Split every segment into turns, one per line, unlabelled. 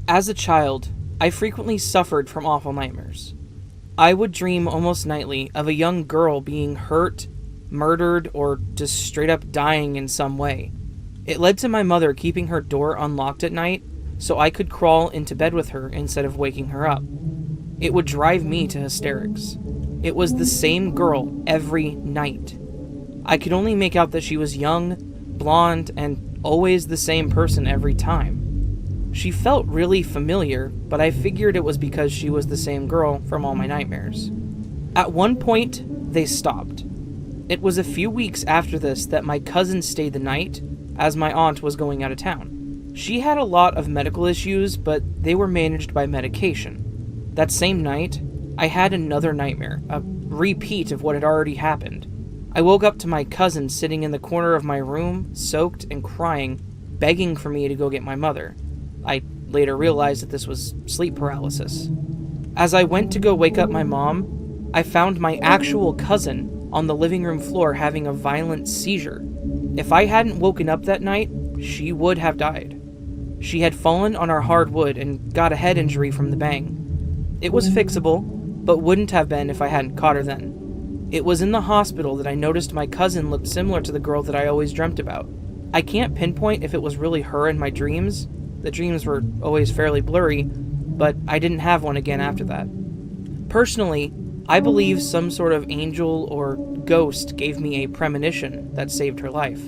As a child, I frequently suffered from awful nightmares. I would dream almost nightly of a young girl being hurt, murdered, or just straight up dying in some way. It led to my mother keeping her door unlocked at night so I could crawl into bed with her instead of waking her up. It would drive me to hysterics. It was the same girl every night. I could only make out that she was young, blonde, and always the same person every time. She felt really familiar, but I figured it was because she was the same girl from all my nightmares. At one point, they stopped. It was a few weeks after this that my cousin stayed the night, as my aunt was going out of town. She had a lot of medical issues, but they were managed by medication. That same night, I had another nightmare, a repeat of what had already happened. I woke up to my cousin sitting in the corner of my room, soaked and crying, begging for me to go get my mother. I later realized that this was sleep paralysis. As I went to go wake up my mom, I found my actual cousin on the living room floor having a violent seizure. If I hadn't woken up that night, she would have died. She had fallen on our hardwood and got a head injury from the bang. It was fixable, but wouldn't have been if I hadn't caught her then. It was in the hospital that I noticed my cousin looked similar to the girl that I always dreamt about. I can't pinpoint if it was really her in my dreams. The dreams were always fairly blurry, but I didn't have one again after that. Personally, I believe some sort of angel or ghost gave me a premonition that saved her life.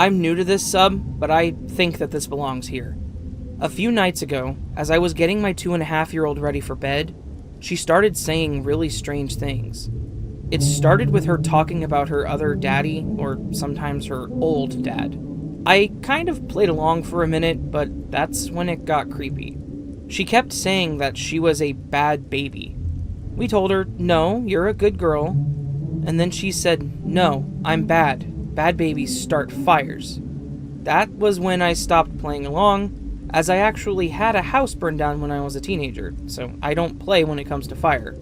I'm new to this sub, but I think that this belongs here. A few nights ago, as I was getting my 2.5-year-old ready for bed, she started saying really strange things. It started with her talking about her other daddy, or sometimes her old dad. I kind of played along for a minute, but that's when it got creepy. She kept saying that she was a bad baby. We told her, no, you're a good girl. And then she said, no, I'm bad. Bad babies start fires. That was when I stopped playing along, as I actually had a house burned down when I was a teenager, so I don't play when it comes to fire.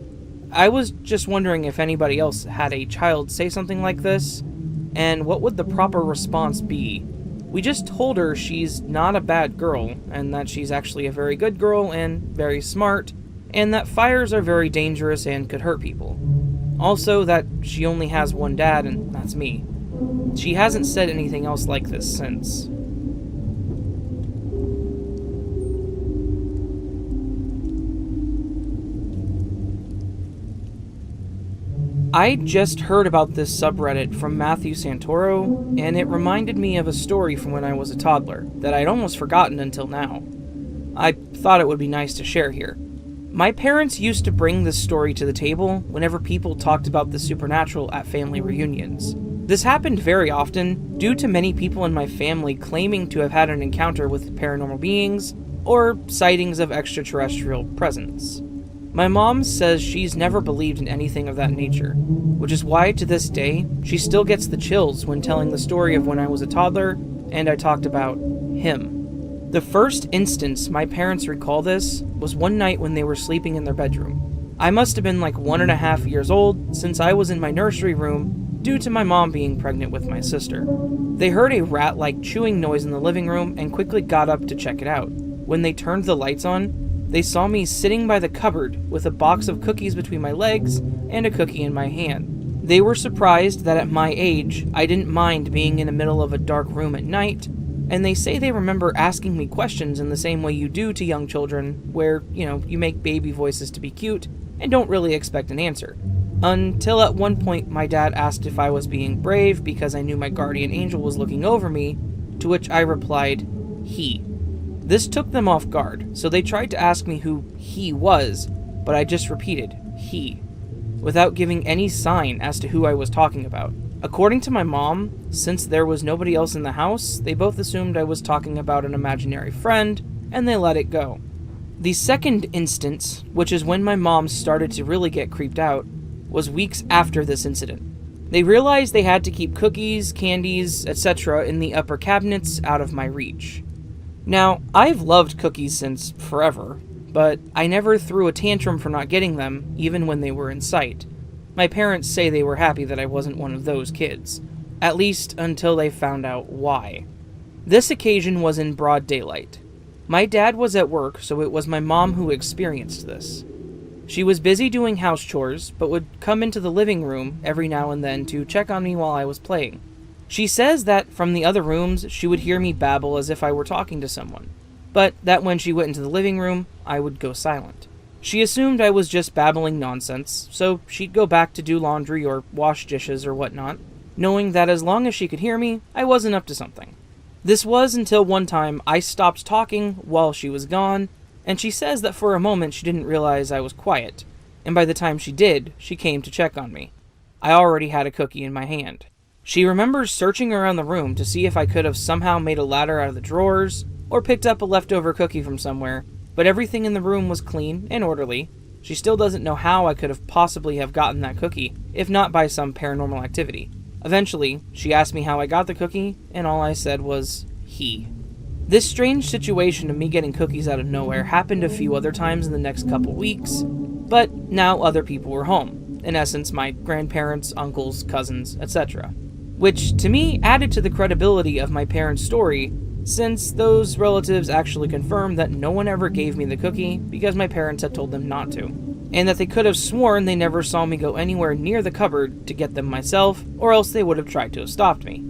I was just wondering if anybody else had a child say something like this, and what would the proper response be? We just told her she's not a bad girl, and that she's actually a very good girl and very smart, and that fires are very dangerous and could hurt people. Also, that she only has one dad, and that's me. She hasn't said anything else like this since. I just heard about this subreddit from Matthew Santoro, and it reminded me of a story from when I was a toddler that I'd almost forgotten until now. I thought it would be nice to share here. My parents used to bring this story to the table whenever people talked about the supernatural at family reunions. This happened very often due to many people in my family claiming to have had an encounter with paranormal beings or sightings of extraterrestrial presence. My mom says she's never believed in anything of that nature, which is why to this day she still gets the chills when telling the story of when I was a toddler and I talked about him. The first instance my parents recall this was one night when they were sleeping in their bedroom. I must have been like 1.5 years old since I was in my nursery room due to my mom being pregnant with my sister. They heard a rat-like chewing noise in the living room and quickly got up to check it out. When they turned the lights on, they saw me sitting by the cupboard with a box of cookies between my legs and a cookie in my hand. They were surprised that at my age, I didn't mind being in the middle of a dark room at night, and they say they remember asking me questions in the same way you do to young children, where, you make baby voices to be cute and don't really expect an answer. Until at one point my dad asked if I was being brave because I knew my guardian angel was looking over me, to which I replied, he. This took them off guard, so they tried to ask me who he was, but I just repeated, he, without giving any sign as to who I was talking about. According to my mom, since there was nobody else in the house, they both assumed I was talking about an imaginary friend, and they let it go. The second instance, which is when my mom started to really get creeped out, was weeks after this incident. They realized they had to keep cookies, candies, etc. in the upper cabinets out of my reach. Now, I've loved cookies since forever, but I never threw a tantrum for not getting them, even when they were in sight. My parents say they were happy that I wasn't one of those kids, at least until they found out why. This occasion was in broad daylight. My dad was at work, so it was my mom who experienced this. She was busy doing house chores, but would come into the living room every now and then to check on me while I was playing. She says that from the other rooms, she would hear me babble as if I were talking to someone, but that when she went into the living room, I would go silent. She assumed I was just babbling nonsense, so she'd go back to do laundry or wash dishes or whatnot, knowing that as long as she could hear me, I wasn't up to something. This was until one time I stopped talking while she was gone, and she says that for a moment she didn't realize I was quiet, and by the time she did, she came to check on me. I already had a cookie in my hand. She remembers searching around the room to see if I could have somehow made a ladder out of the drawers, or picked up a leftover cookie from somewhere, but everything in the room was clean and orderly. She still doesn't know how I could have possibly have gotten that cookie, if not by some paranormal activity. Eventually, she asked me how I got the cookie, and all I said was, he. This strange situation of me getting cookies out of nowhere happened a few other times in the next couple weeks, but now other people were home. In essence, my grandparents, uncles, cousins, etc. Which, to me, added to the credibility of my parents' story, since those relatives actually confirmed that no one ever gave me the cookie because my parents had told them not to, and that they could have sworn they never saw me go anywhere near the cupboard to get them myself, or else they would have tried to have stopped me.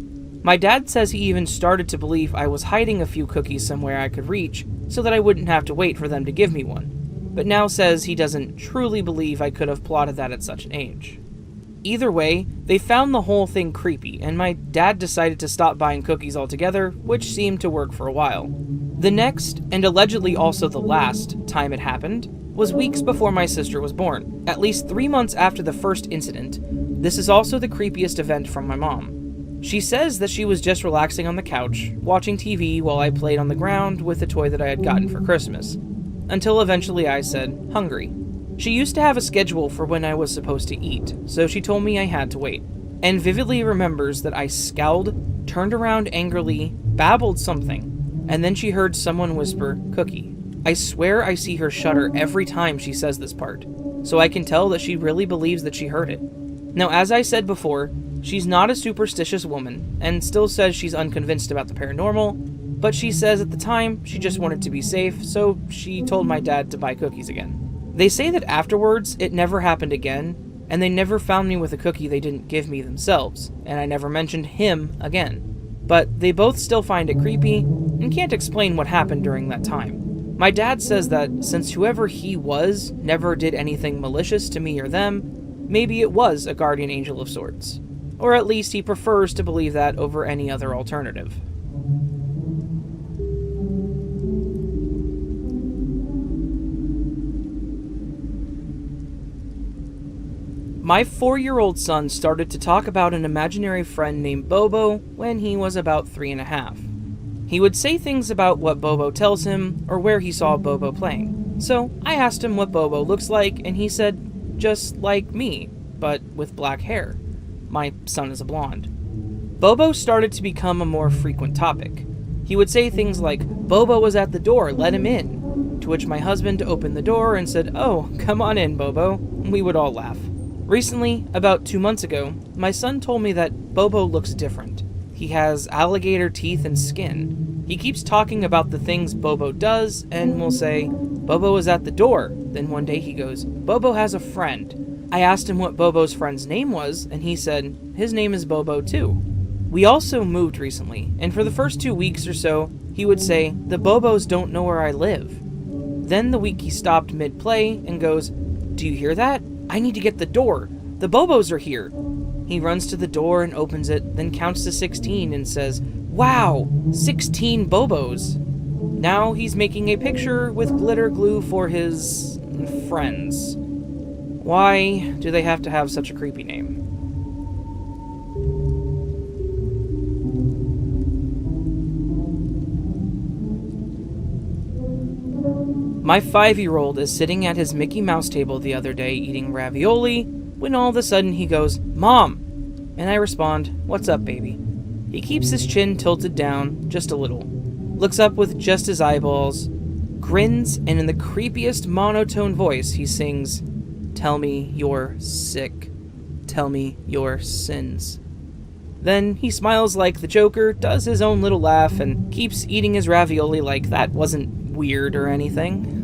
My dad says he even started to believe I was hiding a few cookies somewhere I could reach so that I wouldn't have to wait for them to give me one, but now says he doesn't truly believe I could have plotted that at such an age. Either way, they found the whole thing creepy, and my dad decided to stop buying cookies altogether, which seemed to work for a while. The next, and allegedly also the last, time it happened was weeks before my sister was born, at least 3 months after the first incident. This is also the creepiest event from my mom. She says that she was just relaxing on the couch, watching TV while I played on the ground with the toy that I had gotten for Christmas, until eventually I said, hungry. She used to have a schedule for when I was supposed to eat, so she told me I had to wait, and vividly remembers that I scowled, turned around angrily, babbled something, and then she heard someone whisper, cookie. I swear I see her shudder every time she says this part, so I can tell that she really believes that she heard it. Now, as I said before, she's not a superstitious woman, and still says she's unconvinced about the paranormal, but she says at the time she just wanted to be safe, so she told my dad to buy cookies again. They say that afterwards, it never happened again, and they never found me with a cookie they didn't give me themselves, and I never mentioned him again. But they both still find it creepy, and can't explain what happened during that time. My dad says that since whoever he was never did anything malicious to me or them, maybe it was a guardian angel of sorts. Or at least he prefers to believe that over any other alternative. My 4-year-old son started to talk about an imaginary friend named Bobo when he was about 3.5. He would say things about what Bobo tells him or where he saw Bobo playing. So I asked him what Bobo looks like, and he said, just like me, but with black hair. My son is a blonde. Bobo started to become a more frequent topic. He would say things like, Bobo was at the door, let him in. To which my husband opened the door and said, oh, come on in, Bobo. We would all laugh. Recently, about 2 months ago, my son told me that Bobo looks different. He has alligator teeth and skin. He keeps talking about the things Bobo does and will say, Bobo is at the door. Then one day he goes, Bobo has a friend. I asked him what Bobo's friend's name was, and he said, his name is Bobo too. We also moved recently, and for the first 2 weeks or so, he would say, the Bobos don't know where I live. Then the week he stopped mid-play and goes, do you hear that? I need to get the door. The Bobos are here. He runs to the door and opens it, then counts to 16 and says, wow, 16 Bobos. Now he's making a picture with glitter glue for his friends. Why do they have to have such a creepy name? My 5-year-old is sitting at his Mickey Mouse table the other day eating ravioli when all of a sudden he goes, Mom! And I respond, what's up, baby? He keeps his chin tilted down just a little, looks up with just his eyeballs, grins, and in the creepiest monotone voice he sings, tell me you're sick. tell me your sins." Then he smiles like the Joker, does his own little laugh, and keeps eating his ravioli like that wasn't weird or anything.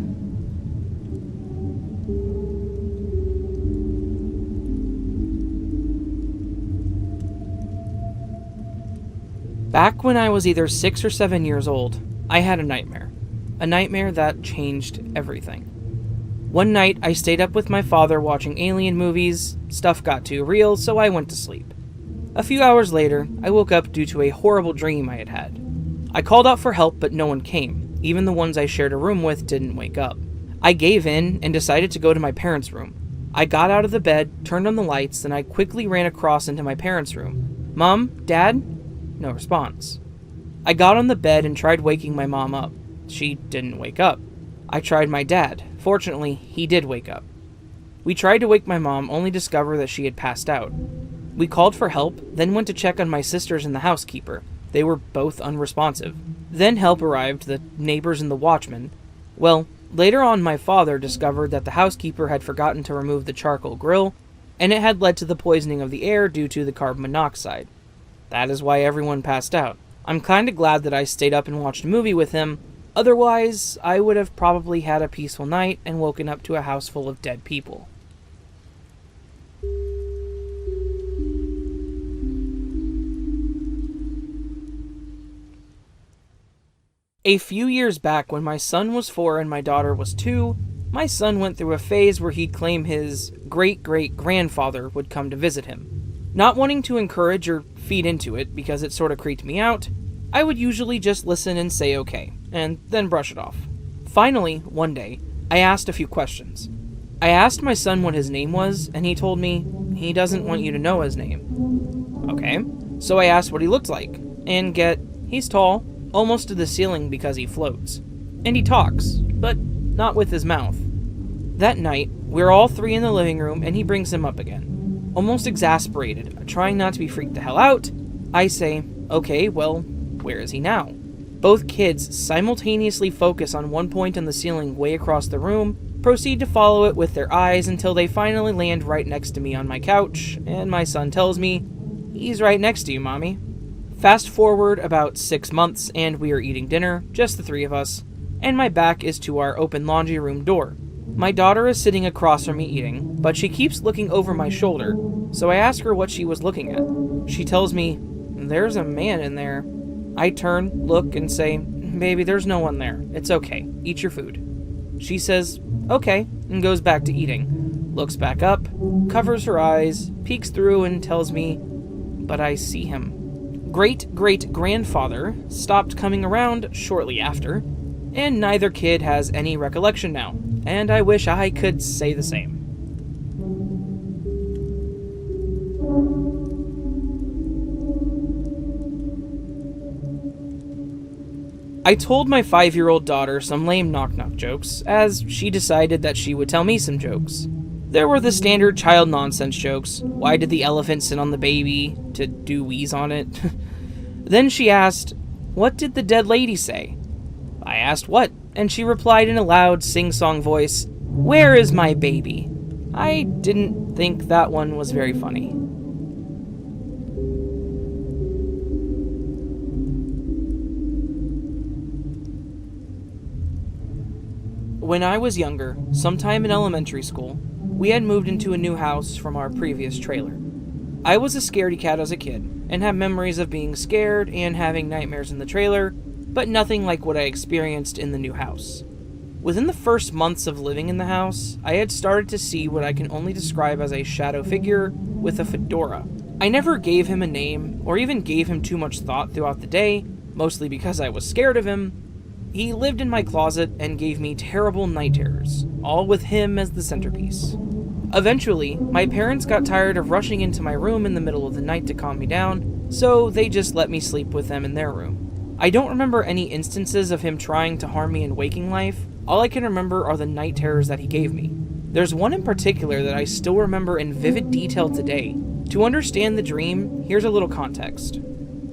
Back when I was either 6 or 7 years old, I had a nightmare. A nightmare that changed everything. One night, I stayed up with my father watching alien movies. Stuff got too real, so I went to sleep. A few hours later, I woke up due to a horrible dream I had had. I called out for help, but no one came. Even the ones I shared a room with didn't wake up. I gave in and decided to go to my parents' room. I got out of the bed, turned on the lights, and I quickly ran across into my parents' room. "Mom? Dad?" No response. I got on the bed and tried waking my mom up. She didn't wake up. I tried my dad. Fortunately, he did wake up. We tried to wake my mom, only to discover that she had passed out. We called for help, then went to check on my sisters and the housekeeper. They were both unresponsive. Then help arrived, the neighbors and the watchman. Well, later on my father discovered that the housekeeper had forgotten to remove the charcoal grill, and it had led to the poisoning of the air due to the carbon monoxide. That is why everyone passed out. I'm kinda glad that I stayed up and watched a movie with him. Otherwise, I would have probably had a peaceful night and woken up to a house full of dead people. A few years back, when my son was 4 and my daughter was 2, my son went through a phase where he'd claim his great-great-grandfather would come to visit him. Not wanting to encourage or feed into it, because it sort of creeped me out, I would usually just listen and say okay, and then brush it off. Finally, one day, I asked a few questions. I asked my son what his name was, and he told me he doesn't want you to know his name. Okay, so I asked what he looked like, and he's tall, almost to the ceiling because he floats. And he talks, but not with his mouth. That night, we're all 3 in the living room, and he brings him up again. Almost exasperated, trying not to be freaked the hell out, I say, "Okay, well, where is he now?" Both kids simultaneously focus on one point on the ceiling way across the room, proceed to follow it with their eyes until they finally land right next to me on my couch, and my son tells me, "He's right next to you, Mommy." Fast forward about 6 months, and we are eating dinner, just the 3 of us, and my back is to our open laundry room door. My daughter is sitting across from me eating, but she keeps looking over my shoulder, so I ask her what she was looking at. She tells me, "There's a man in there." I turn, look, and say, "Baby, there's no one there. It's okay. Eat your food." She says, "Okay," and goes back to eating. Looks back up, covers her eyes, peeks through, and tells me, "But I see him." Great-great-grandfather stopped coming around shortly after, and neither kid has any recollection now, and I wish I could say the same. I told my 5-year-old daughter some lame knock-knock jokes, as she decided that she would tell me some jokes. There were the standard child nonsense jokes. Why did the elephant sit on the baby? To do wheeze on it. Then she asked, "What did the dead lady say?" I asked what, and she replied in a loud sing-song voice, "Where is my baby?" I didn't think that one was very funny. When I was younger, sometime in elementary school, we had moved into a new house from our previous trailer. I was a scaredy cat as a kid, and have memories of being scared and having nightmares in the trailer, but nothing like what I experienced in the new house. Within the first months of living in the house, I had started to see what I can only describe as a shadow figure with a fedora. I never gave him a name, or even gave him too much thought throughout the day, mostly because I was scared of him. He lived in my closet and gave me terrible night terrors, all with him as the centerpiece. Eventually, my parents got tired of rushing into my room in the middle of the night to calm me down, so they just let me sleep with them in their room. I don't remember any instances of him trying to harm me in waking life. All I can remember are the night terrors that he gave me. There's one in particular that I still remember in vivid detail today. To understand the dream, here's a little context.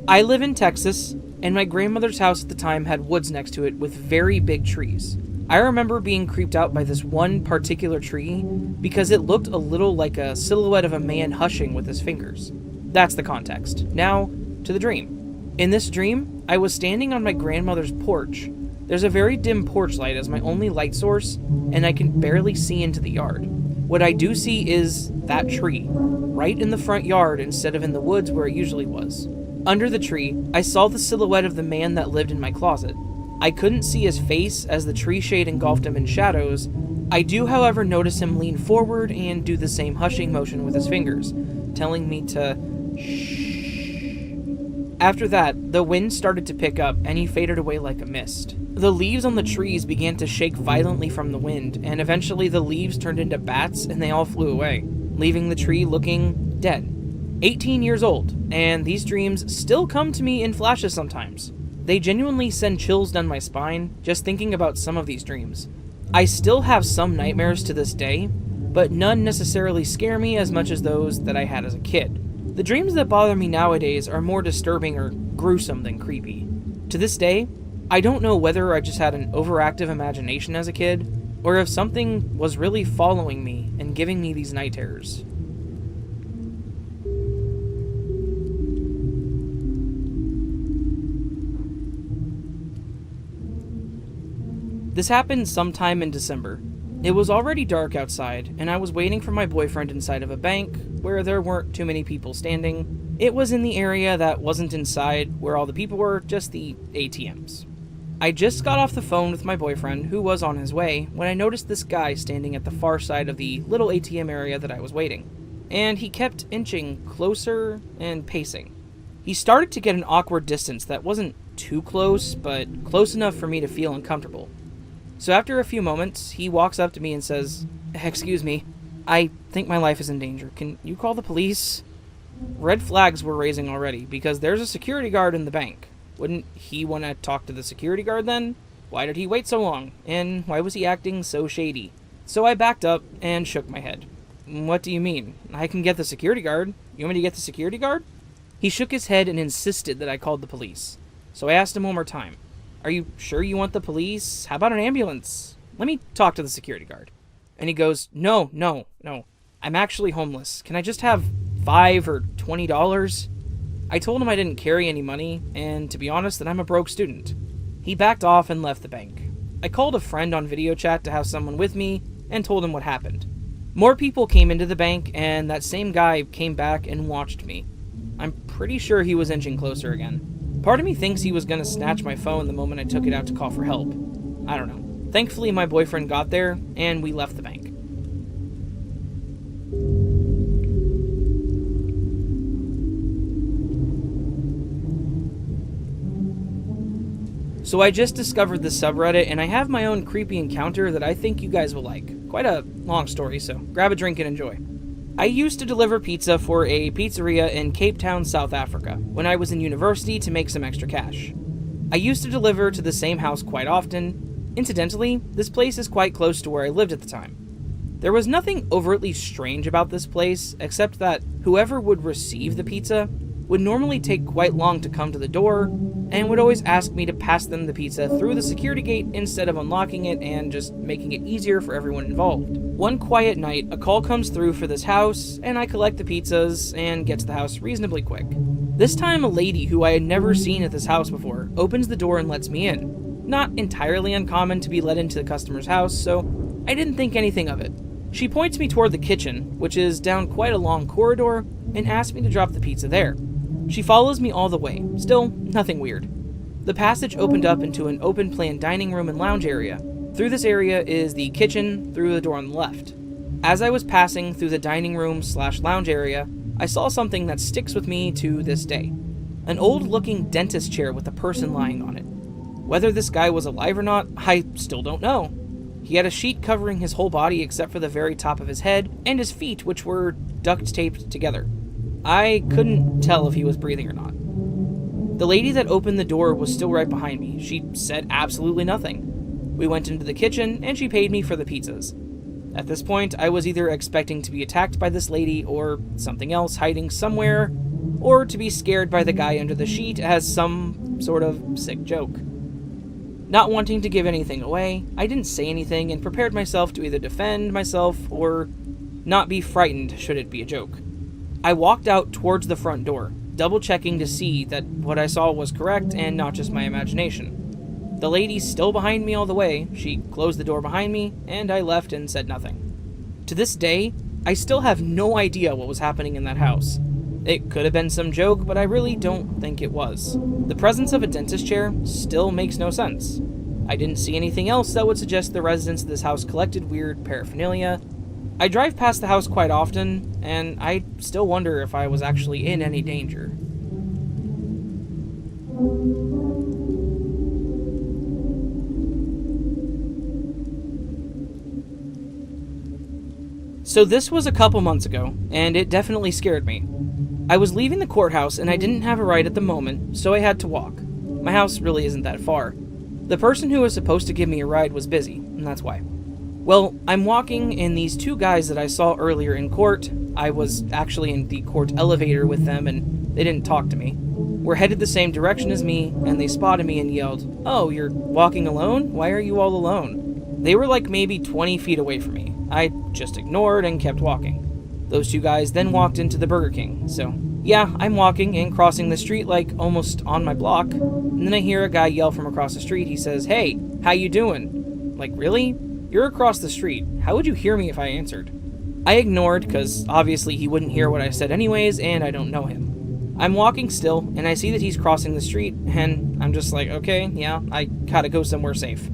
I live in Texas, and my grandmother's house at the time had woods next to it with very big trees. I remember being creeped out by this one particular tree because it looked a little like a silhouette of a man hushing with his fingers. That's the context. Now, to the dream. In this dream, I was standing on my grandmother's porch. There's a very dim porch light as my only light source, and I can barely see into the yard. What I do see is that tree, right in the front yard instead of in the woods where it usually was. Under the tree, I saw the silhouette of the man that lived in my closet. I couldn't see his face as the tree shade engulfed him in shadows. I do, however, notice him lean forward and do the same hushing motion with his fingers, telling me to shh. After that, the wind started to pick up and he faded away like a mist. The leaves on the trees began to shake violently from the wind, and eventually the leaves turned into bats and they all flew away, leaving the tree looking dead. 18 years old, and these dreams still come to me in flashes sometimes. They genuinely send chills down my spine just thinking about some of these dreams. I still have some nightmares to this day, but none necessarily scare me as much as those that I had as a kid. The dreams that bother me nowadays are more disturbing or gruesome than creepy. To this day, I don't know whether I just had an overactive imagination as a kid, or if something was really following me and giving me these night terrors. This happened sometime in December. It was already dark outside, and I was waiting for my boyfriend inside of a bank where there weren't too many people standing. It was in the area that wasn't inside where all the people were, just the ATMs. I just got off the phone with my boyfriend, who was on his way, when I noticed this guy standing at the far side of the little ATM area that I was waiting. And he kept inching closer and pacing. He started to get an awkward distance that wasn't too close, but close enough for me to feel uncomfortable. So after a few moments, he walks up to me and says, "Excuse me, I think my life is in danger. Can you call the police?" Red flags were raising already, because there's a security guard in the bank. Wouldn't he want to talk to the security guard then? Why did he wait so long? And why was he acting so shady? So I backed up and shook my head. "What do you mean? I can get the security guard. You want me to get the security guard?" He shook his head and insisted that I called the police. So I asked him one more time. "Are you sure you want the police? How about an ambulance? Let me talk to the security guard." And he goes, No. I'm actually homeless. Can I just have $5 or $20? I told him I didn't carry any money, and to be honest, that I'm a broke student. He backed off and left the bank. I called a friend on video chat to have someone with me, and told him what happened. More people came into the bank, and that same guy came back and watched me. I'm pretty sure he was inching closer again. Part of me thinks he was going to snatch my phone the moment I took it out to call for help. I don't know. Thankfully, my boyfriend got there, and we left the bank. So I just discovered this subreddit, and I have my own creepy encounter that I think you guys will like. Quite a long story, so grab a drink and enjoy. I used to deliver pizza for a pizzeria in Cape Town, South Africa, when I was in university to make some extra cash. I used to deliver to the same house quite often. Incidentally, this place is quite close to where I lived at the time. There was nothing overtly strange about this place, except that whoever would receive the pizza would normally take quite long to come to the door, and would always ask me to pass them the pizza through the security gate instead of unlocking it and just making it easier for everyone involved. One quiet night, a call comes through for this house, and I collect the pizzas and get to the house reasonably quick. This time, a lady who I had never seen at this house before opens the door and lets me in. Not entirely uncommon to be let into the customer's house, so I didn't think anything of it. She points me toward the kitchen, which is down quite a long corridor, and asks me to drop the pizza there. She follows me all the way. Still, nothing weird. The passage opened up into an open-plan dining room and lounge area. Through this area is the kitchen, through the door on the left. As I was passing through the dining room/lounge area, I saw something that sticks with me to this day. An old-looking dentist chair with a person lying on it. Whether this guy was alive or not, I still don't know. He had a sheet covering his whole body except for the very top of his head and his feet, which were duct-taped together. I couldn't tell if he was breathing or not. The lady that opened the door was still right behind me. She said absolutely nothing. We went into the kitchen, and she paid me for the pizzas. At this point, I was either expecting to be attacked by this lady or something else hiding somewhere, or to be scared by the guy under the sheet as some sort of sick joke. Not wanting to give anything away, I didn't say anything and prepared myself to either defend myself or not be frightened should it be a joke. I walked out towards the front door, double checking to see that what I saw was correct and not just my imagination. The lady's still behind me all the way. She closed the door behind me, and I left and said nothing. To this day, I still have no idea what was happening in that house. It could have been some joke, but I really don't think it was. The presence of a dentist chair still makes no sense. I didn't see anything else that would suggest the residents of this house collected weird paraphernalia. I drive past the house quite often, and I still wonder if I was actually in any danger. So this was a couple months ago, and it definitely scared me. I was leaving the courthouse and I didn't have a ride at the moment, so I had to walk. My house really isn't that far. The person who was supposed to give me a ride was busy, and that's why. Well, I'm walking, and these two guys that I saw earlier in court, I was actually in the court elevator with them and they didn't talk to me, were headed the same direction as me, and they spotted me and yelled, "Oh, you're walking alone? Why are you all alone?" They were like maybe 20 feet away from me. I just ignored and kept walking. Those two guys then walked into the Burger King, so yeah, I'm walking and crossing the street like almost on my block, and then I hear a guy yell from across the street. He says, "Hey, how you doing?" Like, really? You're across the street. How would you hear me if I answered? I ignored, because obviously he wouldn't hear what I said anyways, and I don't know him. I'm walking still, and I see that he's crossing the street, and I'm just like, okay, yeah, I gotta go somewhere safe.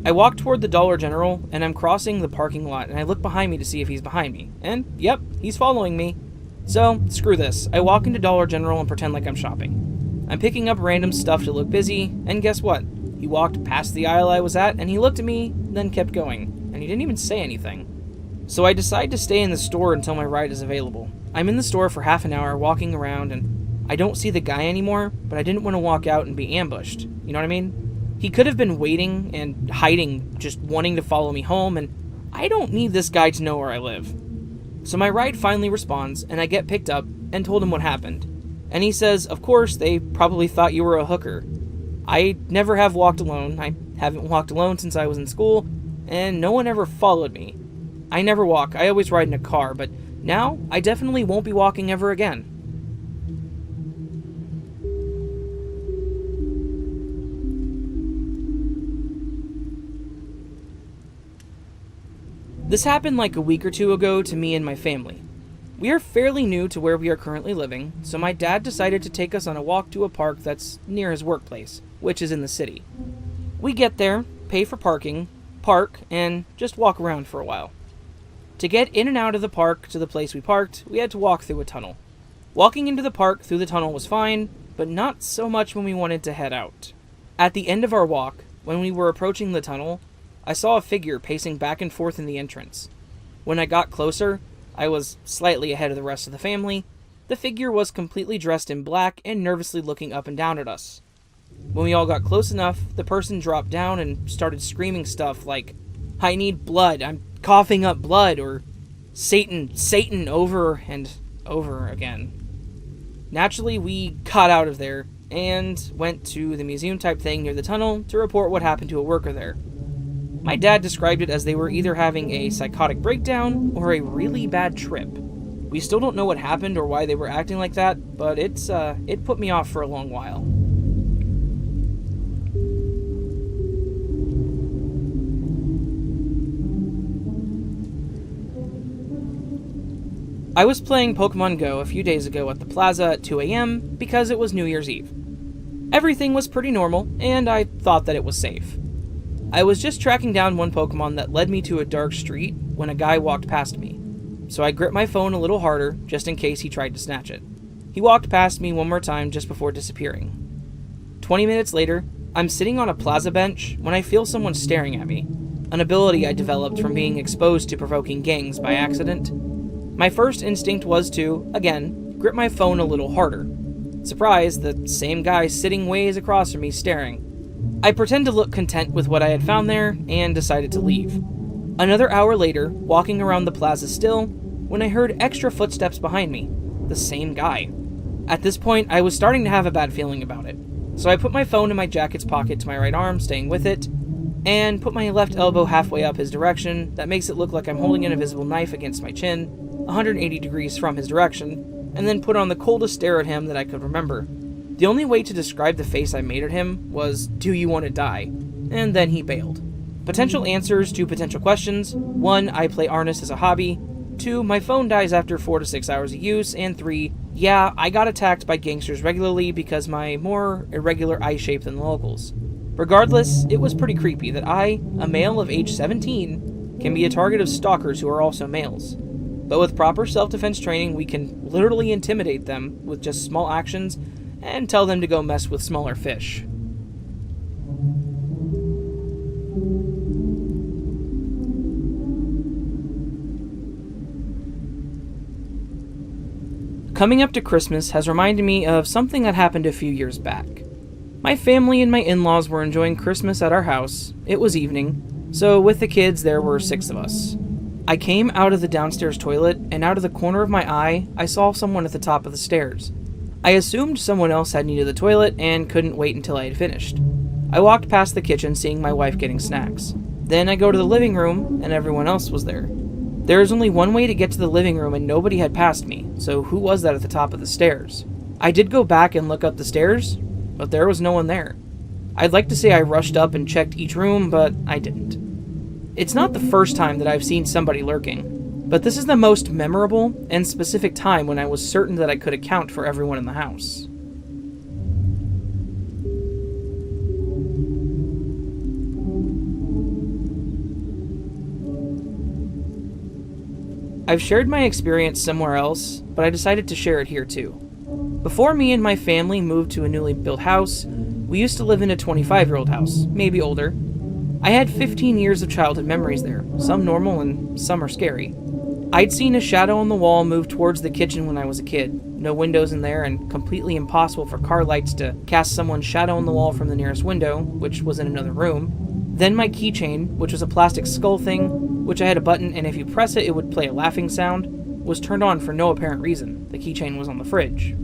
I walk toward the Dollar General, and I'm crossing the parking lot, and I look behind me to see if he's behind me. And, yep, he's following me. So, screw this. I walk into Dollar General and pretend like I'm shopping. I'm picking up random stuff to look busy, and guess what? He walked past the aisle I was at, and he looked at me, then kept going. And he didn't even say anything. So I decide to stay in the store until my ride is available. I'm in the store for half an hour, walking around, and I don't see the guy anymore, but I didn't want to walk out and be ambushed. You know what I mean? He could have been waiting and hiding, just wanting to follow me home, and I don't need this guy to know where I live. So my ride finally responds, and I get picked up and told him what happened. And he says, of course, they probably thought you were a hooker. I never have walked alone. I haven't walked alone since I was in school, and no one ever followed me. I never walk. I always ride in a car, but now I definitely won't be walking ever again. This happened like a week or two ago to me and my family. We are fairly new to where we are currently living, so my dad decided to take us on a walk to a park that's near his workplace, which is in the city. We get there, pay for parking, park, and just walk around for a while. To get in and out of the park to the place we parked, we had to walk through a tunnel. Walking into the park through the tunnel was fine, but not so much when we wanted to head out. At the end of our walk, when we were approaching the tunnel, I saw a figure pacing back and forth in the entrance. When I got closer, I was slightly ahead of the rest of the family. The figure was completely dressed in black and nervously looking up and down at us. When we all got close enough, the person dropped down and started screaming stuff like, "I need blood, I'm coughing up blood," or "Satan, Satan," over and over again. Naturally, we got out of there and went to the museum type thing near the tunnel to report what happened to a worker there. My dad described it as they were either having a psychotic breakdown or a really bad trip. We still don't know what happened or why they were acting like that, but it put me off for a long while. I was playing Pokemon Go a few days ago at the plaza at 2 a.m. because it was New Year's Eve. Everything was pretty normal, and I thought that it was safe. I was just tracking down one Pokemon that led me to a dark street when a guy walked past me, so I gripped my phone a little harder just in case he tried to snatch it. He walked past me one more time just before disappearing. 20 minutes later, I'm sitting on a plaza bench when I feel someone staring at me, an ability I developed from being exposed to provoking gangs by accident. My first instinct was to, again, grip my phone a little harder. Surprised, the same guy sitting ways across from me staring. I pretend to look content with what I had found there, and decided to leave. Another hour later, walking around the plaza still, when I heard extra footsteps behind me. The same guy. At this point, I was starting to have a bad feeling about it. So I put my phone in my jacket's pocket to my right arm, staying with it, and put my left elbow halfway up his direction. That makes it look like I'm holding an invisible knife against my chin, 180 degrees from his direction, and then put on the coldest stare at him that I could remember. The only way to describe the face I made at him was, "Do you want to die?" And then he bailed. Potential answers to potential questions: 1. I play Arnis as a hobby. 2. My phone dies after 4 to 6 hours of use. And 3. Yeah, I got attacked by gangsters regularly because my more irregular eye shape than the locals. Regardless, it was pretty creepy that I, a male of age 17, can be a target of stalkers who are also males. But with proper self-defense training, we can literally intimidate them with just small actions and tell them to go mess with smaller fish. Coming up to Christmas has reminded me of something that happened a few years back. My family and my in-laws were enjoying Christmas at our house. It was evening, so with the kids there were 6 of us. I came out of the downstairs toilet, and out of the corner of my eye, I saw someone at the top of the stairs. I assumed someone else had needed the toilet and couldn't wait until I had finished. I walked past the kitchen, seeing my wife getting snacks. Then I go to the living room, and everyone else was there. There is only one way to get to the living room, and nobody had passed me, so who was that at the top of the stairs? I did go back and look up the stairs, but there was no one there. I'd like to say I rushed up and checked each room, but I didn't. It's not the first time that I've seen somebody lurking, but this is the most memorable and specific time when I was certain that I could account for everyone in the house. I've shared my experience somewhere else, but I decided to share it here too. Before me and my family moved to a newly built house, we used to live in a 25-year-old house, maybe older. I had 15 years of childhood memories there, some normal and some are scary. I'd seen a shadow on the wall move towards the kitchen when I was a kid, no windows in there and completely impossible for car lights to cast someone's shadow on the wall from the nearest window, which was in another room. Then my keychain, which was a plastic skull thing, which I had a button and if you press it, it would play a laughing sound, was turned on for no apparent reason. The keychain was on the fridge.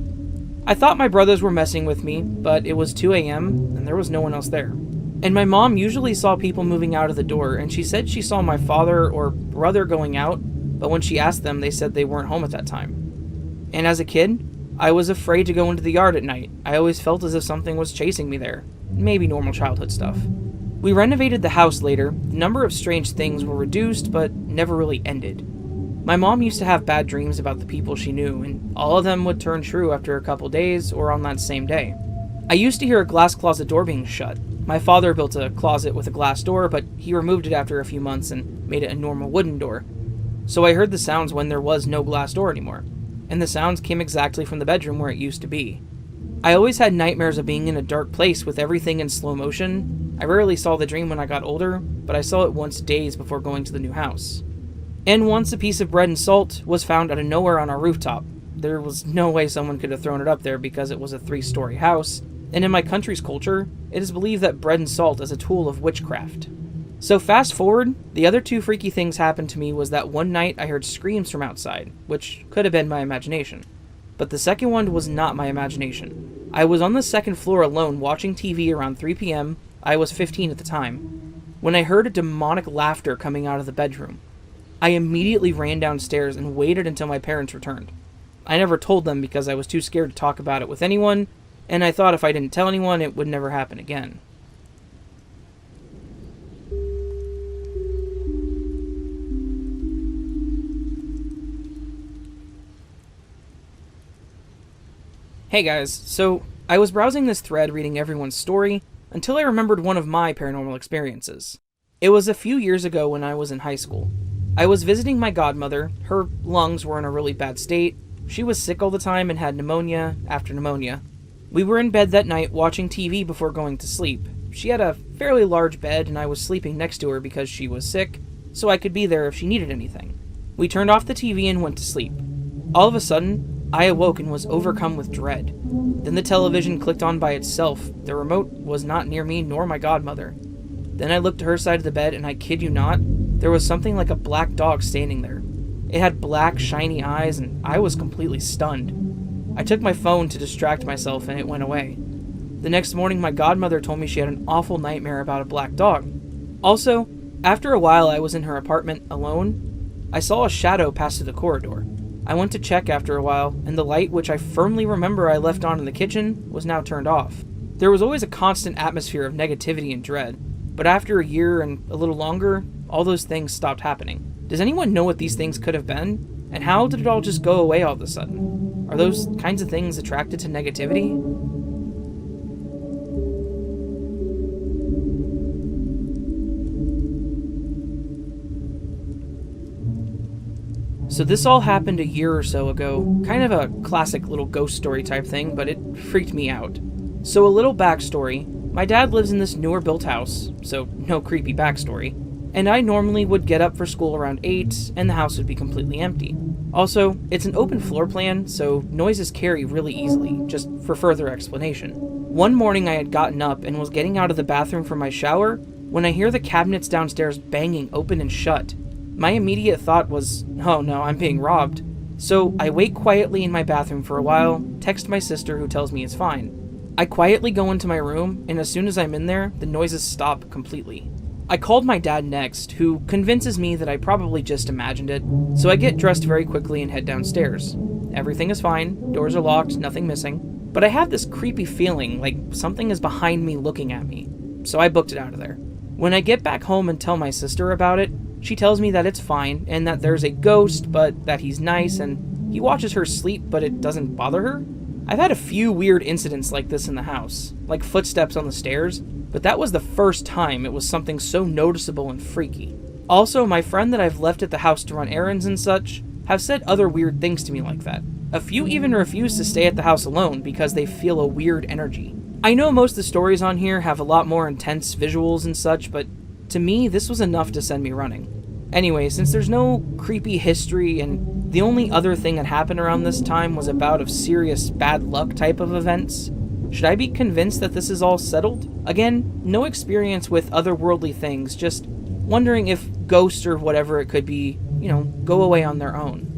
I thought my brothers were messing with me, but it was 2 a.m. and there was no one else there. And my mom usually saw people moving out of the door, and she said she saw my father or brother going out, but when she asked them, they said they weren't home at that time. And as a kid, I was afraid to go into the yard at night. I always felt as if something was chasing me there. Maybe normal childhood stuff. We renovated the house later. The number of strange things were reduced, but never really ended. My mom used to have bad dreams about the people she knew, and all of them would turn true after a couple days or on that same day. I used to hear a glass closet door being shut. My father built a closet with a glass door, but he removed it after a few months and made it a normal wooden door. So I heard the sounds when there was no glass door anymore, and the sounds came exactly from the bedroom where it used to be. I always had nightmares of being in a dark place with everything in slow motion. I rarely saw the dream when I got older, but I saw it once days before going to the new house. And once a piece of bread and salt was found out of nowhere on our rooftop. There was no way someone could have thrown it up there because it was a 3-story house, and in my country's culture, it is believed that bread and salt is a tool of witchcraft. So fast forward, the other 2 freaky things happened to me was that one night I heard screams from outside, which could have been my imagination. But the second one was not my imagination. I was on the 2nd floor alone watching TV around 3 p.m. I was 15 at the time, when I heard a demonic laughter coming out of the bedroom. I immediately ran downstairs and waited until my parents returned. I never told them because I was too scared to talk about it with anyone, and I thought if I didn't tell anyone, it would never happen again. Hey guys, so I was browsing this thread reading everyone's story until I remembered one of my paranormal experiences. It was a few years ago when I was in high school. I was visiting my godmother. Her lungs were in a really bad state. She was sick all the time and had pneumonia after pneumonia. We were in bed that night watching TV before going to sleep. She had a fairly large bed and I was sleeping next to her because she was sick, so I could be there if she needed anything. We turned off the TV and went to sleep. All of a sudden, I awoke and was overcome with dread. Then the television clicked on by itself. The remote was not near me nor my godmother. Then I looked to her side of the bed and I kid you not, there was something like a black dog standing there. It had black, shiny eyes, and I was completely stunned. I took my phone to distract myself, and it went away. The next morning, my godmother told me she had an awful nightmare about a black dog. Also, after a while I was in her apartment alone, I saw a shadow pass through the corridor. I went to check after a while, and the light, which I firmly remember I left on in the kitchen, was now turned off. There was always a constant atmosphere of negativity and dread, but after a year and a little longer, all those things stopped happening. Does anyone know what these things could have been? And how did it all just go away all of a sudden? Are those kinds of things attracted to negativity? So this all happened a year or so ago, kind of a classic little ghost story type thing, but it freaked me out. So a little backstory, my dad lives in this newer built house, so no creepy backstory, and I normally would get up for school around 8, and the house would be completely empty. Also, it's an open floor plan, so noises carry really easily, just for further explanation. One morning I had gotten up and was getting out of the bathroom for my shower when I hear the cabinets downstairs banging open and shut. My immediate thought was, oh no, I'm being robbed. So I wait quietly in my bathroom for a while, text my sister who tells me it's fine. I quietly go into my room, and as soon as I'm in there, the noises stop completely. I called my dad next, who convinces me that I probably just imagined it, so I get dressed very quickly and head downstairs. Everything is fine, doors are locked, nothing missing, but I have this creepy feeling like something is behind me looking at me, so I booked it out of there. When I get back home and tell my sister about it, she tells me that it's fine, and that there's a ghost, but that he's nice, and he watches her sleep, but it doesn't bother her. I've had a few weird incidents like this in the house, like footsteps on the stairs, but that was the first time it was something so noticeable and freaky. Also, my friend that I've left at the house to run errands and such have said other weird things to me like that. A few even refuse to stay at the house alone because they feel a weird energy. I know most of the stories on here have a lot more intense visuals and such, but to me, this was enough to send me running. Anyway, since there's no creepy history and the only other thing that happened around this time was a bout of serious bad luck type of events, should I be convinced that this is all settled? Again, no experience with otherworldly things, just wondering if ghosts or whatever it could be, go away on their own.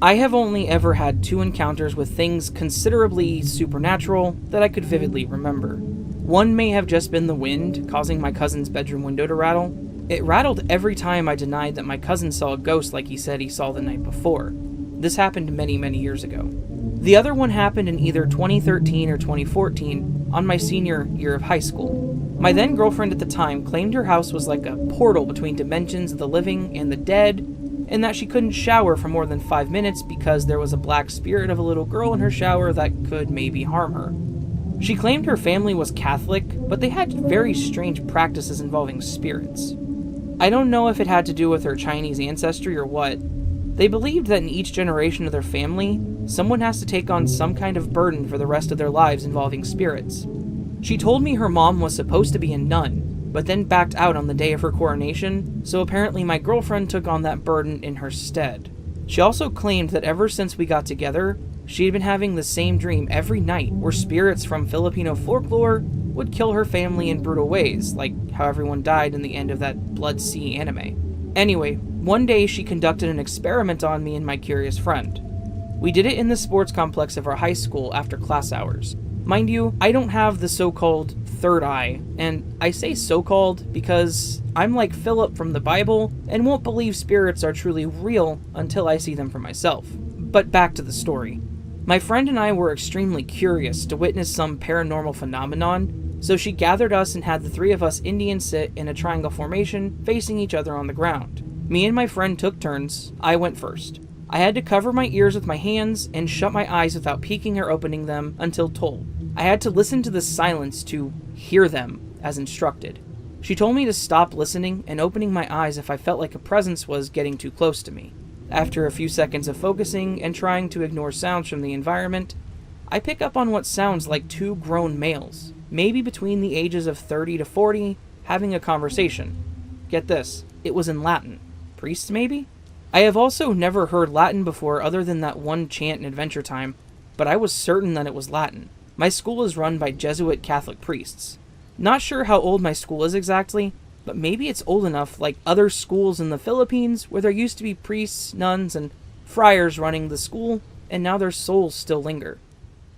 I have only ever had 2 encounters with things considerably supernatural that I could vividly remember. One may have just been the wind, causing my cousin's bedroom window to rattle. It rattled every time I denied that my cousin saw a ghost like he said he saw the night before. This happened many, many years ago. The other one happened in either 2013 or 2014 on my senior year of high school. My then girlfriend at the time claimed her house was like a portal between dimensions of the living and the dead, and that she couldn't shower for more than 5 minutes because there was a black spirit of a little girl in her shower that could maybe harm her. She claimed her family was Catholic, but they had very strange practices involving spirits. I don't know if it had to do with her Chinese ancestry or what. They believed that in each generation of their family, someone has to take on some kind of burden for the rest of their lives involving spirits. She told me her mom was supposed to be a nun, but then backed out on the day of her coronation, so apparently my girlfriend took on that burden in her stead. She also claimed that ever since we got together, she had been having the same dream every night where spirits from Filipino folklore would kill her family in brutal ways, like how everyone died in the end of that Blood Sea anime. Anyway, one day she conducted an experiment on me and my curious friend. We did it in the sports complex of our high school after class hours. Mind you, I don't have the so-called third eye, and I say so-called because I'm like Philip from the Bible and won't believe spirits are truly real until I see them for myself. But back to the story. My friend and I were extremely curious to witness some paranormal phenomenon, so she gathered us and had the 3 of us Indians sit in a triangle formation facing each other on the ground. Me and my friend took turns. I went first. I had to cover my ears with my hands and shut my eyes without peeking or opening them until told. I had to listen to the silence to hear them as instructed. She told me to stop listening and opening my eyes if I felt like a presence was getting too close to me. After a few seconds of focusing and trying to ignore sounds from the environment, I pick up on what sounds like 2 grown males, maybe between the ages of 30 to 40, having a conversation. Get this, it was in Latin. Priests, maybe? I have also never heard Latin before other than that one chant in Adventure Time, but I was certain that it was Latin. My school is run by Jesuit Catholic priests. Not sure how old my school is exactly, but maybe it's old enough, like other schools in the Philippines, where there used to be priests, nuns, and friars running the school, and now their souls still linger.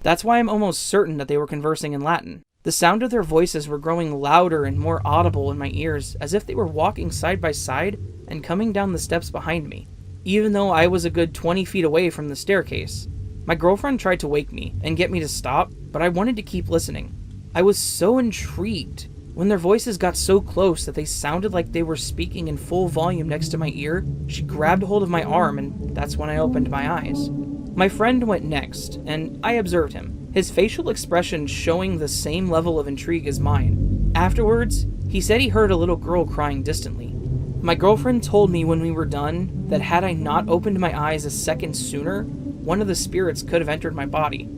That's why I'm almost certain that they were conversing in Latin. The sound of their voices were growing louder and more audible in my ears, as if they were walking side by side and coming down the steps behind me, even though I was a good 20 feet away from the staircase. My girlfriend tried to wake me and get me to stop, but I wanted to keep listening. I was so intrigued. When their voices got so close that they sounded like they were speaking in full volume next to my ear, she grabbed hold of my arm, and that's when I opened my eyes. My friend went next, and I observed him, his facial expression showing the same level of intrigue as mine. Afterwards, he said he heard a little girl crying distantly. My girlfriend told me when we were done that had I not opened my eyes a second sooner, one of the spirits could have entered my body.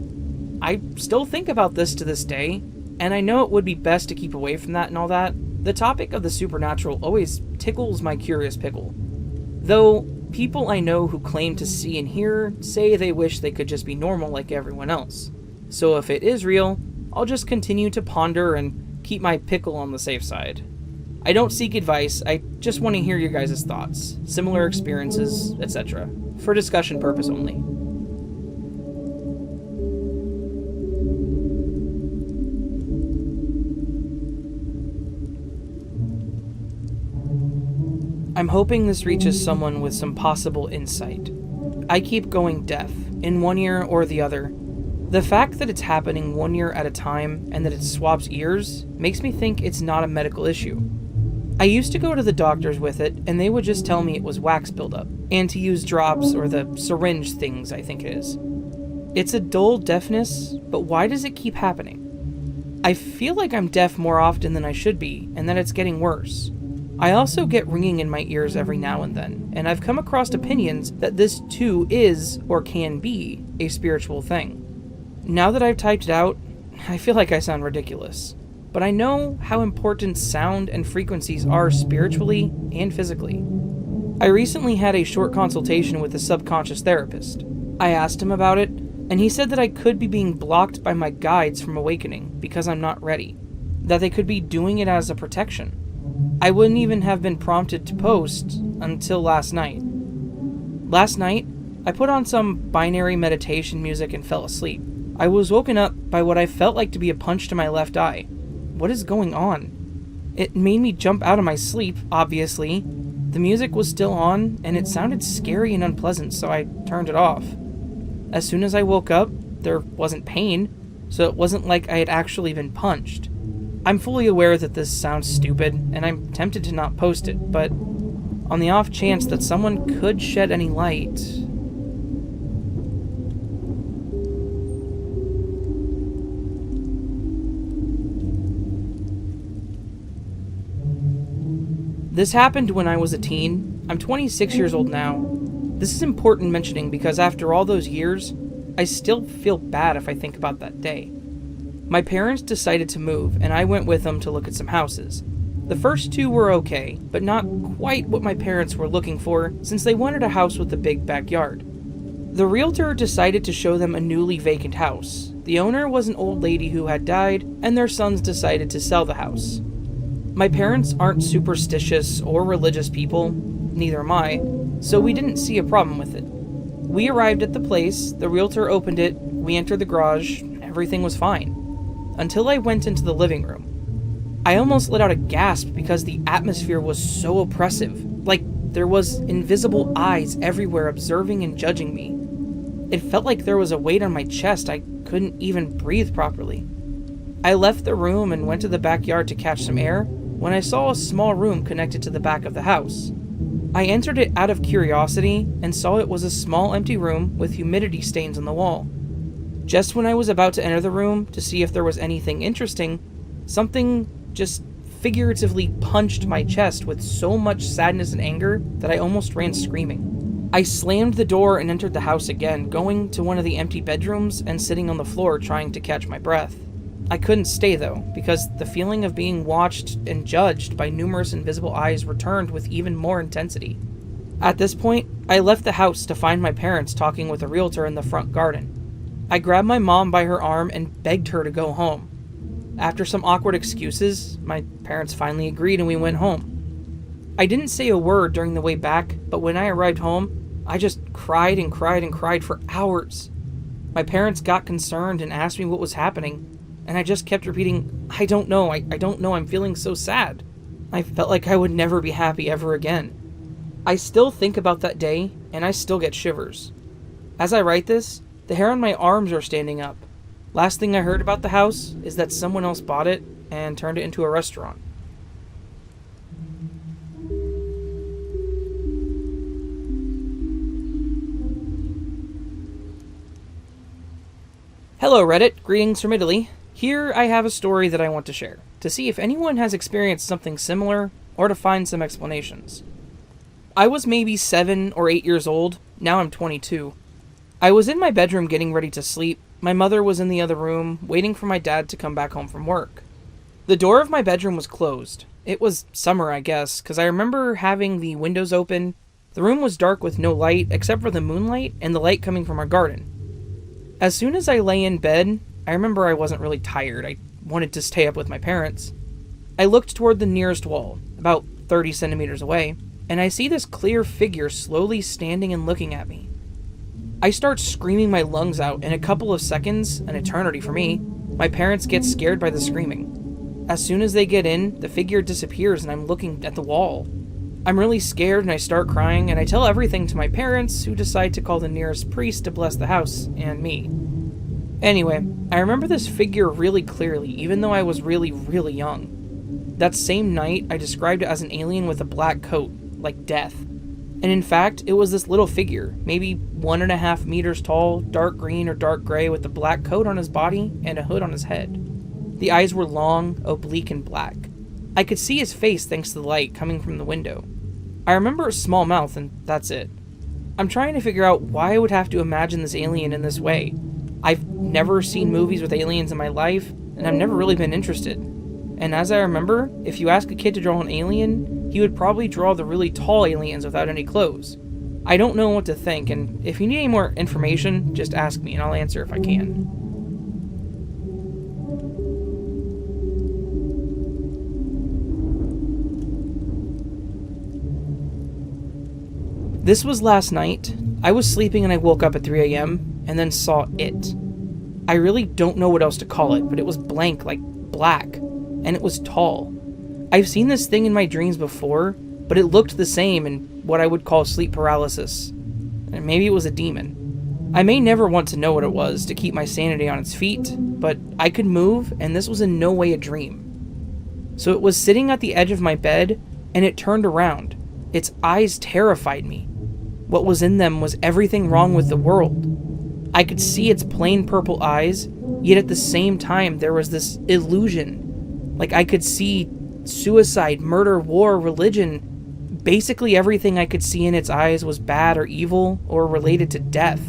I still think about this to this day, and I know it would be best to keep away from that and all that. The topic of the supernatural always tickles my curious pickle. Though, people I know who claim to see and hear say they wish they could just be normal like everyone else. So if it is real, I'll just continue to ponder and keep my pickle on the safe side. I don't seek advice, I just want to hear your guys' thoughts, similar experiences, etc. For discussion purpose only. I'm hoping this reaches someone with some possible insight. I keep going deaf, in one ear or the other. The fact that it's happening 1 year at a time and that it swaps ears makes me think it's not a medical issue. I used to go to the doctors with it, and they would just tell me it was wax buildup, and to use drops or the syringe things I think it is. It's a dull deafness, but why does it keep happening? I feel like I'm deaf more often than I should be, and that it's getting worse. I also get ringing in my ears every now and then, and I've come across opinions that this too is, or can be, a spiritual thing. Now that I've typed it out, I feel like I sound ridiculous. But I know how important sound and frequencies are spiritually and physically. I recently had a short consultation with a subconscious therapist. I asked him about it, and he said that I could be being blocked by my guides from awakening because I'm not ready. That they could be doing it as a protection. I wouldn't even have been prompted to post until last night. Last night, I put on some binary meditation music and fell asleep. I was woken up by what I felt like to be a punch to my left eye. What is going on? It made me jump out of my sleep, obviously. The music was still on, and it sounded scary and unpleasant, so I turned it off. As soon as I woke up, there wasn't pain, so it wasn't like I had actually been punched. I'm fully aware that this sounds stupid, and I'm tempted to not post it, but on the off chance that someone could shed any light... This happened when I was a teen. I'm 26 years old now. This is important mentioning because after all those years, I still feel bad if I think about that day. My parents decided to move, and I went with them to look at some houses. The first two were okay, but not quite what my parents were looking for, since they wanted a house with a big backyard. The realtor decided to show them a newly vacant house. The owner was an old lady who had died, and their sons decided to sell the house. My parents aren't superstitious or religious people, neither am I, so we didn't see a problem with it. We arrived at the place, the realtor opened it, we entered the garage, everything was fine. Until I went into the living room. I almost let out a gasp because the atmosphere was so oppressive, like there was invisible eyes everywhere observing and judging me. It felt like there was a weight on my chest, I couldn't even breathe properly. I left the room and went to the backyard to catch some air, when I saw a small room connected to the back of the house. I entered it out of curiosity and saw it was a small empty room with humidity stains on the wall. Just when I was about to enter the room to see if there was anything interesting, something just figuratively punched my chest with so much sadness and anger that I almost ran screaming. I slammed the door and entered the house again, going to one of the empty bedrooms and sitting on the floor trying to catch my breath. I couldn't stay though, because the feeling of being watched and judged by numerous invisible eyes returned with even more intensity. At this point, I left the house to find my parents talking with a realtor in the front garden. I grabbed my mom by her arm and begged her to go home. After some awkward excuses, my parents finally agreed and we went home. I didn't say a word during the way back, but when I arrived home, I just cried and cried and cried for hours. My parents got concerned and asked me what was happening, and I just kept repeating, I don't know, I don't know, I'm feeling so sad. I felt like I would never be happy ever again. I still think about that day, and I still get shivers. As I write this, the hair on my arms are standing up. Last thing I heard about the house is that someone else bought it and turned it into a restaurant. Hello Reddit, greetings from Italy. Here I have a story that I want to share, to see if anyone has experienced something similar, or to find some explanations. I was maybe 7 or 8 years old, now I'm 22. I was in my bedroom getting ready to sleep. My mother was in the other room, waiting for my dad to come back home from work. The door of my bedroom was closed. It was summer, I guess, because I remember having the windows open. The room was dark with no light, except for the moonlight and the light coming from our garden. As soon as I lay in bed, I remember I wasn't really tired. I wanted to stay up with my parents. I looked toward the nearest wall, about 30 centimeters away, and I see this clear figure slowly standing and looking at me. I start screaming my lungs out. In a couple of seconds, an eternity for me, my parents get scared by the screaming. As soon as they get in, the figure disappears and I'm looking at the wall. I'm really scared and I start crying, and I tell everything to my parents, who decide to call the nearest priest to bless the house and me. Anyway, I remember this figure really clearly, even though I was really, really young. That same night, I described it as an alien with a black coat, like death. And in fact, it was this little figure, maybe 1.5 meters tall, dark green or dark gray, with a black coat on his body and a hood on his head. The eyes were long, oblique, and black. I could see his face thanks to the light coming from the window. I remember a small mouth, and that's it. I'm trying to figure out why I would have to imagine this alien in this way. I've never seen movies with aliens in my life, and I've never really been interested. And as I remember, if you ask a kid to draw an alien, he would probably draw the really tall aliens without any clothes. I don't know what to think, and if you need any more information, just ask me and I'll answer if I can. This was last night. I was sleeping and I woke up at 3 a.m. and then saw it. I really don't know what else to call it, but it was blank, like black, and it was tall. I've seen this thing in my dreams before, but it looked the same in what I would call sleep paralysis. And maybe it was a demon. I may never want to know what it was to keep my sanity on its feet, but I could move, and this was in no way a dream. So it was sitting at the edge of my bed, and it turned around. Its eyes terrified me. What was in them was everything wrong with the world. I could see its plain purple eyes, yet at the same time there was this illusion. Like I could see suicide, murder, war, religion. Basically everything I could see in its eyes was bad or evil or related to death.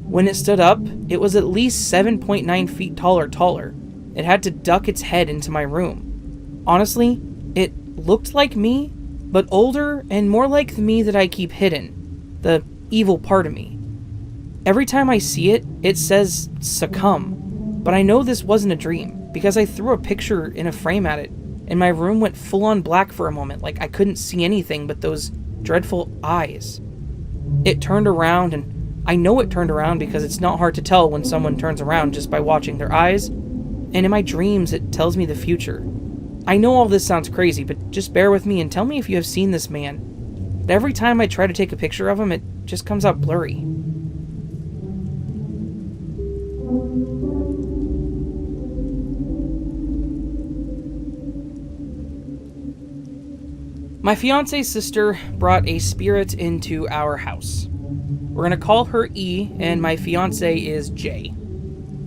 When it stood up, it was at least 7.9 feet tall or taller. It had to duck its head into my room. Honestly, it looked like me, but older and more like the me that I keep hidden, the evil part of me. Every time I see it, it says succumb, but I know this wasn't a dream because I threw a picture in a frame at it, and my room went full on black for a moment, like I couldn't see anything but those dreadful eyes. It turned around, and I know it turned around because it's not hard to tell when someone turns around just by watching their eyes, and in my dreams it tells me the future. I know all this sounds crazy, but just bear with me and tell me if you have seen this man. But every time I try to take a picture of him, it just comes out blurry. My fiance's sister brought a spirit into our house. We're gonna call her E, and my fiance is J.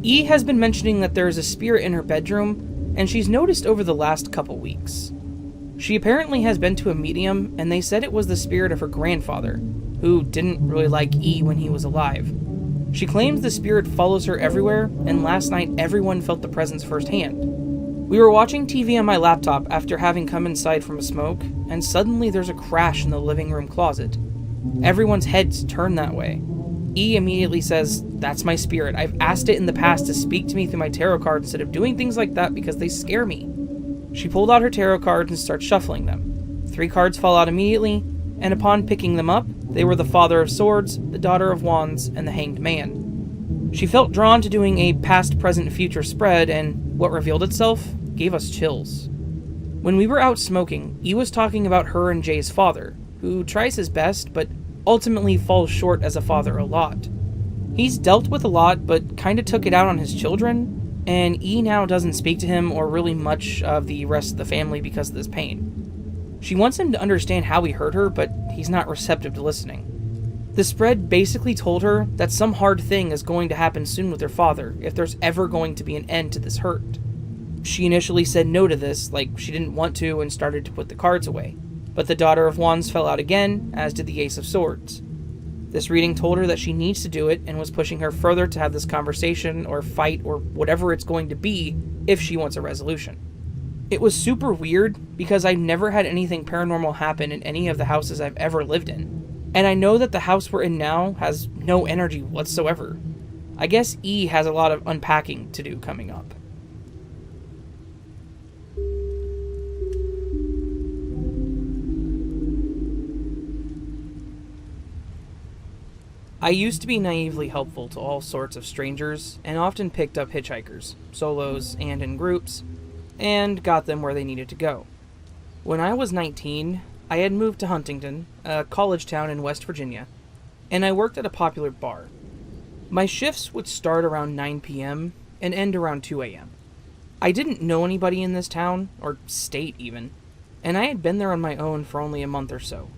E has been mentioning that there is a spirit in her bedroom, and she's noticed over the last couple weeks. She apparently has been to a medium, and they said it was the spirit of her grandfather, who didn't really like E when he was alive. She claims the spirit follows her everywhere, and last night everyone felt the presence firsthand. We were watching TV on my laptop after having come inside from a smoke, and suddenly there's a crash in the living room closet. Everyone's heads turn that way. E immediately says, "That's my spirit. I've asked it in the past to speak to me through my tarot cards instead of doing things like that because they scare me." She pulled out her tarot cards and starts shuffling them. 3 cards fall out immediately, and upon picking them up, they were the Father of Swords, the Daughter of Wands, and the Hanged Man. She felt drawn to doing a past, present, future spread, and what revealed itself gave us chills. When we were out smoking, E was talking about her and Jay's father, who tries his best, but ultimately falls short as a father a lot. He's dealt with a lot, but kinda took it out on his children, and E now doesn't speak to him or really much of the rest of the family because of this pain. She wants him to understand how he hurt her, but he's not receptive to listening. The spread basically told her that some hard thing is going to happen soon with her father if there's ever going to be an end to this hurt. She initially said no to this, like she didn't want to, and started to put the cards away. But the Daughter of Wands fell out again, as did the Ace of Swords. This reading told her that she needs to do it and was pushing her further to have this conversation or fight or whatever it's going to be if she wants a resolution. It was super weird because I've never had anything paranormal happen in any of the houses I've ever lived in. And I know that the house we're in now has no energy whatsoever. I guess E has a lot of unpacking to do coming up. I used to be naively helpful to all sorts of strangers, and often picked up hitchhikers, solos and in groups, and got them where they needed to go. When I was 19, I had moved to Huntington, a college town in West Virginia, and I worked at a popular bar. My shifts would start around 9 p.m. and end around 2 a.m. I didn't know anybody in this town, or state even, and I had been there on my own for only a month or so.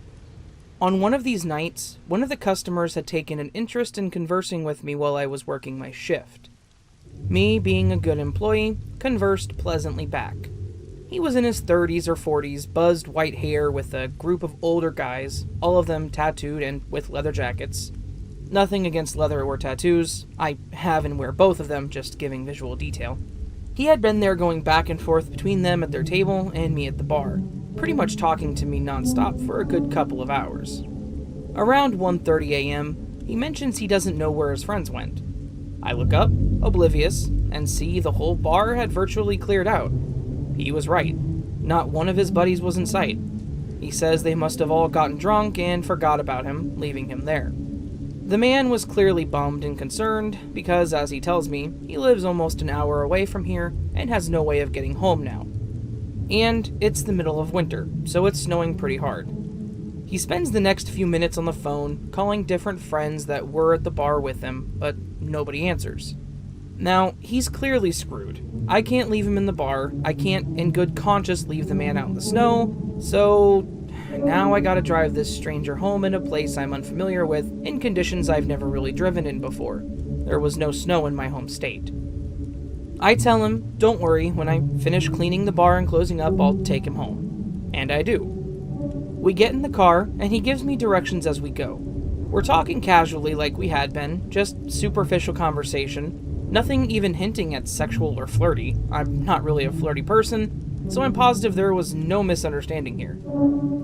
On one of these nights, one of the customers had taken an interest in conversing with me while I was working my shift. Me, being a good employee, conversed pleasantly back. He was in his 30s or 40s, buzzed white hair with a group of older guys, all of them tattooed and with leather jackets. Nothing against leather or tattoos. I have and wear both of them, just giving visual detail. He had been there going back and forth between them at their table and me at the bar, pretty much talking to me nonstop for a good couple of hours. Around 1:30 a.m., he mentions he doesn't know where his friends went. I look up, oblivious, and see the whole bar had virtually cleared out. He was right. Not one of his buddies was in sight. He says they must have all gotten drunk and forgot about him, leaving him there. The man was clearly bummed and concerned because, as he tells me, he lives almost an hour away from here and has no way of getting home now. And it's the middle of winter, so it's snowing pretty hard. He spends the next few minutes on the phone, calling different friends that were at the bar with him, but nobody answers. Now, he's clearly screwed. I can't leave him in the bar, I can't in good conscience leave the man out in the snow, so now I gotta drive this stranger home in a place I'm unfamiliar with, in conditions I've never really driven in before. There was no snow in my home state. I tell him, don't worry, when I finish cleaning the bar and closing up, I'll take him home. And I do. We get in the car, and he gives me directions as we go. We're talking casually like we had been, just superficial conversation, nothing even hinting at sexual or flirty. I'm not really a flirty person, so I'm positive there was no misunderstanding here.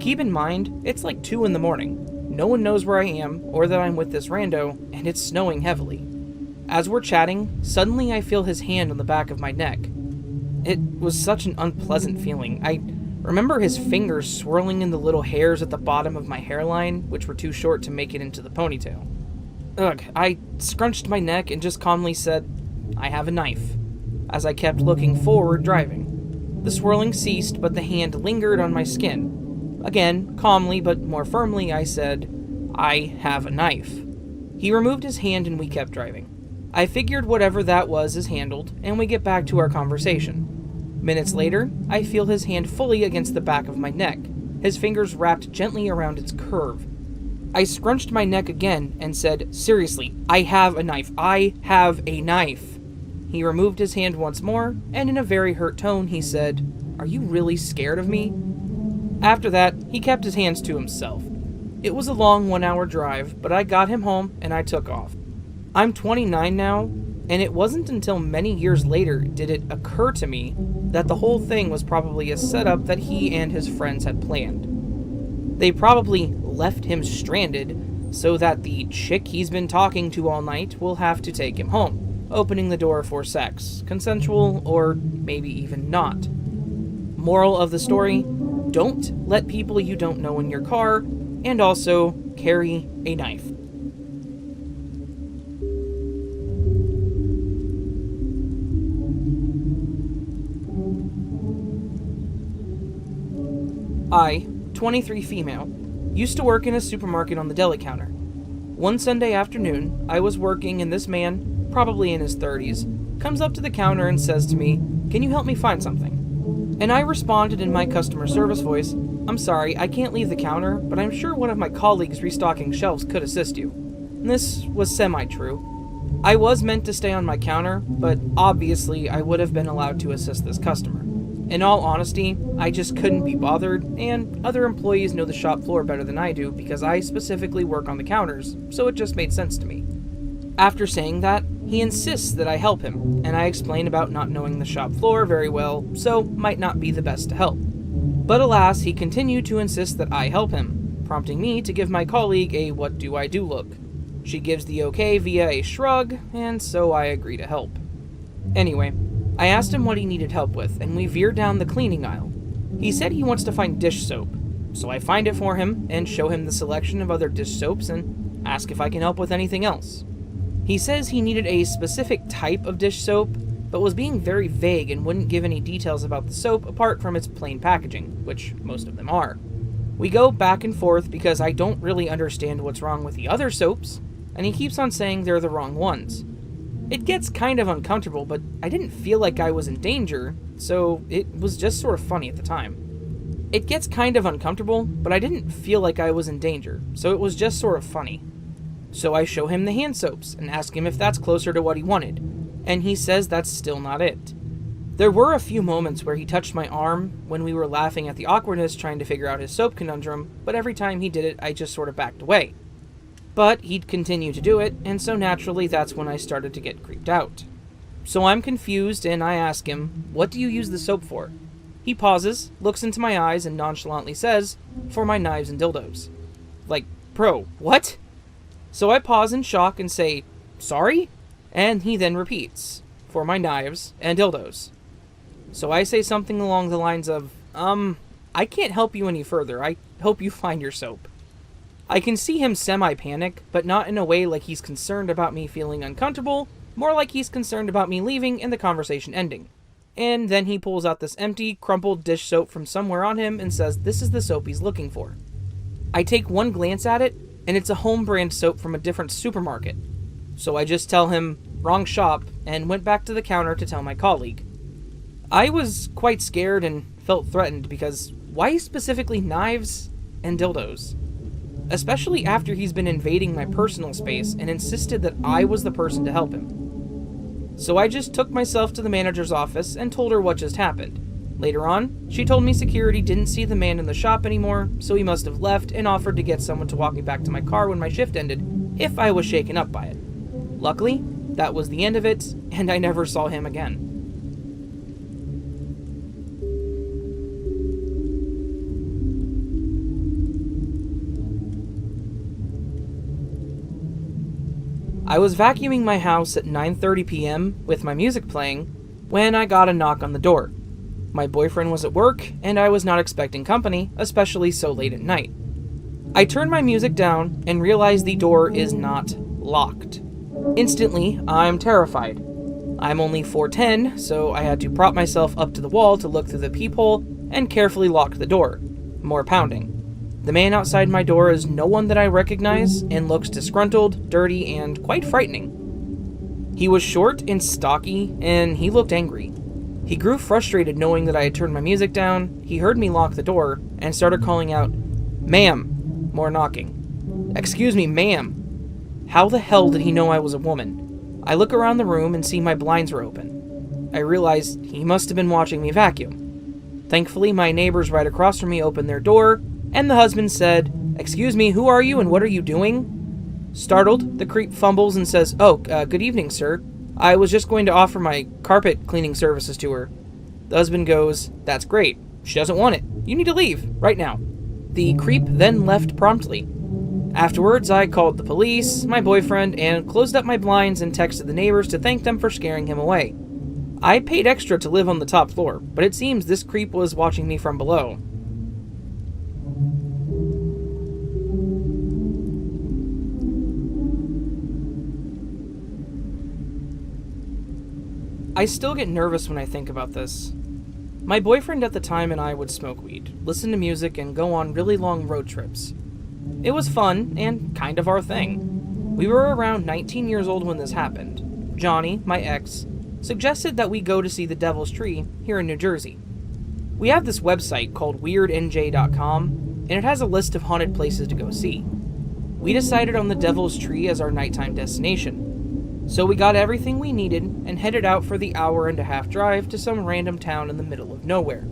Keep in mind, it's like 2 in the morning. No one knows where I am, or that I'm with this rando, and it's snowing heavily. As we're chatting, suddenly I feel his hand on the back of my neck. It was such an unpleasant feeling. I remember his fingers swirling in the little hairs at the bottom of my hairline, which were too short to make it into the ponytail. Ugh, I scrunched my neck and just calmly said, "I have a knife," as I kept looking forward driving. The swirling ceased, but the hand lingered on my skin. Again, calmly but more firmly, I said, "I have a knife." He removed his hand and we kept driving. I figured whatever that was is handled, and we get back to our conversation. Minutes later, I feel his hand fully against the back of my neck, his fingers wrapped gently around its curve. I scrunched my neck again and said, "Seriously, I have a knife. I have a knife." He removed his hand once more, and in a very hurt tone he said, "Are you really scared of me?" After that, he kept his hands to himself. It was a long 1-hour drive, but I got him home and I took off. I'm 29 now, and it wasn't until many years later did it occur to me that the whole thing was probably a setup that he and his friends had planned. They probably left him stranded so that the chick he's been talking to all night will have to take him home, opening the door for sex, consensual or maybe even not. Moral of the story: don't let people you don't know in your car, and also carry a knife. I, 23 female, used to work in a supermarket on the deli counter. One Sunday afternoon, I was working and this man, probably in his 30s, comes up to the counter and says to me, "Can you help me find something?" And I responded in my customer service voice, "I'm sorry, I can't leave the counter, but I'm sure one of my colleagues restocking shelves could assist you." And this was semi-true. I was meant to stay on my counter, but obviously I would have been allowed to assist this customer. In all honesty, I just couldn't be bothered, and other employees know the shop floor better than I do because I specifically work on the counters, so it just made sense to me. After saying that, he insists that I help him, and I explain about not knowing the shop floor very well, so might not be the best to help. But alas, he continued to insist that I help him, prompting me to give my colleague a "what do I do" look. She gives the okay via a shrug, and so I agree to help. Anyway, I asked him what he needed help with, and we veered down the cleaning aisle. He said he wants to find dish soap, so I find it for him and show him the selection of other dish soaps and ask if I can help with anything else. He says he needed a specific type of dish soap, but was being very vague and wouldn't give any details about the soap apart from its plain packaging, which most of them are. We go back and forth because I don't really understand what's wrong with the other soaps, and he keeps on saying they're the wrong ones. It gets kind of uncomfortable, but I didn't feel like I was in danger, so it was just sort of funny at the time. So I show him the hand soaps and ask him if that's closer to what he wanted, and he says that's still not it. There were a few moments where he touched my arm when we were laughing at the awkwardness trying to figure out his soap conundrum, but every time he did it, I just sort of backed away. But he'd continue to do it, and so naturally that's when I started to get creeped out. So I'm confused, and I ask him, "What do you use the soap for?" He pauses, looks into my eyes, and nonchalantly says, "For my knives and dildos." Like, bro, what? So I pause in shock and say, "Sorry?" And he then repeats, "For my knives and dildos." So I say something along the lines of, I can't help you any further. I hope you find your soap." I can see him semi-panic, but not in a way like he's concerned about me feeling uncomfortable, more like he's concerned about me leaving and the conversation ending. And then he pulls out this empty, crumpled dish soap from somewhere on him and says this is the soap he's looking for. I take one glance at it, and it's a home brand soap from a different supermarket. So I just tell him, "Wrong shop," and went back to the counter to tell my colleague. I was quite scared and felt threatened because why specifically knives and dildos? Especially after he's been invading my personal space and insisted that I was the person to help him. So I just took myself to the manager's office and told her what just happened. Later on, she told me security didn't see the man in the shop anymore, so he must have left and offered to get someone to walk me back to my car when my shift ended, if I was shaken up by it. Luckily, that was the end of it, and I never saw him again. I was vacuuming my house at 9:30 p.m. with my music playing when I got a knock on the door. My boyfriend was at work, and I was not expecting company, especially so late at night. I turned my music down and realized the door is not locked. Instantly, I'm terrified. I'm only 4'10", so I had to prop myself up to the wall to look through the peephole and carefully lock the door. More pounding. The man outside my door is no one that I recognize and looks disgruntled, dirty, and quite frightening. He was short and stocky, and he looked angry. He grew frustrated knowing that I had turned my music down, he heard me lock the door, and started calling out, "Ma'am," more knocking. "Excuse me, ma'am." How the hell did he know I was a woman? I look around the room and see my blinds were open. I realized he must have been watching me vacuum. Thankfully, my neighbors right across from me opened their door, and the husband said, "Excuse me, who are you and what are you doing?" Startled, the creep fumbles and says, good evening, sir. I was just going to offer my carpet cleaning services to her." The husband goes, "That's great. She doesn't want it. You need to leave, right now." The creep then left promptly. Afterwards, I called the police, my boyfriend, and closed up my blinds and texted the neighbors to thank them for scaring him away. I paid extra to live on the top floor, but it seems this creep was watching me from below. I still get nervous when I think about this. My boyfriend at the time and I would smoke weed, listen to music, and go on really long road trips. It was fun and kind of our thing. We were around 19 years old when this happened. Johnny, my ex, suggested that we go to see the Devil's Tree here in New Jersey. We have this website called WeirdNJ.com, and it has a list of haunted places to go see. We decided on the Devil's Tree as our nighttime destination. So we got everything we needed and headed out for the hour-and-a-half drive to some random town in the middle of nowhere.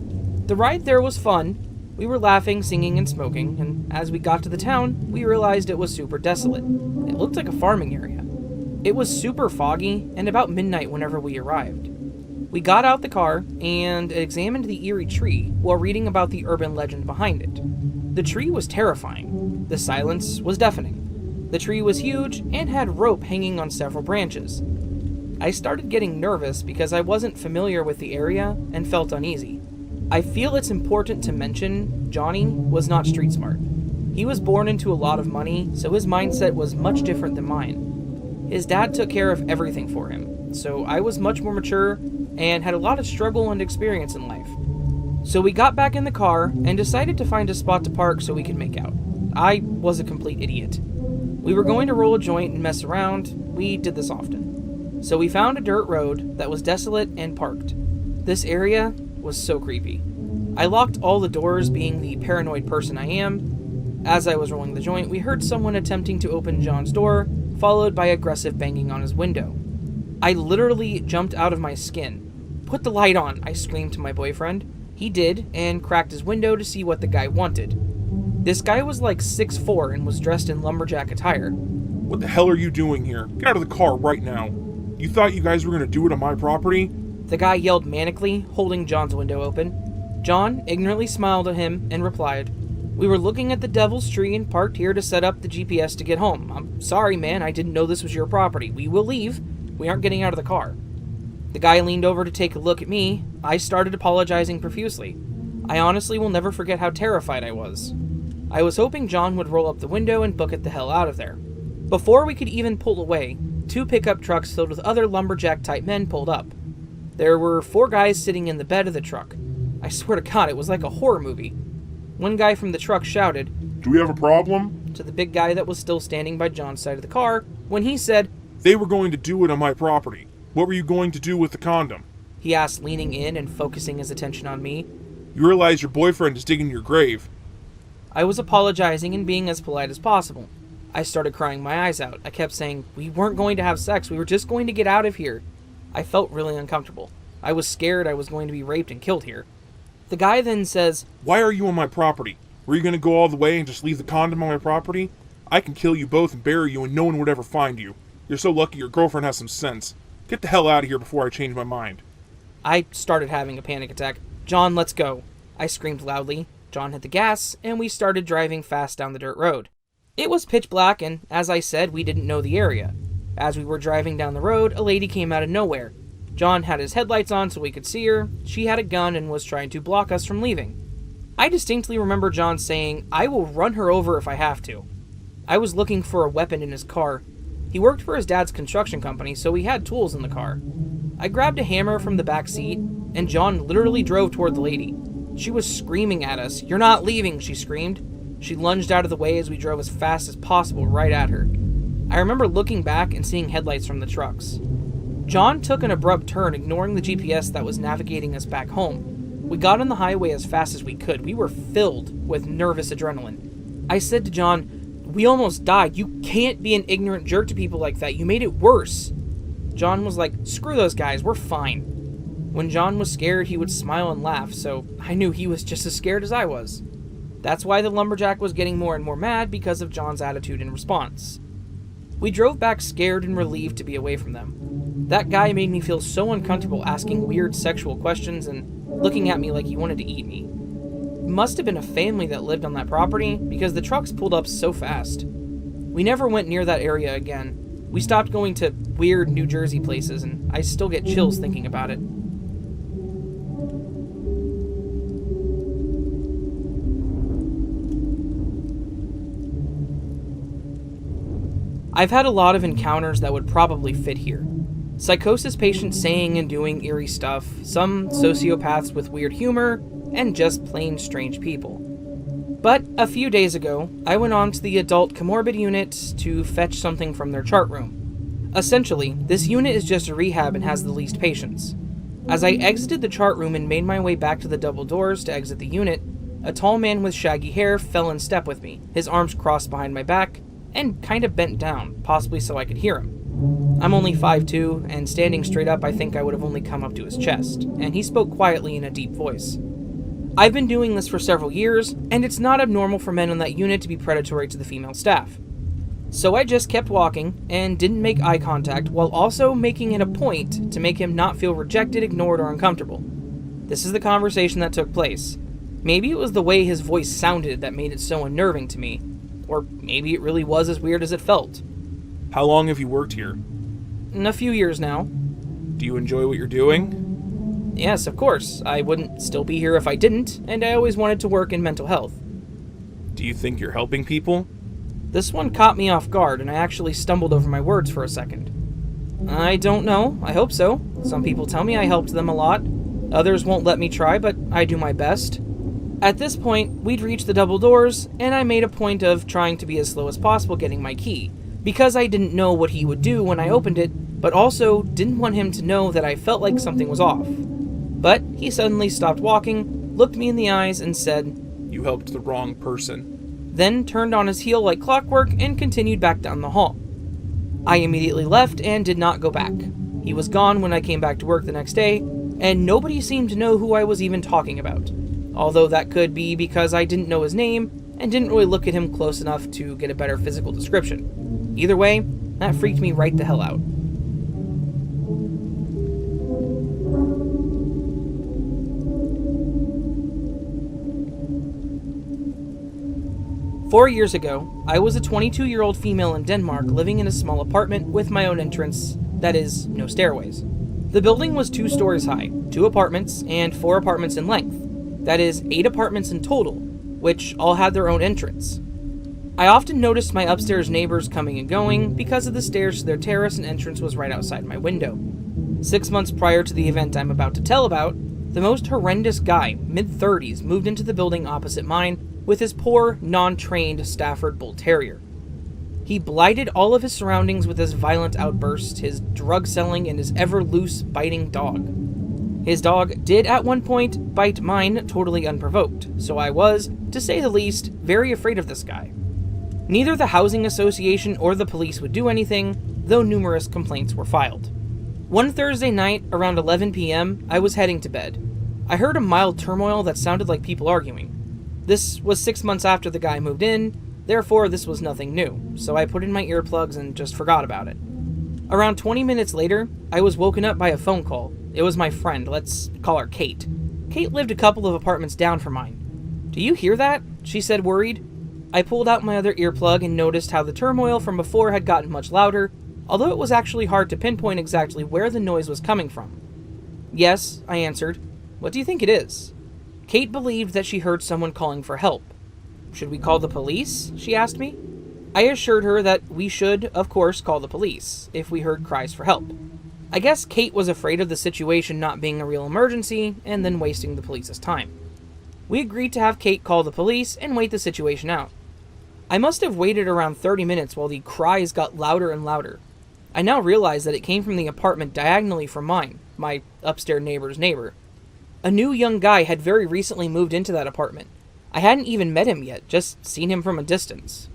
The ride there was fun. We were laughing, singing, and smoking, and as we got to the town, we realized it was super desolate. It looked like a farming area. It was super foggy, and about midnight whenever we arrived. We got out the car and examined the eerie tree while reading about the urban legend behind it. The tree was terrifying. The silence was deafening. The tree was huge and had rope hanging on several branches. I started getting nervous because I wasn't familiar with the area and felt uneasy. I feel it's important to mention Johnny was not street smart. He was born into a lot of money, so his mindset was much different than mine. His dad took care of everything for him, so I was much more mature and had a lot of struggle and experience in life. So we got back in the car and decided to find a spot to park so we could make out. I was a complete idiot. We were going to roll a joint and mess around. We did this often. So we found a dirt road that was desolate and parked. This area was so creepy. I locked all the doors, being the paranoid person I am. As I was rolling the joint, we heard someone attempting to open John's door, followed by aggressive banging on his window. I literally jumped out of my skin. "Put the light on," I screamed to my boyfriend. He did, and cracked his window to see what the guy wanted. This guy was like 6'4" and was dressed in lumberjack attire.
"What the hell are you doing here? Get out of the car right now. You thought you guys were going to do it on my property?"
The guy yelled manically, holding John's window open. John ignorantly smiled at him and replied, "We were looking at the Devil's Tree and parked here to set up the GPS to get home. I'm sorry, man, I didn't know this was your property. We will leave. We aren't getting out of the car." The guy leaned over to take a look at me. I started apologizing profusely. I honestly will never forget how terrified I was. I was hoping John would roll up the window and book it the hell out of there. Before we could even pull away, 2 pickup trucks filled with other lumberjack-type men pulled up. There were 4 guys sitting in the bed of the truck. I swear to God, it was like a horror movie. One guy from the truck shouted,
"Do we have a problem?"
to the big guy that was still standing by John's side of the car when he said,
"They were going to do it on my property. What were you going to do with the condom?"
he asked, leaning in and focusing his attention on me.
"You realize your boyfriend is digging your grave."
I was apologizing and being as polite as possible. I started crying my eyes out. I kept saying, "We weren't going to have sex. We were just going to get out of here." I felt really uncomfortable. I was scared I was going to be raped and killed here. The guy then says,
"Why are you on my property? Were you going to go all the way and just leave the condom on my property? I can kill you both and bury you and no one would ever find you. You're so lucky your girlfriend has some sense. Get the hell out of here before I change my mind."
I started having a panic attack. "John, let's go," I screamed loudly. John hit the gas, and we started driving fast down the dirt road. It was pitch black, and as I said, we didn't know the area. As we were driving down the road, a lady came out of nowhere. John had his headlights on so we could see her. She had a gun and was trying to block us from leaving. I distinctly remember John saying, "I will run her over if I have to." I was looking for a weapon in his car. He worked for his dad's construction company, so he had tools in the car. I grabbed a hammer from the back seat, and John literally drove toward the lady. She was screaming at us. "You're not leaving," she screamed. She lunged out of the way as we drove as fast as possible right at her. I remember looking back and seeing headlights from the trucks. John took an abrupt turn, ignoring the GPS that was navigating us back home. We got on the highway as fast as we could. We were filled with nervous adrenaline. I said to John, "We almost died. You can't be an ignorant jerk to people like that. You made it worse." John was like, "Screw those guys. We're fine." When John was scared, he would smile and laugh, so I knew he was just as scared as I was. That's why the lumberjack was getting more and more mad, because of John's attitude and response. We drove back scared and relieved to be away from them. That guy made me feel so uncomfortable, asking weird sexual questions and looking at me like he wanted to eat me. It must have been a family that lived on that property, because the trucks pulled up so fast. We never went near that area again. We stopped going to weird New Jersey places, and I still get chills thinking about it. I've had a lot of encounters that would probably fit here. Psychosis patients saying and doing eerie stuff, some sociopaths with weird humor, and just plain strange people. But a few days ago, I went on to the adult comorbid unit to fetch something from their chart room. Essentially, this unit is just a rehab and has the least patients. As I exited the chart room and made my way back to the double doors to exit the unit, a tall man with shaggy hair fell in step with me, his arms crossed behind my back, and kind of bent down, possibly so I could hear him. I'm only 5'2", and standing straight up I think I would have only come up to his chest, and he spoke quietly in a deep voice. I've been doing this for several years, and it's not abnormal for men on that unit to be predatory to the female staff. So I just kept walking, and didn't make eye contact, while also making it a point to make him not feel rejected, ignored, or uncomfortable. This is the conversation that took place. Maybe it was the way his voice sounded that made it so unnerving to me, or maybe it really was as weird as it felt.
How long have you worked here?
In a few years now.
Do you enjoy what you're doing?
Yes, of course. I wouldn't still be here if I didn't, and I always wanted to work in mental health.
Do you think you're helping people?
This one caught me off guard, and I actually stumbled over my words for a second. I don't know. I hope so. Some people tell me I helped them a lot. Others won't let me try, but I do my best. At this point, we'd reached the double doors, and I made a point of trying to be as slow as possible getting my key, because I didn't know what he would do when I opened it, but also didn't want him to know that I felt like something was off. But he suddenly stopped walking, looked me in the eyes, and said,
"You helped the wrong person."
Then turned on his heel like clockwork and continued back down the hall. I immediately left and did not go back. He was gone when I came back to work the next day, and nobody seemed to know who I was even talking about. Although that could be because I didn't know his name and didn't really look at him close enough to get a better physical description. Either way, that freaked me right the hell out. Four years ago, I was a 22-year-old female in Denmark living in a small apartment with my own entrance, that is, no stairways. The building was 2 stories high, 2 apartments, and 4 apartments in length. That is, 8 apartments in total, which all had their own entrance. I often noticed my upstairs neighbors coming and going because of the stairs to their terrace and entrance was right outside my window. 6 months prior to the event I'm about to tell about, the most horrendous guy, mid-30s, moved into the building opposite mine with his poor, non-trained Stafford Bull Terrier. He blighted all of his surroundings with his violent outbursts, his drug selling, and his ever-loose, biting dog. His dog did at one point bite mine totally unprovoked, so I was, to say the least, very afraid of this guy. Neither the housing association or the police would do anything, though numerous complaints were filed. One Thursday night, around 11 p.m., I was heading to bed. I heard a mild turmoil that sounded like people arguing. This was 6 months after the guy moved in, therefore this was nothing new, so I put in my earplugs and just forgot about it. Around 20 minutes later, I was woken up by a phone call. It was my friend, let's call her Kate. Kate lived a couple of apartments down from mine. "Do you hear that?" she said, worried. I pulled out my other earplug and noticed how the turmoil from before had gotten much louder, although it was actually hard to pinpoint exactly where the noise was coming from. "Yes," I answered. "What do you think it is?" Kate believed that she heard someone calling for help. "Should we call the police?" she asked me. I assured her that we should, of course, call the police if we heard cries for help. I guess Kate was afraid of the situation not being a real emergency and then wasting the police's time. We agreed to have Kate call the police and wait the situation out. I must have waited around 30 minutes while the cries got louder and louder. I now realize that it came from the apartment diagonally from mine, my upstairs neighbor's neighbor. A new young guy had very recently moved into that apartment. I hadn't even met him yet, just seen him from a distance.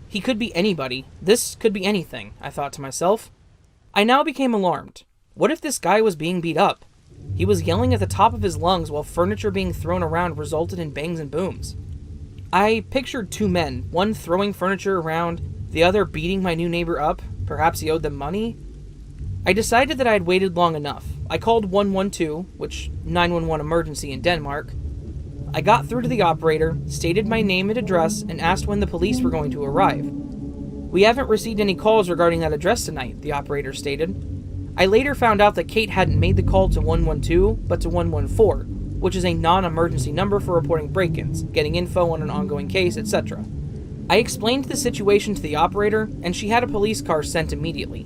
He could be anybody. This could be anything, I thought to myself. I now became alarmed. What if this guy was being beat up? He was yelling at the top of his lungs while furniture being thrown around resulted in bangs and booms. I pictured 2 men, one throwing furniture around, the other beating my new neighbor up. Perhaps he owed them money? I decided that I had waited long enough. I called 112, which 911 emergency in Denmark. I got through to the operator, stated my name and address, and asked when the police were going to arrive. "We haven't received any calls regarding that address tonight," the operator stated. I later found out that Kate hadn't made the call to 112, but to 114, which is a non-emergency number for reporting break-ins, getting info on an ongoing case, etc. I explained the situation to the operator, and she had a police car sent immediately.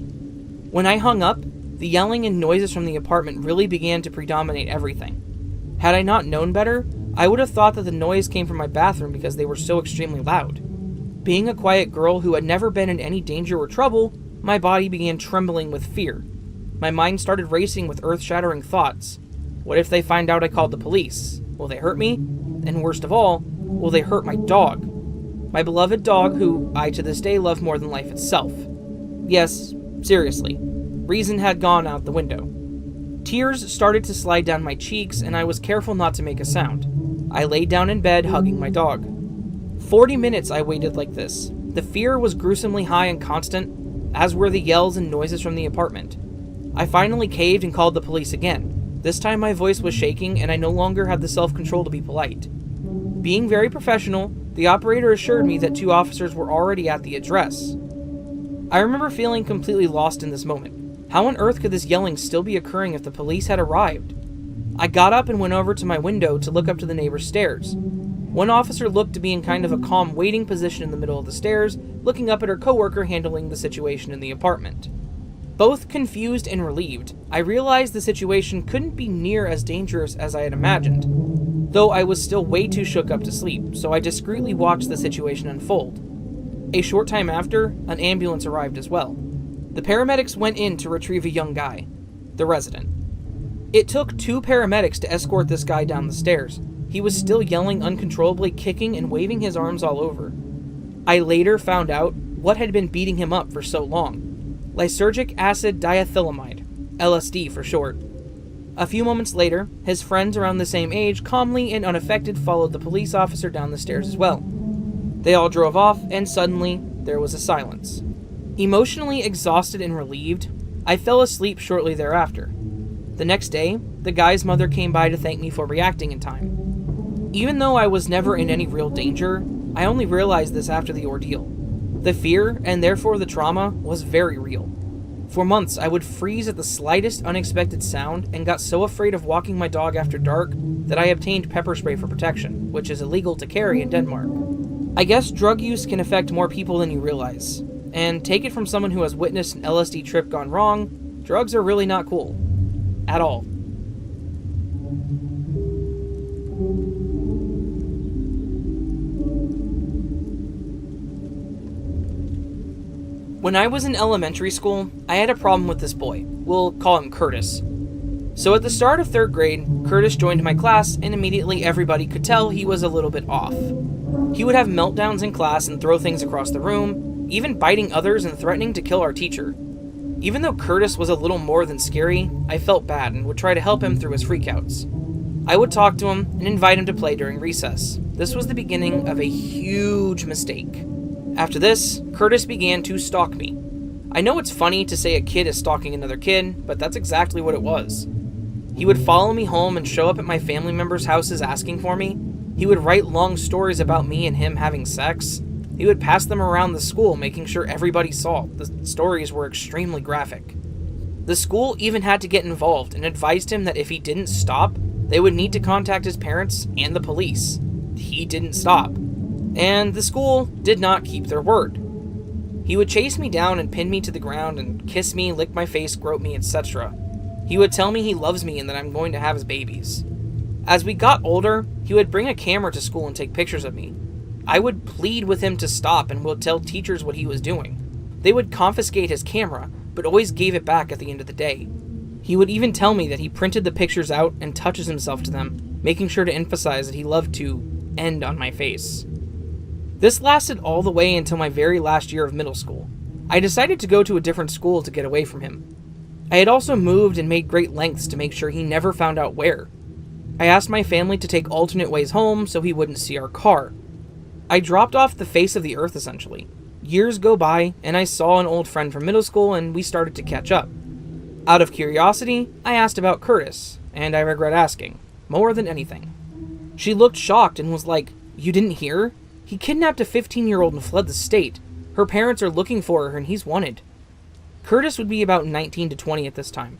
When I hung up, the yelling and noises from the apartment really began to predominate everything. Had I not known better, I would have thought that the noise came from my bathroom because they were so extremely loud. Being a quiet girl who had never been in any danger or trouble, my body began trembling with fear. My mind started racing with earth-shattering thoughts. What if they find out I called the police? Will they hurt me? And worst of all, will they hurt my dog? My beloved dog, who I to this day love more than life itself. Yes, seriously. Reason had gone out the window. Tears started to slide down my cheeks, and I was careful not to make a sound. I laid down in bed, hugging my dog. 40 minutes I waited like this. The fear was gruesomely high and constant, as were the yells and noises from the apartment. I finally caved and called the police again. This time my voice was shaking, and I no longer had the self-control to be polite. Being very professional, the operator assured me that 2 officers were already at the address. I remember feeling completely lost in this moment. How on earth could this yelling still be occurring if the police had arrived? I got up and went over to my window to look up to the neighbor's stairs. One officer looked to be in kind of a calm waiting position in the middle of the stairs, looking up at her coworker handling the situation in the apartment. Both confused and relieved, I realized the situation couldn't be near as dangerous as I had imagined, though I was still way too shook up to sleep, so I discreetly watched the situation unfold. A short time after, an ambulance arrived as well. The paramedics went in to retrieve a young guy, the resident. It took 2 paramedics to escort this guy down the stairs. He was still yelling uncontrollably, kicking and waving his arms all over. I later found out what had been beating him up for so long. Lysergic acid diethylamide, LSD for short. A few moments later, his friends around the same age, calmly and unaffected, followed the police officer down the stairs as well. They all drove off, and suddenly, there was a silence. Emotionally exhausted and relieved, I fell asleep shortly thereafter. The next day, the guy's mother came by to thank me for reacting in time. Even though I was never in any real danger, I only realized this after the ordeal. The fear, and therefore the trauma, was very real. For months, I would freeze at the slightest unexpected sound and got so afraid of walking my dog after dark that I obtained pepper spray for protection, which is illegal to carry in Denmark. I guess drug use can affect more people than you realize. And take it from someone who has witnessed an LSD trip gone wrong, drugs are really not cool. At all. When I was in elementary school, I had a problem with this boy. We'll call him Curtis. So at the start of 3rd grade, Curtis joined my class, and immediately everybody could tell he was a little bit off. He would have meltdowns in class and throw things across the room, even biting others and threatening to kill our teacher. Even though Curtis was a little more than scary, I felt bad and would try to help him through his freakouts. I would talk to him and invite him to play during recess. This was the beginning of a huge mistake. After this, Curtis began to stalk me. I know it's funny to say a kid is stalking another kid, but that's exactly what it was. He would follow me home and show up at my family members' houses asking for me. He would write long stories about me and him having sex. He would pass them around the school, making sure everybody saw. The stories were extremely graphic. The school even had to get involved and advised him that if he didn't stop, they would need to contact his parents and the police. He didn't stop. And the school did not keep their word. He would chase me down and pin me to the ground and kiss me, lick my face, grope me, etc. He would tell me he loves me and that I'm going to have his babies. As we got older, he would bring a camera to school and take pictures of me. I would plead with him to stop and would tell teachers what he was doing. They would confiscate his camera, but always gave it back at the end of the day. He would even tell me that he printed the pictures out and touches himself to them, making sure to emphasize that he loved to end on my face. This lasted all the way until my very last year of middle school. I decided to go to a different school to get away from him. I had also moved and made great lengths to make sure he never found out where. I asked my family to take alternate ways home so he wouldn't see our car. I dropped off the face of the earth, essentially. Years go by, and I saw an old friend from middle school, and we started to catch up. Out of curiosity, I asked about Curtis, and I regret asking, more than anything. She looked shocked and was like, "You didn't hear? He kidnapped a 15-year-old and fled the state. Her parents are looking for her and he's wanted. Curtis would be about 19 to 20 at this time.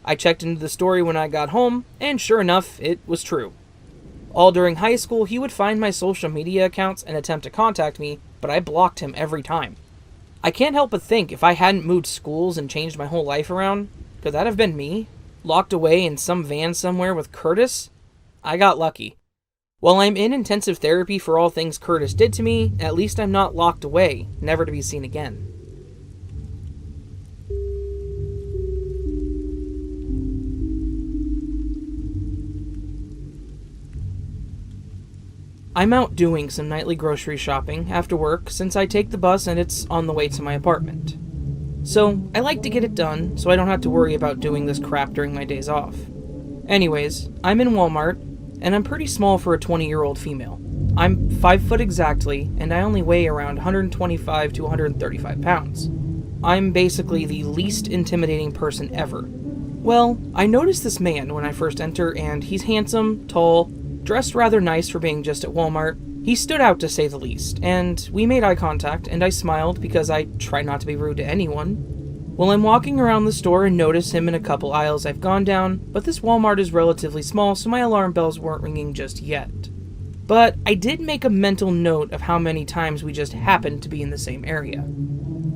I checked into the story when I got home, and sure enough, it was true. All during high school, he would find my social media accounts and attempt to contact me, but I blocked him every time. I can't help but think if I hadn't moved schools and changed my whole life around, could that have been me? Locked away in some van somewhere with Curtis? I got lucky. While I'm in intensive therapy for all things Curtis did to me, at least I'm not locked away, never to be seen again. I'm out doing some nightly grocery shopping after work since I take the bus and it's on the way to my apartment. So, I like to get it done so I don't have to worry about doing this crap during my days off. Anyways, I'm in Walmart, and I'm pretty small for a 20-year-old female. I'm 5 foot exactly, and I only weigh around 125 to 135 pounds. I'm basically the least intimidating person ever. Well, I noticed this man when I first enter, and he's handsome, tall, dressed rather nice for being just at Walmart. He stood out to say the least, and we made eye contact, and I smiled because I try not to be rude to anyone. Well, I'm walking around the store and notice him in a couple aisles I've gone down, but this Walmart is relatively small, so my alarm bells weren't ringing just yet. But I did make a mental note of how many times we just happened to be in the same area.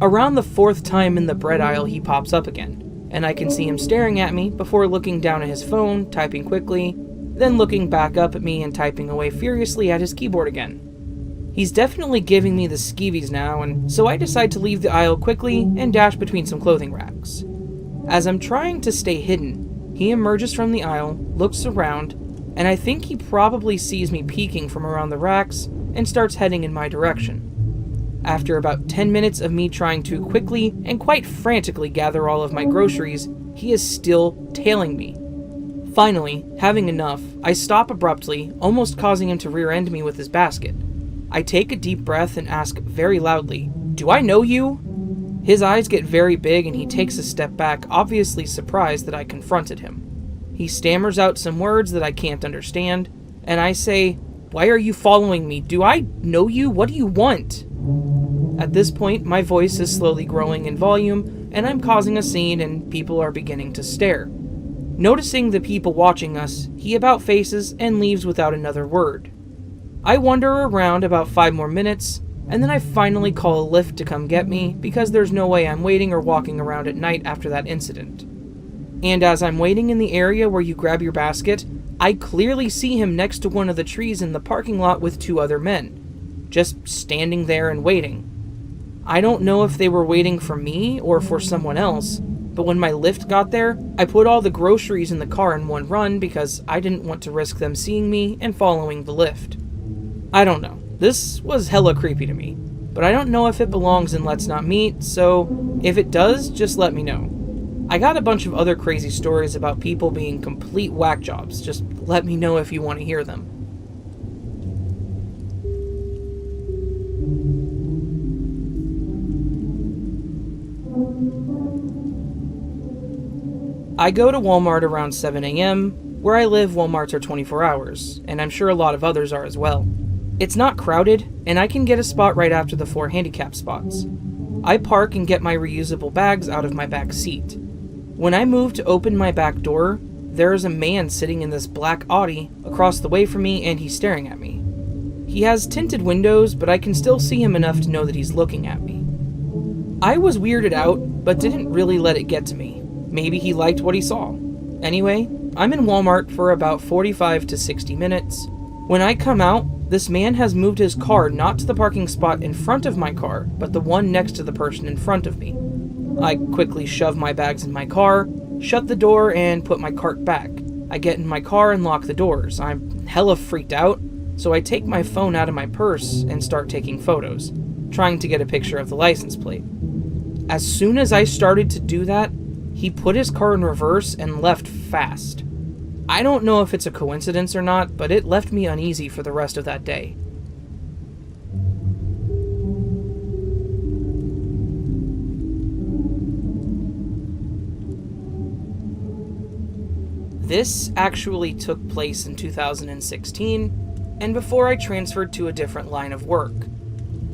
Around the 4th time in the bread aisle, he pops up again, and I can see him staring at me before looking down at his phone, typing quickly, then looking back up at me and typing away furiously at his keyboard again. He's definitely giving me the skeevies now, and so I decide to leave the aisle quickly and dash between some clothing racks. As I'm trying to stay hidden, he emerges from the aisle, looks around, and I think he probably sees me peeking from around the racks and starts heading in my direction. After about 10 minutes of me trying to quickly and quite frantically gather all of my groceries, he is still tailing me. Finally, having enough, I stop abruptly, almost causing him to rear-end me with his basket. I take a deep breath and ask very loudly, "Do I know you?" His eyes get very big and he takes a step back, obviously surprised that I confronted him. He stammers out some words that I can't understand, and I say, "Why are you following me? Do I know you? What do you want?" At this point, my voice is slowly growing in volume, and I'm causing a scene and people are beginning to stare. Noticing the people watching us, he about faces and leaves without another word. I wander around about 5 more minutes, and then I finally call a Lyft to come get me because there's no way I'm waiting or walking around at night after that incident. And as I'm waiting in the area where you grab your basket, I clearly see him next to one of the trees in the parking lot with 2 other men, just standing there and waiting. I don't know if they were waiting for me or for someone else, but when my Lyft got there, I put all the groceries in the car in one run because I didn't want to risk them seeing me and following the Lyft. I don't know. This was hella creepy to me, but I don't know if it belongs in Let's Not Meet, so if it does, just let me know. I got a bunch of other crazy stories about people being complete whack jobs. Just let me know if you want to hear them. I go to Walmart around 7 a.m. Where I live, Walmarts are 24 hours, and I'm sure a lot of others are as well. It's not crowded, and I can get a spot right after the 4 handicap spots. I park and get my reusable bags out of my back seat. When I move to open my back door, there is a man sitting in this black Audi across the way from me, and he's staring at me. He has tinted windows, but I can still see him enough to know that he's looking at me. I was weirded out, but didn't really let it get to me. Maybe he liked what he saw. Anyway, I'm in Walmart for about 45 to 60 minutes. When I come out, this man has moved his car not to the parking spot in front of my car, but the one next to the person in front of me. I quickly shove my bags in my car, shut the door, and put my cart back. I get in my car and lock the doors. I'm hella freaked out, so I take my phone out of my purse and start taking photos, trying to get a picture of the license plate. As soon as I started to do that, he put his car in reverse and left fast. I don't know if it's a coincidence or not, but it left me uneasy for the rest of that day. This actually took place in 2016, and before I transferred to a different line of work.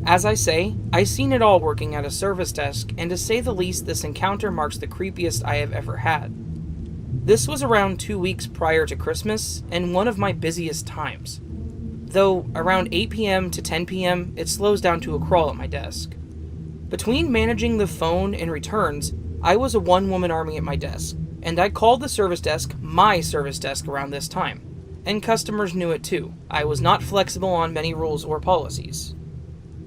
As I say, I seen it all working at a service desk, and to say the least, this encounter marks the creepiest I have ever had. This was around 2 weeks prior to Christmas, and one of my busiest times. Though, around 8 p.m. to 10 p.m., it slows down to a crawl at my desk. Between managing the phone and returns, I was a one-woman army at my desk, and I called the service desk my service desk around this time. And customers knew it too. I was not flexible on many rules or policies.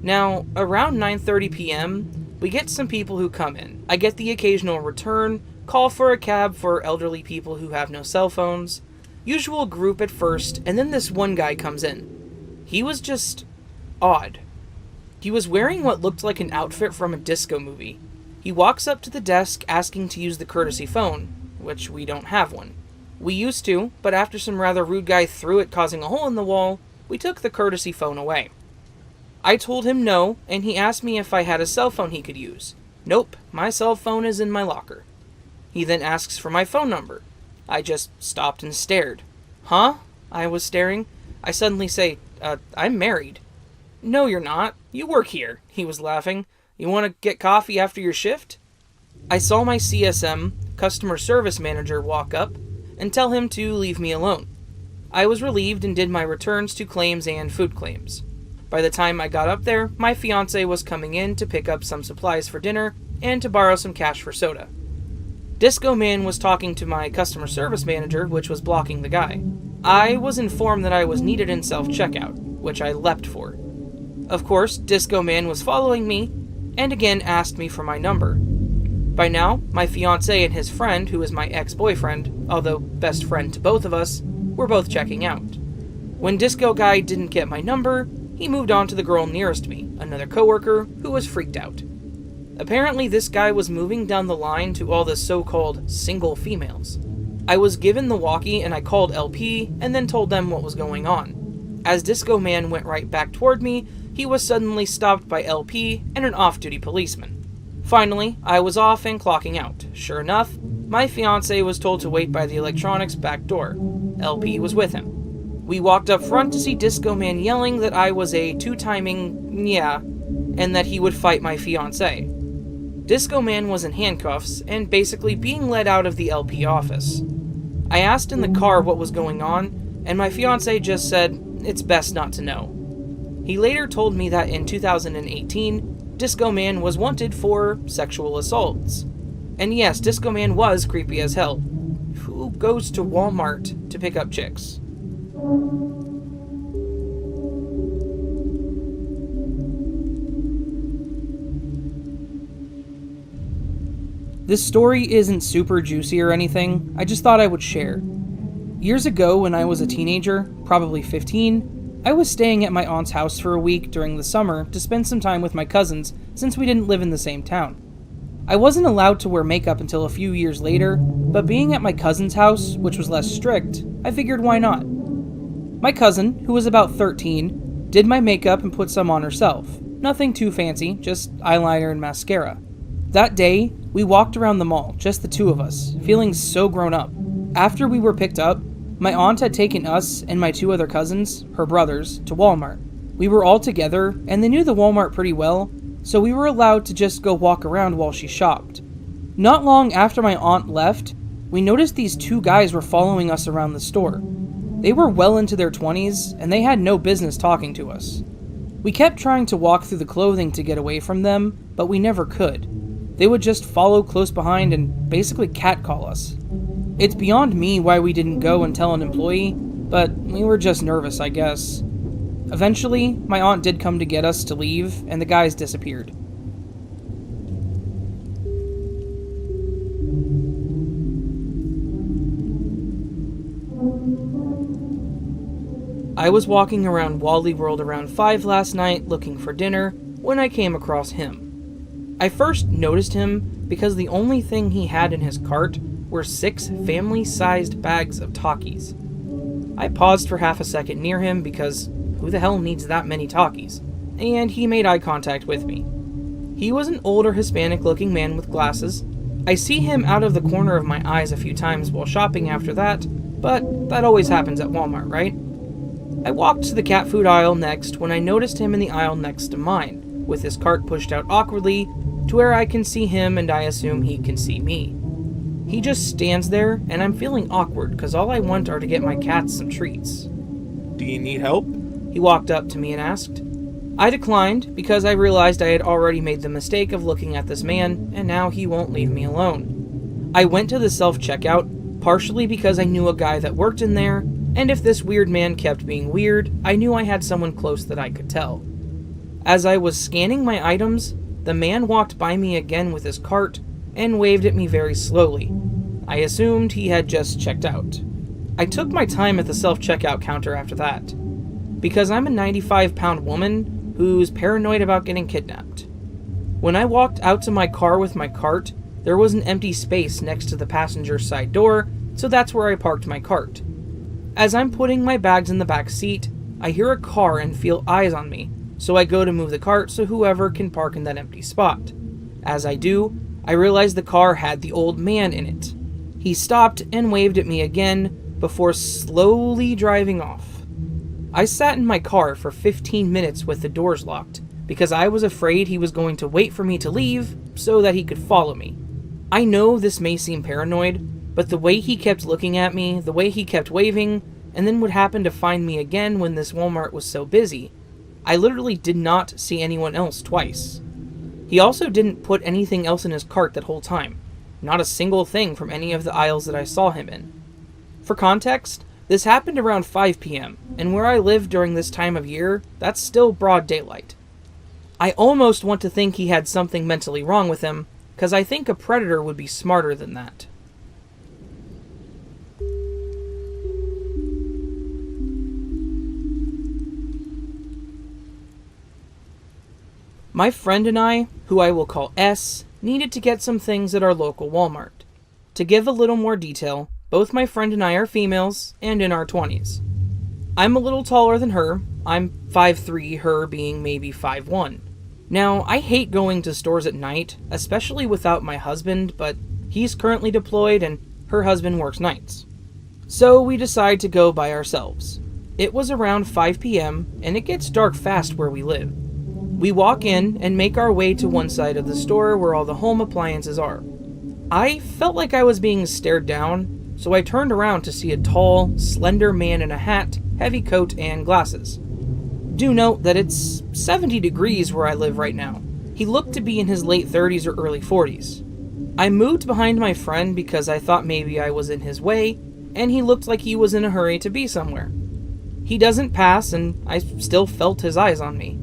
Now, around 9:30 p.m., we get some people who come in. I get the occasional return, call for a cab for elderly people who have no cell phones, usual group at first, and then this one guy comes in. He was just odd. He was wearing what looked like an outfit from a disco movie. He walks up to the desk asking to use the courtesy phone, which we don't have one. We used to, but after some rather rude guy threw it causing a hole in the wall, we took the courtesy phone away. I told him no, and he asked me if I had a cell phone he could use. Nope, my cell phone is in my locker. He then asks for my phone number. I just stopped and stared. Huh? I was staring. I suddenly say, I'm married. No, you're not. You work here, he was laughing. You want to get coffee after your shift? I saw my CSM, customer service manager, walk up and tell him to leave me alone. I was relieved and did my returns to claims and food claims. By the time I got up there, my fiancé was coming in to pick up some supplies for dinner and to borrow some cash for soda. Disco Man was talking to my customer service manager, which was blocking the guy. I was informed that I was needed in self-checkout, which I leapt for. Of course, Disco Man was following me, and again asked me for my number. By now, my fiancé and his friend, who is my ex-boyfriend, although best friend to both of us, were both checking out. When Disco Guy didn't get my number, he moved on to the girl nearest me, another coworker, who was freaked out. Apparently, this guy was moving down the line to all the so-called single females. I was given the walkie and I called LP and then told them what was going on. As Disco Man went right back toward me, he was suddenly stopped by LP and an off-duty policeman. Finally, I was off and clocking out. Sure enough, my fiancé was told to wait by the electronics back door. LP was with him. We walked up front to see Disco Man yelling that I was a two-timing and that he would fight my fiancé. Disco Man was in handcuffs and basically being led out of the LP office. I asked in the car what was going on, and my fiancé just said, "It's best not to know." He later told me that in 2018, Disco Man was wanted for sexual assaults. And yes, Disco Man was creepy as hell. Who goes to Walmart to pick up chicks? This story isn't super juicy or anything, I just thought I would share. Years ago when I was a teenager, probably 15, I was staying at my aunt's house for a week during the summer to spend some time with my cousins since we didn't live in the same town. I wasn't allowed to wear makeup until a few years later, but being at my cousin's house, which was less strict, I figured why not. My cousin, who was about 13, did my makeup and put some on herself. Nothing too fancy, just eyeliner and mascara. That day, we walked around the mall, just the two of us, feeling so grown up. After we were picked up, my aunt had taken us and my two other cousins, her brothers, to Walmart. We were all together, and they knew the Walmart pretty well, so we were allowed to just go walk around while she shopped. Not long after my aunt left, we noticed these two guys were following us around the store. They were well into their 20s, and they had no business talking to us. We kept trying to walk through the clothing to get away from them, but we never could. They would just follow close behind and basically catcall us. It's beyond me why we didn't go and tell an employee, but we were just nervous, I guess. Eventually, my aunt did come to get us to leave, and the guys disappeared. I was walking around Wally World around 5 last night looking for dinner when I came across him. I first noticed him because the only thing he had in his cart were 6 family-sized bags of Takis. I paused for half a second near him because who the hell needs that many Takis? And he made eye contact with me. He was an older Hispanic-looking man with glasses. I see him out of the corner of my eyes a few times while shopping after that, but that always happens at Walmart, right? I walked to the cat food aisle next when I noticed him in the aisle next to mine. with his cart pushed out awkwardly to where I can see him and I assume he can see me. He just stands there, and I'm feeling awkward because all I want are to get my cats some treats.
Do you need help?
He walked up to me and asked. I declined because I realized I had already made the mistake of looking at this man, and now he won't leave me alone. I went to the self-checkout, partially because I knew a guy that worked in there, and if this weird man kept being weird, I knew I had someone close that I could tell. As I was scanning my items, the man walked by me again with his cart and waved at me very slowly. I assumed he had just checked out. I took my time at the self-checkout counter after that, because I'm a 95-pound woman who's paranoid about getting kidnapped. When I walked out to my car with my cart, there was an empty space next to the passenger side door, so that's where I parked my cart. As I'm putting my bags in the back seat, I hear a car and feel eyes on me, so I go to move the cart so whoever can park in that empty spot. As I do, I realize the car had the old man in it. He stopped and waved at me again before slowly driving off. I sat in my car for 15 minutes with the doors locked because I was afraid he was going to wait for me to leave so that he could follow me. I know this may seem paranoid, but the way he kept looking at me, the way he kept waving, and then would happen to find me again when this Walmart was so busy, I literally did not see anyone else twice. He also didn't put anything else in his cart that whole time. Not a single thing from any of the aisles that I saw him in. For context, this happened around 5 p.m., and where I live during this time of year, that's still broad daylight. I almost want to think he had something mentally wrong with him, because I think a predator would be smarter than that. My friend and I, who I will call S, needed to get some things at our local Walmart. To give a little more detail, both my friend and I are females and in our 20s. I'm a little taller than her. I'm 5'3", her being maybe 5'1". Now, I hate going to stores at night, especially without my husband, but he's currently deployed and her husband works nights. So we decide to go by ourselves. It was around 5 p.m. and it gets dark fast where we live. We walk in and make our way to one side of the store where all the home appliances are. I felt like I was being stared down, so I turned around to see a tall, slender man in a hat, heavy coat, and glasses. Do note that it's 70 degrees where I live right now. He looked to be in his late 30s or early 40s. I moved behind my friend because I thought maybe I was in his way, and he looked like he was in a hurry to be somewhere. He doesn't pass, and I still felt his eyes on me.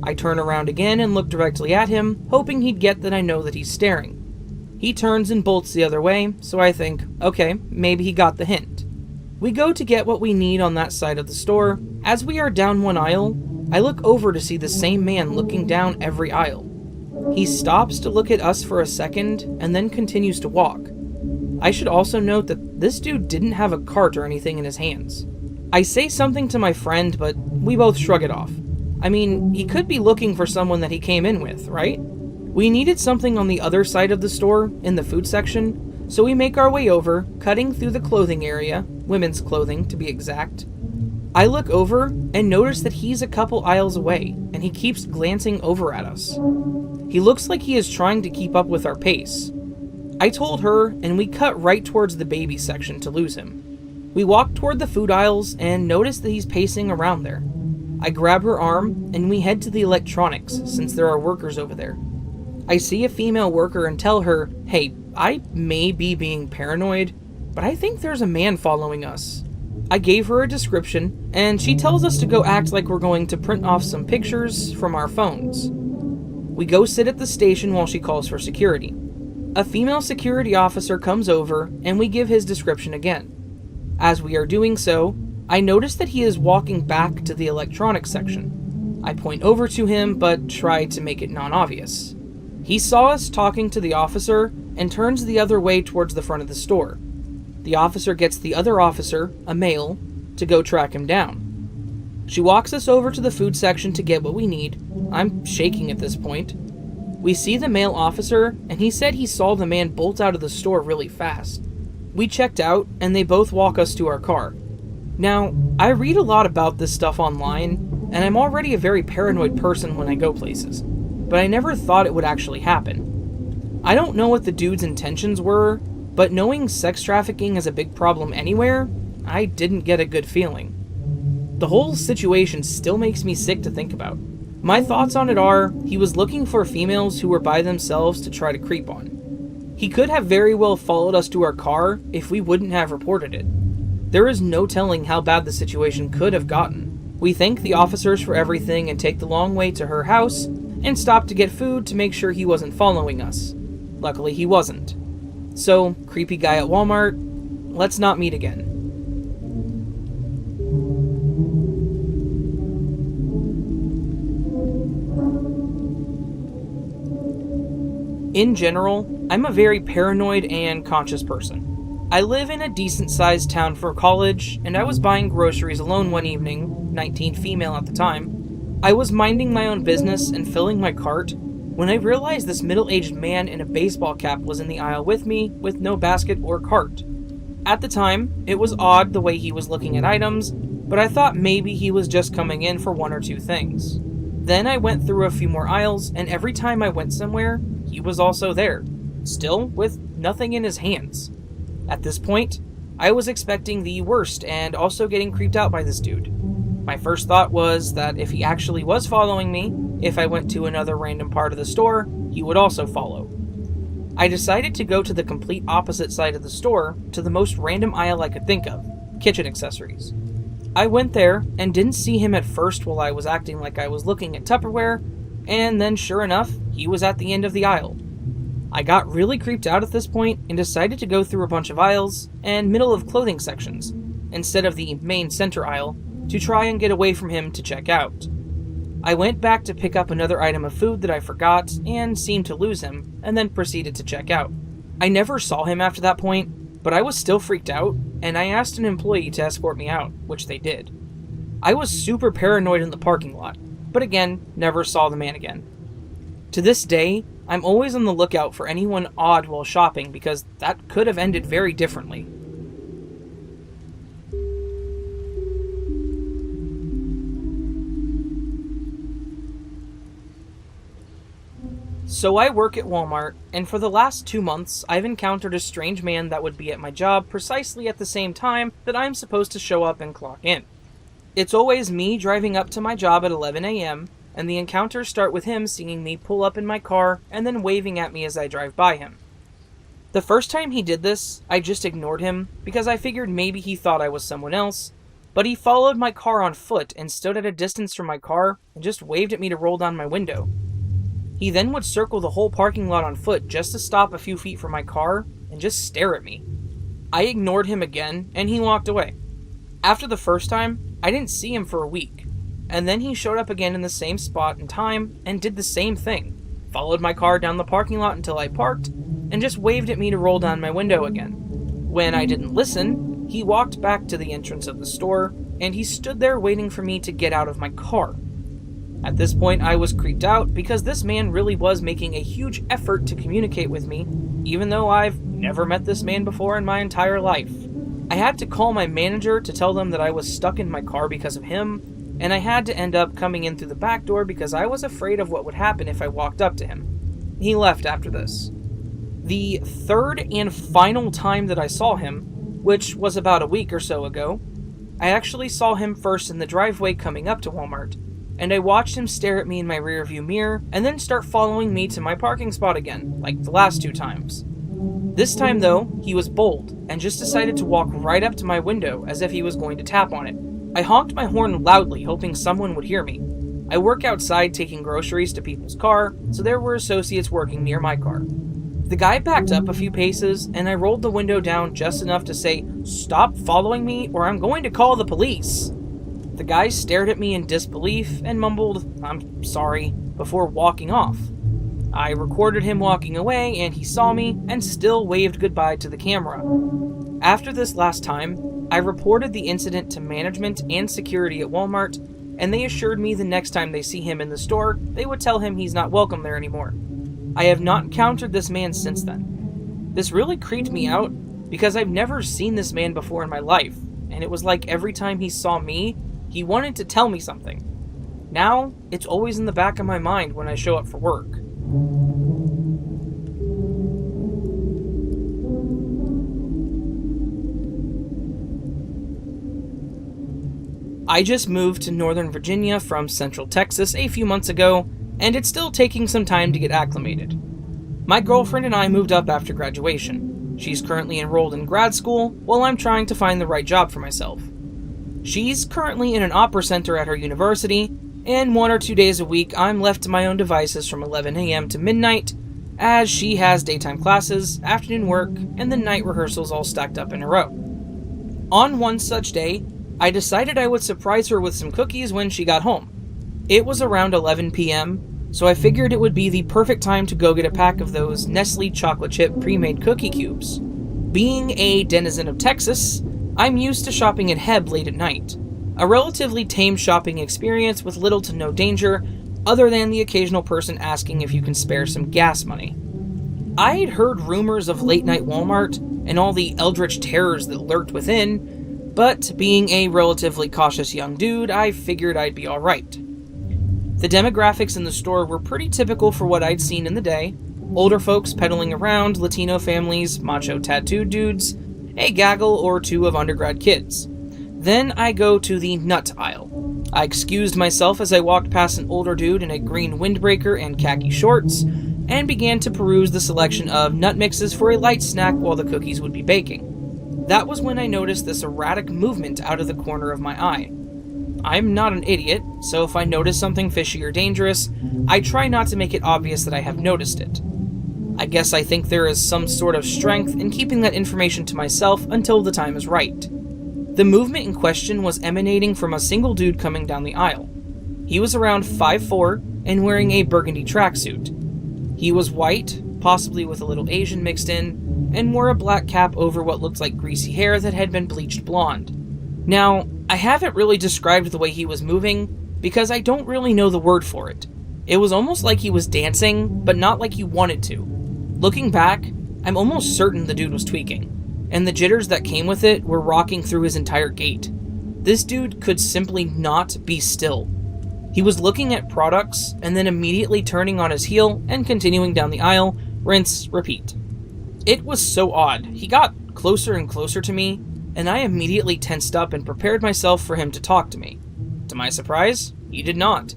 I turn around again and look directly at him, hoping he'd get that I know that he's staring. He turns and bolts the other way, so I think, okay, maybe he got the hint. We go to get what we need on that side of the store. As we are down one aisle, I look over to see the same man looking down every aisle. He stops to look at us for a second and then continues to walk. I should also note that this dude didn't have a cart or anything in his hands. I say something to my friend, but we both shrug it off. I mean, he could be looking for someone that he came in with, right? We needed something on the other side of the store, in the food section, so we make our way over, cutting through the clothing area, women's clothing to be exact. I look over and notice that he's a couple aisles away, and he keeps glancing over at us. He looks like he is trying to keep up with our pace. I told her, and we cut right towards the baby section to lose him. We walk toward the food aisles and notice that he's pacing around there. I grab her arm, and we head to the electronics, since there are workers over there. I see a female worker and tell her, hey, I may be being paranoid, but I think there's a man following us. I gave her a description, and she tells us to go act like we're going to print off some pictures from our phones. We go sit at the station while she calls for security. A female security officer comes over, and we give his description again. As we are doing so, I notice that he is walking back to the electronics section. I point over to him, but try to make it non-obvious. He saw us talking to the officer and turns the other way towards the front of the store. The officer gets the other officer, a male, to go track him down. She walks us over to the food section to get what we need. I'm shaking at this point. We see the male officer, and he said he saw the man bolt out of the store really fast. We checked out, and they both walk us to our car. Now, I read a lot about this stuff online, and I'm already a very paranoid person when I go places. but I never thought it would actually happen. I don't know what the dude's intentions were, but knowing sex trafficking is a big problem anywhere, I didn't get a good feeling. The whole situation still makes me sick to think about. My thoughts on it are, he was looking for females who were by themselves to try to creep on. He could have very well followed us to our car if we wouldn't have reported it. There is no telling how bad the situation could have gotten. We thank the officers for everything and take the long way to her house and stop to get food to make sure he wasn't following us. Luckily he wasn't. So, creepy guy at Walmart, let's not meet again. In general, I'm a very paranoid and conscious person. I live in a decent-sized town for college, and I was buying groceries alone one evening, 19 female at the time. I was minding my own business and filling my cart when I realized this middle-aged man in a baseball cap was in the aisle with me with no basket or cart. At the time, it was odd the way he was looking at items, but I thought maybe he was just coming in for one or two things. Then I went through a few more aisles, and every time I went somewhere, he was also there, still with nothing in his hands. At this point, I was expecting the worst and also getting creeped out by this dude. My first thought was that if he actually was following me, if I went to another random part of the store, he would also follow. I decided to go to the complete opposite side of the store, to the most random aisle I could think of, kitchen accessories. I went there and didn't see him at first while I was acting like I was looking at Tupperware, and then sure enough, he was at the end of the aisle. I got really creeped out at this point and decided to go through a bunch of aisles and middle of clothing sections, instead of the main center aisle, to try and get away from him to check out. I went back to pick up another item of food that I forgot and seemed to lose him, and then proceeded to check out. I never saw him after that point, but I was still freaked out, and I asked an employee to escort me out, which they did. I was super paranoid in the parking lot, but again, never saw the man again. To this day, I'm always on the lookout for anyone odd while shopping because that could have ended very differently. So I work at Walmart, and for the last 2 months, I've encountered a strange man that would be at my job precisely at the same time that I'm supposed to show up and clock in. It's always me driving up to my job at 11 a.m., and the encounters start with him seeing me pull up in my car and then waving at me as I drive by him. The first time he did this, I just ignored him because I figured maybe he thought I was someone else, but he followed my car on foot and stood at a distance from my car and just waved at me to roll down my window. He then would circle the whole parking lot on foot just to stop a few feet from my car and just stare at me. I ignored him again, and he walked away. After the first time, I didn't see him for a week, and then he showed up again in the same spot and time and did the same thing, followed my car down the parking lot until I parked, and just waved at me to roll down my window again. When I didn't listen, he walked back to the entrance of the store, and he stood there waiting for me to get out of my car. At this point, I was creeped out because this man really was making a huge effort to communicate with me, even though I've never met this man before in my entire life. I had to call my manager to tell them that I was stuck in my car because of him, and I had to end up coming in through the back door because I was afraid of what would happen if I walked up to him. He left after this. The third and final time that I saw him, which was about a week or so ago, I actually saw him first in the driveway coming up to Walmart, and I watched him stare at me in my rearview mirror and then start following me to my parking spot again, like the last 2 times. This time though, he was bold and just decided to walk right up to my window as if he was going to tap on it. I honked my horn loudly, hoping someone would hear me. I work outside taking groceries to people's car, so there were associates working near my car. The guy backed up a few paces, and I rolled the window down just enough to say, "Stop following me or I'm going to call the police." The guy stared at me in disbelief and mumbled, "I'm sorry," before walking off. I recorded him walking away, and he saw me and still waved goodbye to the camera. After this last time, I reported the incident to management and security at Walmart, and they assured me the next time they see him in the store, they would tell him he's not welcome there anymore. I have not encountered this man since then. This really creeped me out because I've never seen this man before in my life, and it was like every time he saw me, he wanted to tell me something. Now, it's always in the back of my mind when I show up for work. I just moved to Northern Virginia from Central Texas a few months ago, and it's still taking some time to get acclimated. My girlfriend and I moved up after graduation. She's currently enrolled in grad school, while I'm trying to find the right job for myself. She's currently in an opera center at her university, and 1 or 2 days a week I'm left to my own devices from 11 a.m. to midnight, as she has daytime classes, afternoon work, and the night rehearsals all stacked up in a row. On one such day, I decided I would surprise her with some cookies when she got home. It was around 11 p.m., so I figured it would be the perfect time to go get a pack of those Nestle chocolate chip pre-made cookie cubes. Being a denizen of Texas, I'm used to shopping at Heb late at night. A relatively tame shopping experience with little to no danger, other than the occasional person asking if you can spare some gas money. I had heard rumors of late-night Walmart and all the eldritch terrors that lurked within, but being a relatively cautious young dude, I figured I'd be alright. The demographics in the store were pretty typical for what I'd seen in the day. Older folks peddling around, Latino families, macho tattooed dudes, a gaggle or two of undergrad kids. Then I go to the nut aisle. I excused myself as I walked past an older dude in a green windbreaker and khaki shorts, and began to peruse the selection of nut mixes for a light snack while the cookies would be baking. That was when I noticed this erratic movement out of the corner of my eye. I'm not an idiot, so if I notice something fishy or dangerous, I try not to make it obvious that I have noticed it. I guess I think there is some sort of strength in keeping that information to myself until the time is right. The movement in question was emanating from a single dude coming down the aisle. He was around 5'4" and wearing a burgundy tracksuit. He was white, possibly with a little Asian mixed in, and wore a black cap over what looked like greasy hair that had been bleached blonde. Now, I haven't really described the way he was moving, because I don't really know the word for it. It was almost like he was dancing, but not like he wanted to. Looking back, I'm almost certain the dude was tweaking, and the jitters that came with it were rocking through his entire gait. This dude could simply not be still. He was looking at products, and then immediately turning on his heel and continuing down the aisle, rinse, repeat. It was so odd. He got closer and closer to me, and I immediately tensed up and prepared myself for him to talk to me. To my surprise, he did not.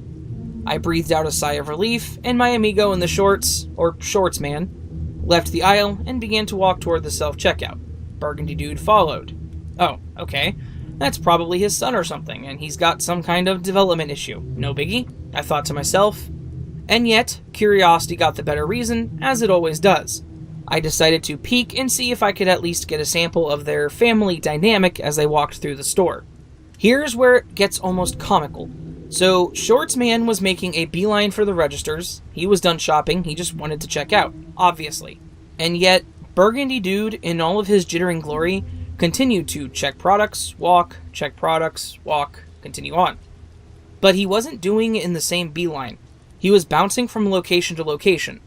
I breathed out a sigh of relief, and my amigo in the shorts, or shorts man, left the aisle and began to walk toward the self-checkout. Burgundy dude followed. Oh, okay. That's probably his son or something, and he's got some kind of development issue. No biggie, I thought to myself. And yet, curiosity got the better reason, as it always does. I decided to peek and see if I could at least get a sample of their family dynamic as I walked through the store. Here's where it gets almost comical. So, Shorts Man was making a beeline for the registers. He was done shopping, he just wanted to check out, obviously. And yet, Burgundy Dude, in all of his jittering glory, continued to check products, walk, continue on. But he wasn't doing it in the same beeline. He was bouncing from location to location.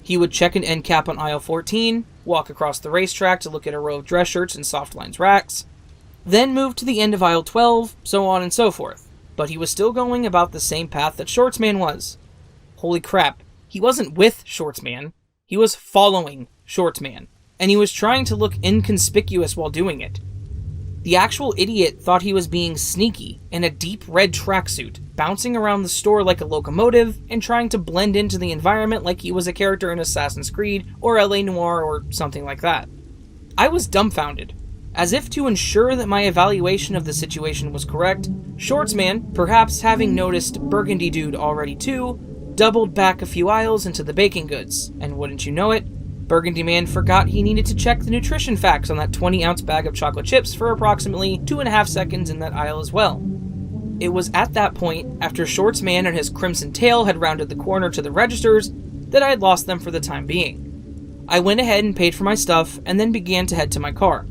He would check an end cap on aisle 14, walk across the racetrack to look at a row of dress shirts and soft lines racks, then move to the end of aisle 12, so on and so forth. But he was still going about the same path that Shorts Man was. Holy crap, he wasn't with Shorts Man, he was following Shorts Man, and he was trying to look inconspicuous while doing it. The actual idiot thought he was being sneaky in a deep red tracksuit, bouncing around the store like a locomotive and trying to blend into the environment like he was a character in Assassin's Creed or LA Noire or something like that. I was dumbfounded. As if to ensure that my evaluation of the situation was correct, Shorts Man, perhaps having noticed Burgundy Dude already too, doubled back a few aisles into the baking goods, and wouldn't you know it, Burgundy Man forgot he needed to check the nutrition facts on that 20-ounce bag of chocolate chips for approximately 2.5 seconds in that aisle as well. It was at that point, after Shorts Man and his crimson tail had rounded the corner to the registers, that I had lost them for the time being. I went ahead and paid for my stuff, and then began to head to my car.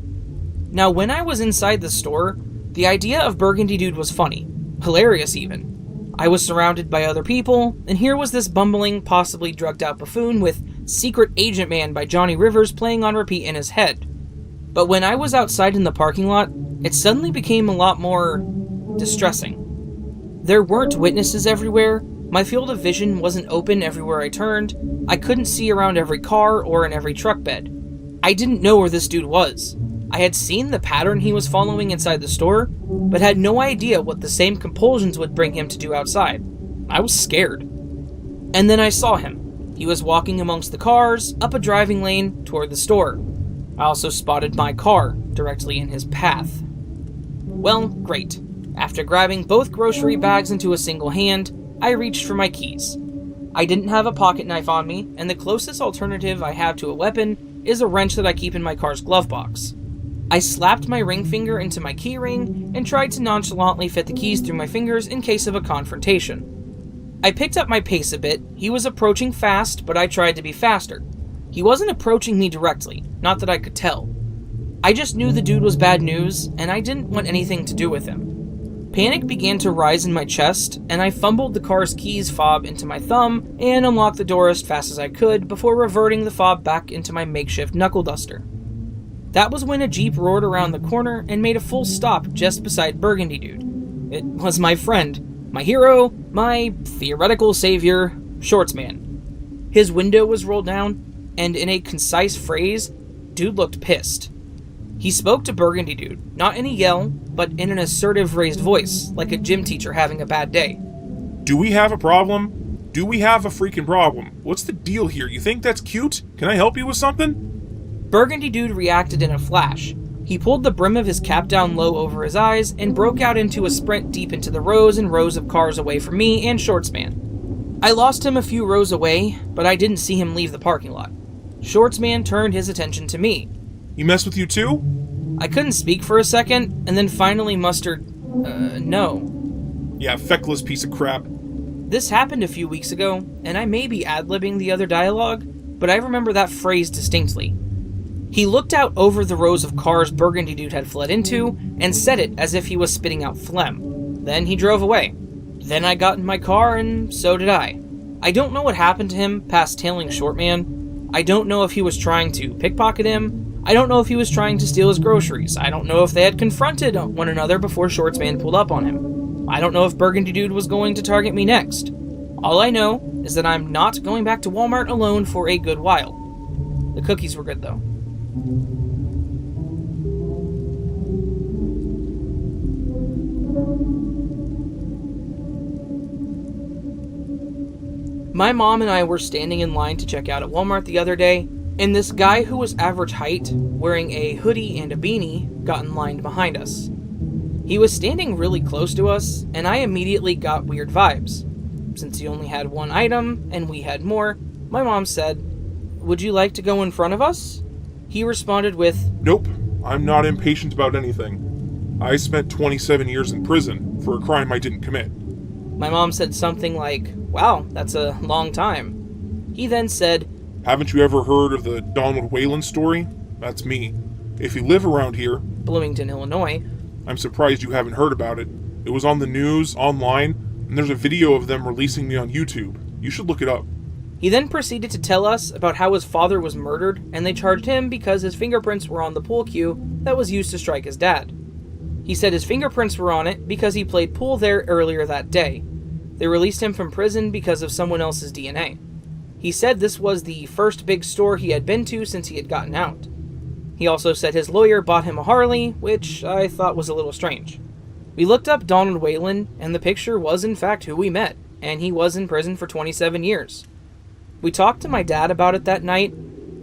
Now, when I was inside the store, the idea of Burgundy Dude was funny. Hilarious, even. I was surrounded by other people, and here was this bumbling, possibly drugged-out buffoon with Secret Agent Man by Johnny Rivers playing on repeat in his head. But when I was outside in the parking lot, it suddenly became a lot more distressing. There weren't witnesses everywhere, my field of vision wasn't open everywhere I turned, I couldn't see around every car or in every truck bed. I didn't know where this dude was. I had seen the pattern he was following inside the store, but had no idea what the same compulsions would bring him to do outside. I was scared. And then I saw him. He was walking amongst the cars, up a driving lane, toward the store. I also spotted my car directly in his path. Well, great. After grabbing both grocery bags into a single hand, I reached for my keys. I didn't have a pocket knife on me, and the closest alternative I have to a weapon is a wrench that I keep in my car's glove box. I slapped my ring finger into my key ring and tried to nonchalantly fit the keys through my fingers in case of a confrontation. I picked up my pace a bit. He was approaching fast, but I tried to be faster. He wasn't approaching me directly, not that I could tell. I just knew the dude was bad news, and I didn't want anything to do with him. Panic began to rise in my chest, and I fumbled the car's keys fob into my thumb and unlocked the door as fast as I could before reverting the fob back into my makeshift knuckle duster. That was when a Jeep roared around the corner and made a full stop just beside Burgundy Dude. It was my friend, my hero, my theoretical savior, Shortsman. His window was rolled down, and in a concise phrase, Dude looked pissed. He spoke to Burgundy Dude, not in a yell, but in an assertive raised voice, like a gym teacher having a bad day.
Do we have a problem? Do we have a freaking problem? What's the deal here? You think that's cute? Can I help you with something?
Burgundy Dude reacted in a flash. He pulled the brim of his cap down low over his eyes and broke out into a sprint deep into the rows and rows of cars away from me and Shortsman. I lost him a few rows away, but I didn't see him leave the parking lot. Shortsman turned his attention to me.
He mess with you too?
I couldn't speak for a second, and then finally mustered, no.
Yeah, feckless piece of crap.
This happened a few weeks ago, and I may be ad-libbing the other dialogue, but I remember that phrase distinctly. He looked out over the rows of cars Burgundy Dude had fled into, and said it as if he was spitting out phlegm. Then he drove away. Then I got in my car, and so did I. I don't know what happened to him past tailing Shortman. I don't know if he was trying to pickpocket him. I don't know if he was trying to steal his groceries. I don't know if they had confronted one another before Shortsman pulled up on him. I don't know if Burgundy Dude was going to target me next. All I know is that I'm not going back to Walmart alone for a good while. The cookies were good, though. My mom and I were standing in line to check out at Walmart the other day, and this guy who was average height, wearing a hoodie and a beanie, got in line behind us. He was standing really close to us, and I immediately got weird vibes. Since he only had one item, and we had more, my mom said, "Would you like to go in front of us?" He responded with,
Nope, I'm not impatient about anything. I spent 27 years in prison for a crime I didn't commit.
My mom said something like, "Wow, that's a long time." He then said,
Haven't you ever heard of the Donald Whalen story? That's me. If you live around here,
Bloomington, Illinois,
I'm surprised you haven't heard about it. It was on the news, online, and there's a video of them releasing me on YouTube. You should look it up.
He then proceeded to tell us about how his father was murdered, and they charged him because his fingerprints were on the pool cue that was used to strike his dad. He said his fingerprints were on it because he played pool there earlier that day. They released him from prison because of someone else's DNA. He said this was the first big store he had been to since he had gotten out. He also said his lawyer bought him a Harley, which I thought was a little strange. We looked up Donald Whalen, and the picture was in fact who we met, and he was in prison for 27 years. We talked to my dad about it that night,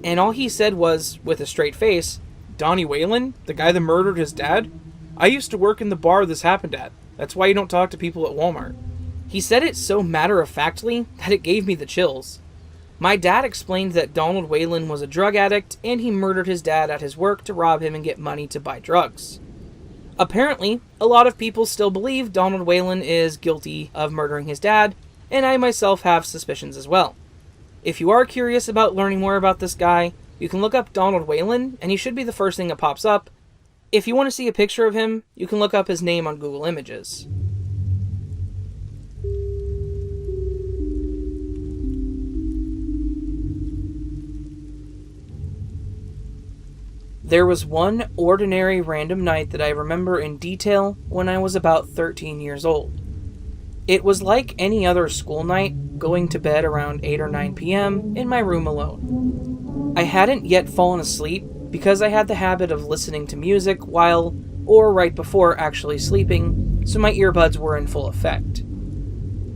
and all he said was, with a straight face, "Donnie Whalen? The guy that murdered his dad? I used to work in the bar this happened at. That's why you don't talk to people at Walmart." He said it so matter-of-factly that it gave me the chills. My dad explained that Donald Whalen was a drug addict, and he murdered his dad at his work to rob him and get money to buy drugs. Apparently, a lot of people still believe Donald Whalen is guilty of murdering his dad, and I myself have suspicions as well. If you are curious about learning more about this guy, you can look up Donald Whalen, and he should be the first thing that pops up. If you want to see a picture of him, you can look up his name on Google Images. There was one ordinary random night that I remember in detail when I was about 13 years old. It was like any other school night, going to bed around 8 or 9 p.m. in my room alone. I hadn't yet fallen asleep because I had the habit of listening to music while or right before actually sleeping, so my earbuds were in full effect.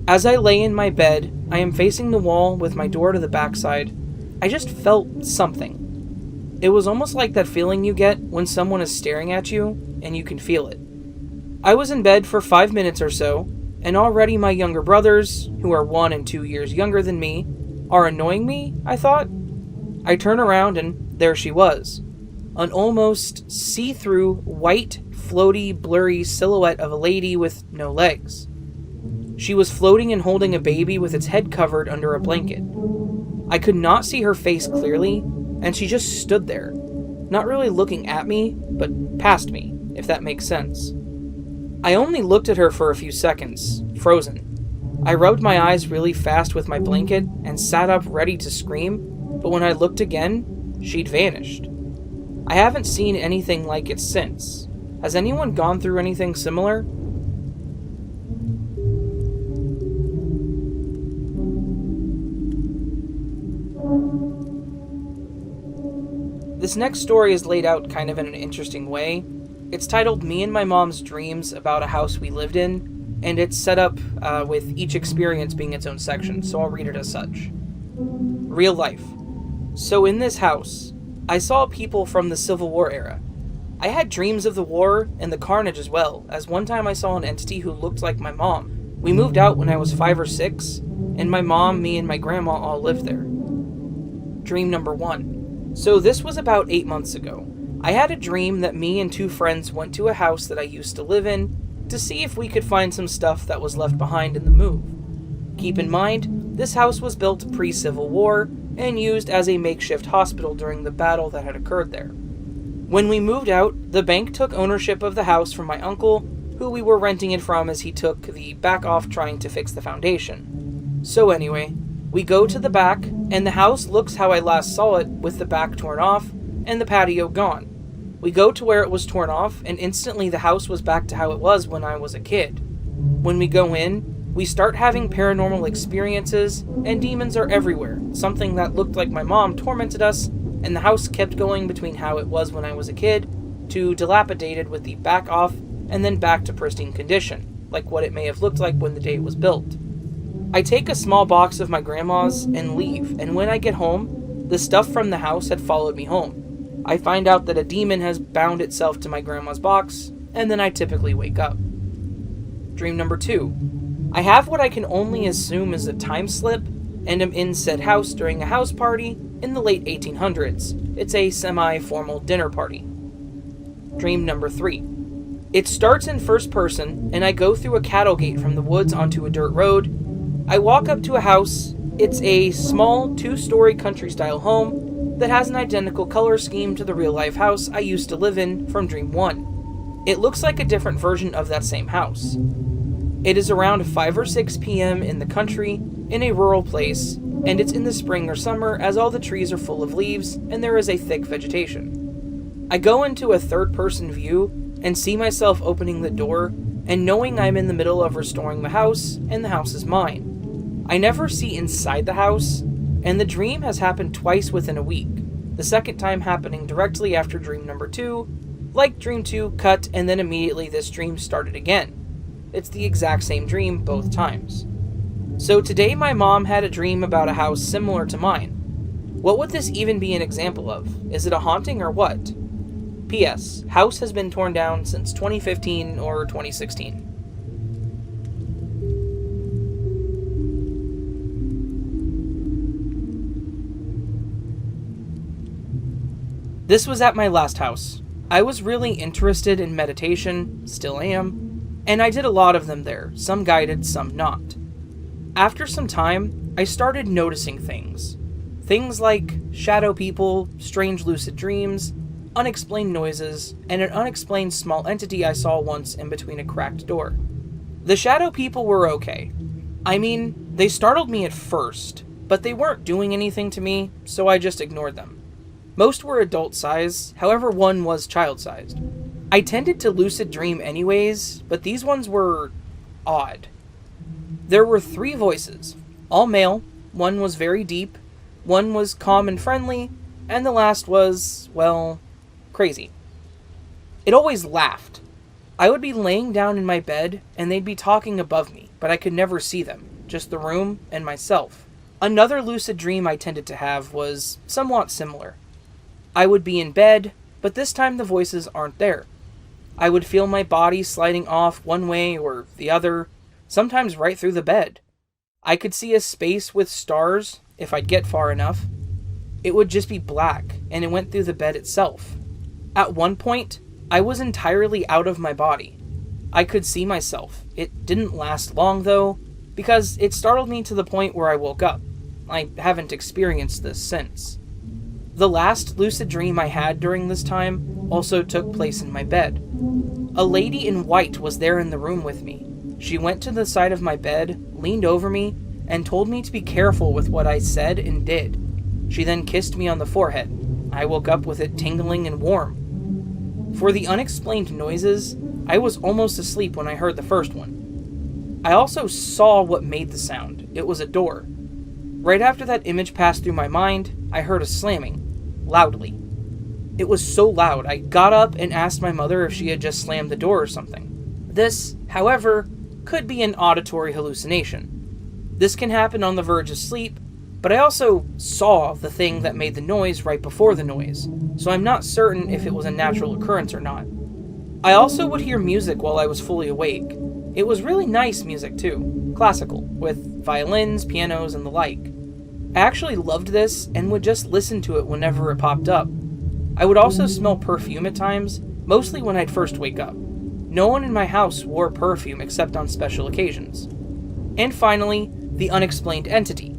As I lay in my bed, I am facing the wall with my door to the backside. I just felt something. It was almost like that feeling you get when someone is staring at you and you can feel it. I was in bed for 5 minutes or so, and already my younger brothers, who are 1 and 2 years younger than me, are annoying me, I thought. I turn around and there she was. An almost see-through, white, floaty, blurry silhouette of a lady with no legs. She was floating and holding a baby with its head covered under a blanket. I could not see her face clearly, and she just stood there, not really looking at me, but past me, if that makes sense. I only looked at her for a few seconds, frozen. I rubbed my eyes really fast with my blanket and sat up ready to scream, but when I looked again, she'd vanished. I haven't seen anything like it since. Has anyone gone through anything similar? This next story is laid out kind of in an interesting way. It's titled Me and My Mom's Dreams About a House We Lived In, and it's set up with each experience being its own section, so I'll read it as such. Real life. So in this house, I saw people from the Civil War era. I had dreams of the war and the carnage as well, as one time I saw an entity who looked like my mom. We moved out when I was 5 or 6, and my mom, me, and my grandma all lived there. Dream number 1. So this was about 8 months ago. I had a dream that me and 2 friends went to a house that I used to live in to see if we could find some stuff that was left behind in the move. Keep in mind, this house was built pre-Civil War and used as a makeshift hospital during the battle that had occurred there. When we moved out, the bank took ownership of the house from my uncle, who we were renting it from as he took the back off trying to fix the foundation. So anyway, we go to the back, and the house looks how I last saw it, with the back torn off and the patio gone. We go to where it was torn off, and instantly the house was back to how it was when I was a kid. When we go in, we start having paranormal experiences, and demons are everywhere. Something that looked like my mom tormented us, and the house kept going between how it was when I was a kid to dilapidated with the back off, and then back to pristine condition, like what it may have looked like when the day it was built. I take a small box of my grandma's and leave, and when I get home, the stuff from the house had followed me home. I find out that a demon has bound itself to my grandma's box, and then I typically wake up. Dream number 2. I have what I can only assume is a time slip, and am in said house during a house party in the late 1800s. It's a semi-formal dinner party. Dream number 3. It starts in first person, and I go through a cattle gate from the woods onto a dirt road. I walk up to a house. It's a small 2-story country-style home that has an identical color scheme to the real-life house I used to live in from Dream 1. It looks like a different version of that same house. It is around 5 or 6 p.m. in the country, in a rural place, and it's in the spring or summer as all the trees are full of leaves and there is a thick vegetation. I go into a third-person view and see myself opening the door and knowing I'm in the middle of restoring the house and the house is mine. I never see inside the house, and the dream has happened twice within a week, the second time happening directly after dream number 2, like dream 2 cut and then immediately this dream started again. It's the exact same dream both times. So today my mom had a dream about a house similar to mine. What would this even be an example of? Is it a haunting or what? P.S. House has been torn down since 2015 or 2016. This was at my last house. I was really interested in meditation, still am, and I did a lot of them there, some guided, some not. After some time, I started noticing things. Things like shadow people, strange lucid dreams, unexplained noises, and an unexplained small entity I saw once in between a cracked door. The shadow people were okay. I mean, they startled me at first, but they weren't doing anything to me, so I just ignored them. Most were adult size, however one was child sized. I tended to lucid dream anyways, but these ones were odd. There were 3 voices, all male. One was very deep, one was calm and friendly, and the last was, well, crazy. It always laughed. I would be laying down in my bed, and they'd be talking above me, but I could never see them, just the room and myself. Another lucid dream I tended to have was somewhat similar. I would be in bed, but this time the voices aren't there. I would feel my body sliding off one way or the other, sometimes right through the bed. I could see a space with stars, if I'd get far enough. It would just be black, and it went through the bed itself. At one point, I was entirely out of my body. I could see myself. It didn't last long, though, because it startled me to the point where I woke up. I haven't experienced this since. The last lucid dream I had during this time also took place in my bed. A lady in white was there in the room with me. She went to the side of my bed, leaned over me, and told me to be careful with what I said and did. She then kissed me on the forehead. I woke up with it tingling and warm. For the unexplained noises, I was almost asleep when I heard the first one. I also saw what made the sound. It was a door. Right after that image passed through my mind, I heard a slamming, loudly. It was so loud, I got up and asked my mother if she had just slammed the door or something. This, however, could be an auditory hallucination. This can happen on the verge of sleep, but I also saw the thing that made the noise right before the noise, so I'm not certain if it was a natural occurrence or not. I also would hear music while I was fully awake. It was really nice music too, classical, with violins, pianos, and the like. I actually loved this and would just listen to it whenever it popped up. I would also smell perfume at times, mostly when I'd first wake up. No one in my house wore perfume except on special occasions. And finally, the unexplained entity.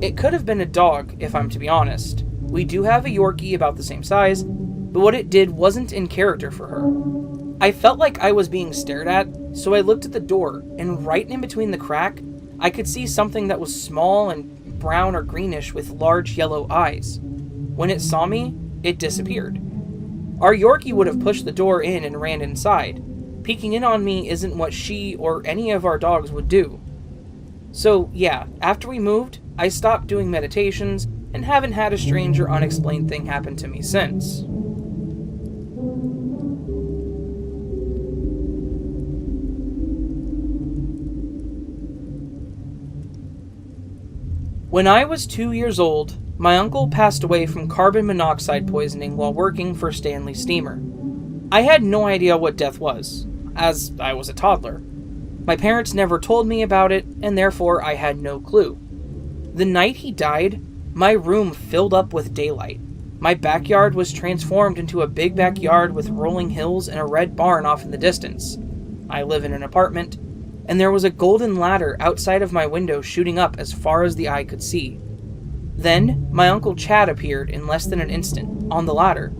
It could have been a dog, if I'm to be honest. We do have a Yorkie about the same size, but what it did wasn't in character for her. I felt like I was being stared at, so I looked at the door, and right in between the crack, I could see something that was small and brown or greenish with large yellow eyes. When it saw me, it disappeared. Our Yorkie would have pushed the door in and ran inside. Peeking in on me isn't what she or any of our dogs would do. So yeah, after we moved, I stopped doing meditations and haven't had a strange or unexplained thing happen to me since. When I was 2 years old, my uncle passed away from carbon monoxide poisoning while working for Stanley Steamer. I had no idea what death was, as I was a toddler. My parents never told me about it, and therefore I had no clue. The night he died, my room filled up with daylight. My backyard was transformed into a big backyard with rolling hills and a red barn off in the distance. I live in an apartment, and there was a golden ladder outside of my window shooting up as far as the eye could see. Then, my Uncle Chad appeared in less than an instant, on the ladder.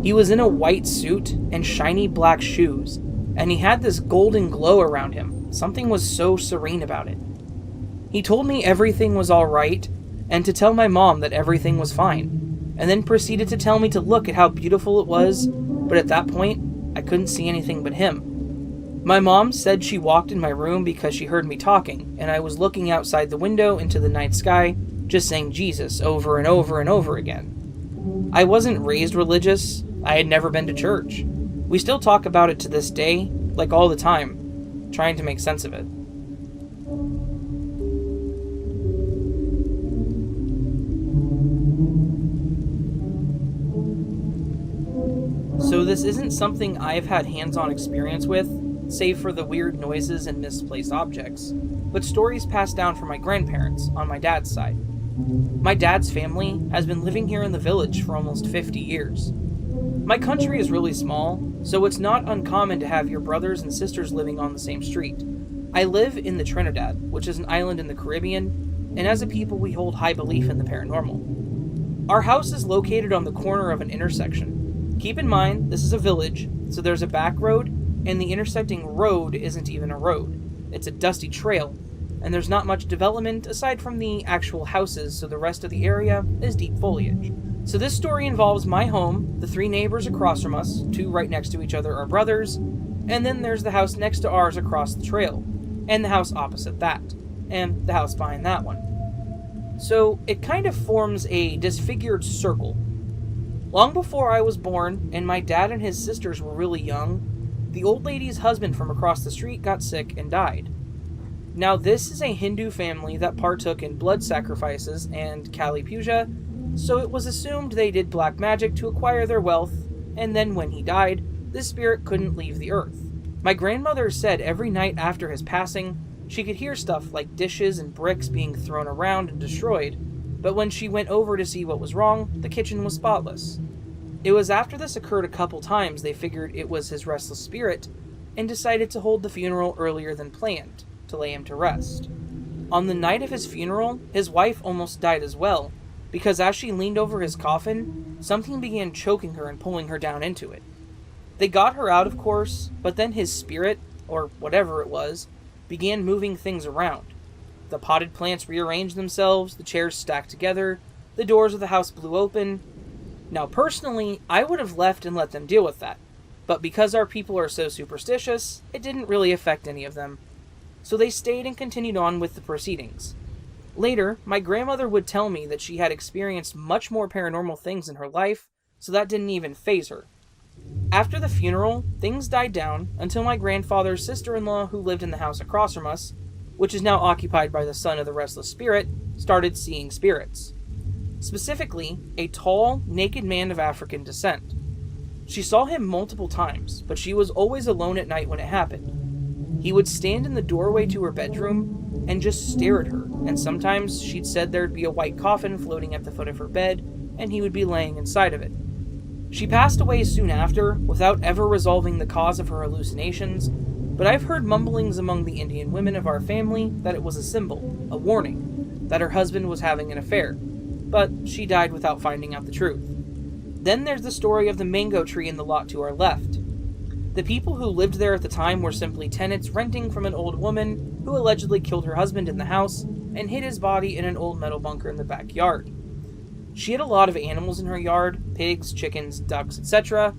He was in a white suit and shiny black shoes, and he had this golden glow around him. Something was so serene about it. He told me everything was alright, and to tell my mom that everything was fine, and then proceeded to tell me to look at how beautiful it was, but at that point, I couldn't see anything but him. My mom said she walked in my room because she heard me talking, and I was looking outside the window into the night sky, just saying Jesus over and over and over again. I wasn't raised religious. I had never been to church. We still talk about it to this day, like all the time, trying to make sense of it. So this isn't something I've had hands-on experience with, save for the weird noises and misplaced objects, but stories passed down from my grandparents on my dad's side. My dad's family has been living here in the village for almost 50 years. My country is really small, so it's not uncommon to have your brothers and sisters living on the same street. I live in the Trinidad, which is an island in the Caribbean, and as a people we hold high belief in the paranormal. Our house is located on the corner of an intersection. Keep in mind, this is a village, so there's a back road, and the intersecting road isn't even a road. It's a dusty trail, and there's not much development aside from the actual houses, so the rest of the area is deep foliage. So this story involves my home, the 3 neighbors across from us, 2 right next to each other are brothers, and then there's the house next to ours across the trail, and the house opposite that. and the house behind that one. So it kind of forms a disfigured circle. Long before I was born, and my dad and his sisters were really young, the old lady's husband from across the street got sick and died. Now, this is a Hindu family that partook in blood sacrifices and Kali Puja, so it was assumed they did black magic to acquire their wealth, and then when he died, the spirit couldn't leave the earth. My grandmother said every night after his passing, she could hear stuff like dishes and bricks being thrown around and destroyed, but when she went over to see what was wrong, the kitchen was spotless. It was after this occurred a couple times they figured it was his restless spirit, and decided to hold the funeral earlier than planned, to lay him to rest. On the night of his funeral, his wife almost died as well, because as she leaned over his coffin, something began choking her and pulling her down into it. They got her out, of course, but then his spirit, or whatever it was, began moving things around. The potted plants rearranged themselves, the chairs stacked together, the doors of the house blew open. Now personally, I would have left and let them deal with that, but because our people are so superstitious, it didn't really affect any of them. So they stayed and continued on with the proceedings. Later, my grandmother would tell me that she had experienced much more paranormal things in her life, so that didn't even faze her. After the funeral, things died down until my grandfather's sister-in-law, who lived in the house across from us, which is now occupied by the son of the restless spirit, started seeing spirits. Specifically, a tall, naked man of African descent. She saw him multiple times, but she was always alone at night when it happened. He would stand in the doorway to her bedroom and just stare at her, and sometimes she'd said there'd be a white coffin floating at the foot of her bed, and he would be laying inside of it. She passed away soon after, without ever resolving the cause of her hallucinations, but I've heard mumblings among the Indian women of our family that it was a symbol, a warning, that her husband was having an affair, but she died without finding out the truth. Then there's the story of the mango tree in the lot to our left. The people who lived there at the time were simply tenants renting from an old woman who allegedly killed her husband in the house and hid his body in an old metal bunker in the backyard. She had a lot of animals in her yard, pigs, chickens, ducks, etc.,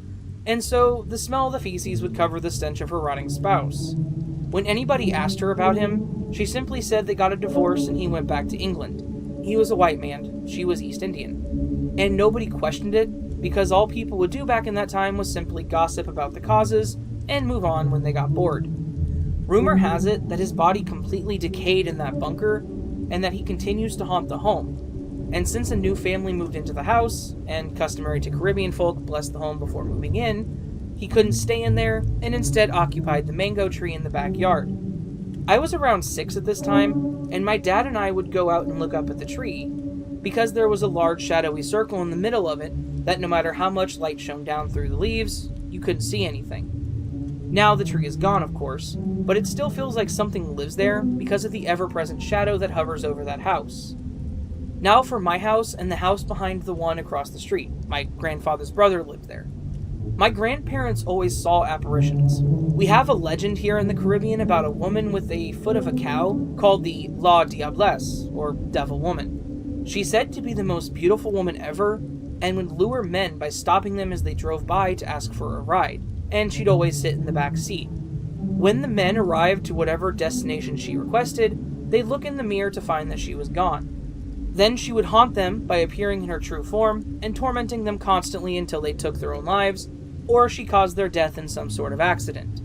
and so the smell of the feces would cover the stench of her rotting spouse. When anybody asked her about him, she simply said they got a divorce and he went back to England. He was a white man, she was East Indian. And nobody questioned it, because all people would do back in that time was simply gossip about the causes and move on when they got bored. Rumor has it that his body completely decayed in that bunker, and that he continues to haunt the home. And since a new family moved into the house, and customary to Caribbean folk blessed the home before moving in, he couldn't stay in there, and instead occupied the mango tree in the backyard. I was around 6 at this time, and my dad and I would go out and look up at the tree, because there was a large shadowy circle in the middle of it that no matter how much light shone down through the leaves, you couldn't see anything. Now the tree is gone, of course, but it still feels like something lives there because of the ever-present shadow that hovers over that house. Now for my house and the house behind the one across the street. My grandfather's brother lived there. My grandparents always saw apparitions. We have a legend here in the Caribbean about a woman with a foot of a cow called the La Diablesse, or Devil Woman. She's said to be the most beautiful woman ever, and would lure men by stopping them as they drove by to ask for a ride, and she'd always sit in the back seat. When the men arrived to whatever destination she requested, they'd look in the mirror to find that she was gone. Then she would haunt them by appearing in her true form and tormenting them constantly until they took their own lives, or she caused their death in some sort of accident.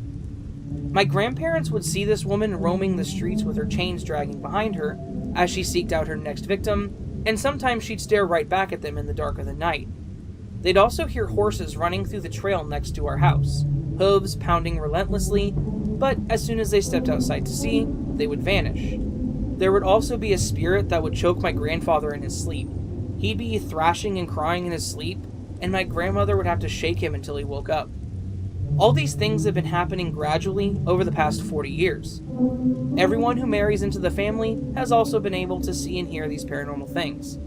My grandparents would see this woman roaming the streets with her chains dragging behind her as she seeked out her next victim, and sometimes she'd stare right back at them in the dark of the night. They'd also hear horses running through the trail next to our house, hooves pounding relentlessly, but as soon as they stepped outside to see, they would vanish. There would also be a spirit that would choke my grandfather in his sleep. He'd be thrashing and crying in his sleep, and my grandmother would have to shake him until he woke up. All these things have been happening gradually over the past 40 years. Everyone who marries into the family has also been able to see and hear these paranormal things.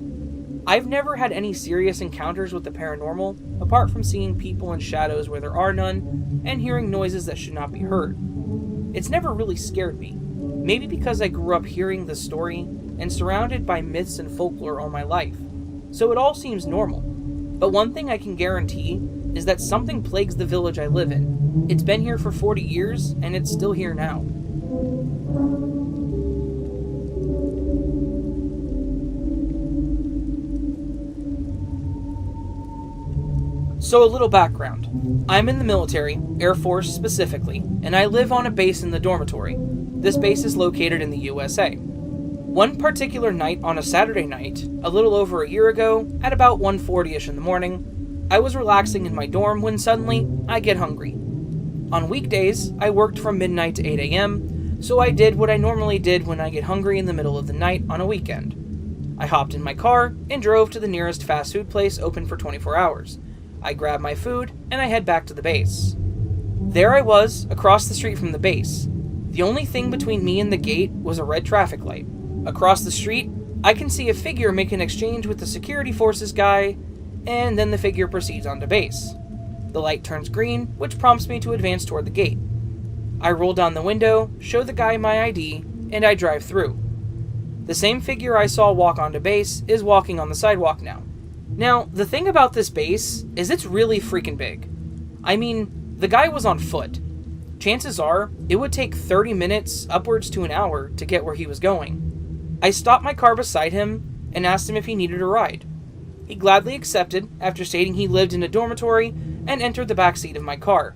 I've never had any serious encounters with the paranormal, apart from seeing people in shadows where there are none, and hearing noises that should not be heard. It's never really scared me. Maybe because I grew up hearing the story and surrounded by myths and folklore all my life, so it all seems normal. But one thing I can guarantee is that something plagues the village I live in. It's been here for 40 years, and it's still here now. So a little background. I'm in the military, Air Force specifically, and I live on a base in the dormitory. This base is located in the USA. One particular night on a Saturday night, a little over a year ago, at about 1:40ish in the morning, I was relaxing in my dorm when suddenly I get hungry. On weekdays, I worked from midnight to 8 a.m., so I did what I normally did when I get hungry in the middle of the night on a weekend. I hopped in my car and drove to the nearest fast food place open for 24 hours. I grabbed my food and I head back to the base. There I was, across the street from the base. The only thing between me and the gate was a red traffic light. Across the street, I can see a figure make an exchange with the security forces guy, and then the figure proceeds onto base. The light turns green, which prompts me to advance toward the gate. I roll down the window, show the guy my ID, and I drive through. The same figure I saw walk onto base is walking on the sidewalk now. Now, the thing about this base is it's really freaking big. I mean, the guy was on foot. Chances are, it would take 30 minutes upwards to an hour to get where he was going. I stopped my car beside him and asked him if he needed a ride. He gladly accepted after stating he lived in a dormitory and entered the back seat of my car.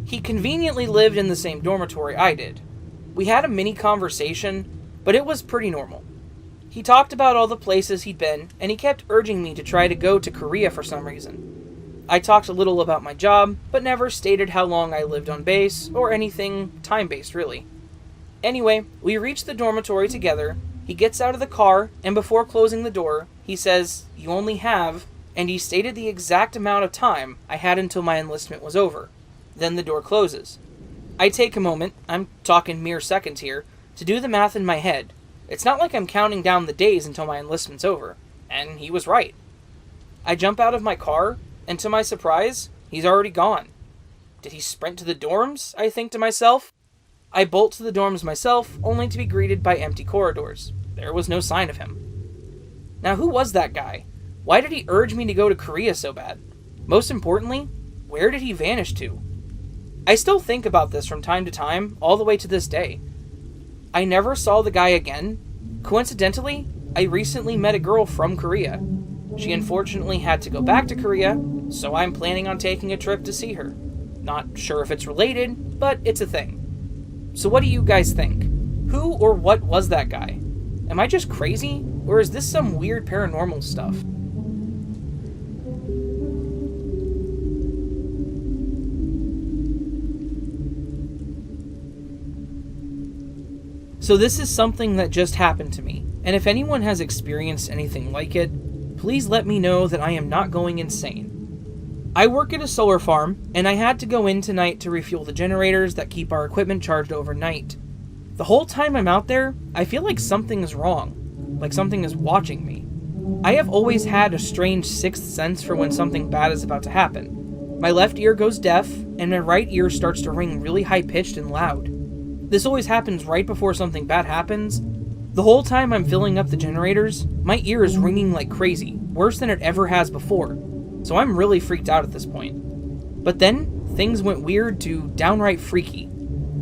He conveniently lived in the same dormitory I did. We had a mini conversation, but it was pretty normal. He talked about all the places he'd been, and he kept urging me to try to go to Korea for some reason. I talked a little about my job, but never stated how long I lived on base, or anything time-based really. Anyway, we reached the dormitory together. He gets out of the car, and before closing the door, he says, "You only have," and he stated the exact amount of time I had until my enlistment was over. Then the door closes. I take a moment, I'm talking mere seconds here, to do the math in my head. It's not like I'm counting down the days until my enlistment's over. And he was right. I jump out of my car, and to my surprise, he's already gone. Did he sprint to the dorms, I think to myself? I bolt to the dorms myself, only to be greeted by empty corridors. There was no sign of him. Now who was that guy? Why did he urge me to go to Korea so bad? Most importantly, where did he vanish to? I still think about this from time to time, all the way to this day. I never saw the guy again. Coincidentally, I recently met a girl from Korea. She unfortunately had to go back to Korea, so I'm planning on taking a trip to see her. Not sure if it's related, but it's a thing. So what do you guys think? Who or what was that guy? Am I just crazy, or is this some weird paranormal stuff? So this is something that just happened to me, and if anyone has experienced anything like it, please let me know that I am not going insane. I work at a solar farm, and I had to go in tonight to refuel the generators that keep our equipment charged overnight. The whole time I'm out there, I feel like something is wrong, like something is watching me. I have always had a strange sixth sense for when something bad is about to happen. My left ear goes deaf, and my right ear starts to ring really high-pitched and loud. This always happens right before something bad happens. The whole time I'm filling up the generators, my ear is ringing like crazy, worse than it ever has before. So I'm really freaked out at this point. But then, things went weird to downright freaky.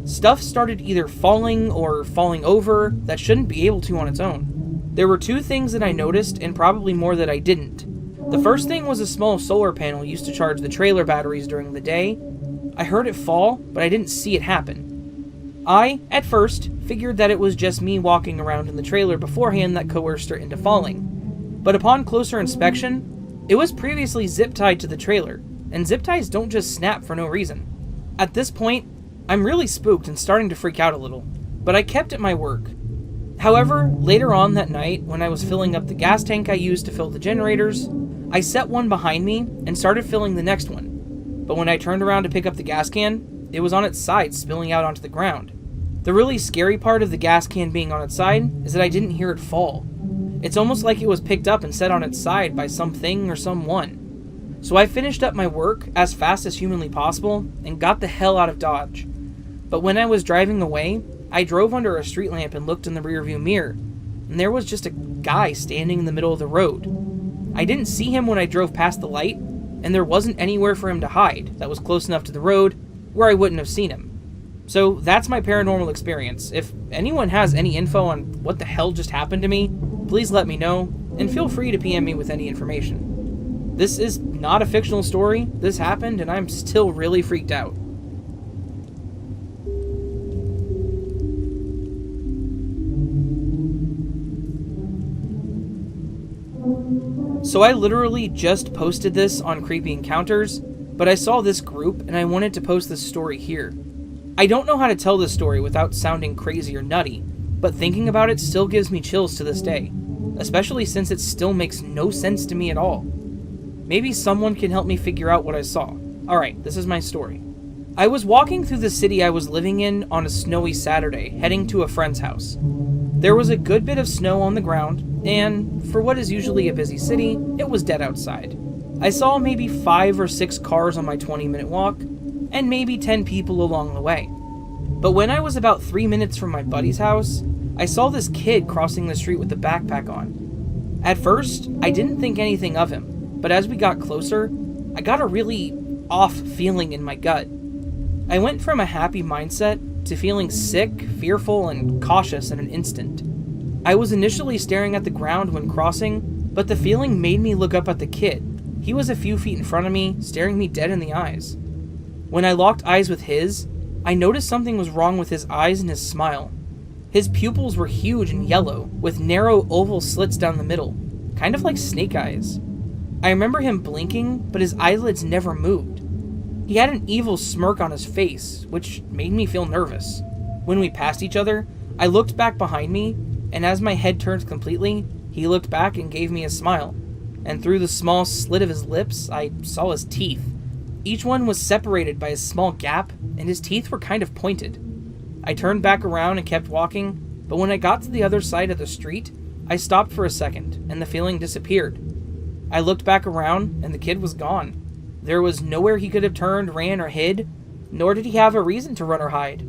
Stuff started either falling or falling over that shouldn't be able to on its own. There were two things that I noticed, and probably more that I didn't. The first thing was a small solar panel used to charge the trailer batteries during the day. I heard it fall, but I didn't see it happen. I, at first, figured that it was just me walking around in the trailer beforehand that coerced her into falling. But upon closer inspection, it was previously zip-tied to the trailer, and zip ties don't just snap for no reason. At this point, I'm really spooked and starting to freak out a little, but I kept at my work. However, later on that night, when I was filling up the gas tank I used to fill the generators, I set one behind me and started filling the next one. But when I turned around to pick up the gas can, it was on its side, spilling out onto the ground. The really scary part of the gas can being on its side is that I didn't hear it fall. It's almost like it was picked up and set on its side by something or someone. So I finished up my work as fast as humanly possible and got the hell out of Dodge. But when I was driving away, I drove under a street lamp and looked in the rearview mirror, and there was just a guy standing in the middle of the road. I didn't see him when I drove past the light, and there wasn't anywhere for him to hide that was close enough to the road where I wouldn't have seen him. So that's my paranormal experience. If anyone has any info on what the hell just happened to me, please let me know, and feel free to PM me with any information. This is not a fictional story. This happened, and I'm still really freaked out. So I literally just posted this on Creepy Encounters, but I saw this group and I wanted to post this story here. I don't know how to tell this story without sounding crazy or nutty, but thinking about it still gives me chills to this day, especially since it still makes no sense to me at all. Maybe someone can help me figure out what I saw. Alright, this is my story. I was walking through the city I was living in on a snowy Saturday, heading to a friend's house. There was a good bit of snow on the ground, and for what is usually a busy city, it was dead outside. I saw maybe 5 or 6 cars on my 20-minute walk, and maybe 10 people along the way. But when I was about 3 minutes from my buddy's house, I saw this kid crossing the street with a backpack on. At first, I didn't think anything of him, but as we got closer, I got a really off feeling in my gut. I went from a happy mindset to feeling sick, fearful, and cautious in an instant. I was initially staring at the ground when crossing, but the feeling made me look up at the kid. He was a few feet in front of me, staring me dead in the eyes. When I locked eyes with his, I noticed something was wrong with his eyes and his smile. His pupils were huge and yellow, with narrow oval slits down the middle, kind of like snake eyes. I remember him blinking, but his eyelids never moved. He had an evil smirk on his face, which made me feel nervous. When we passed each other, I looked back behind me, and as my head turned completely, he looked back and gave me a smile. And through the small slit of his lips, I saw his teeth. Each one was separated by a small gap, and his teeth were kind of pointed. I turned back around and kept walking, but when I got to the other side of the street, I stopped for a second, and the feeling disappeared. I looked back around, and the kid was gone. There was nowhere he could have turned, ran, or hid, nor did he have a reason to run or hide.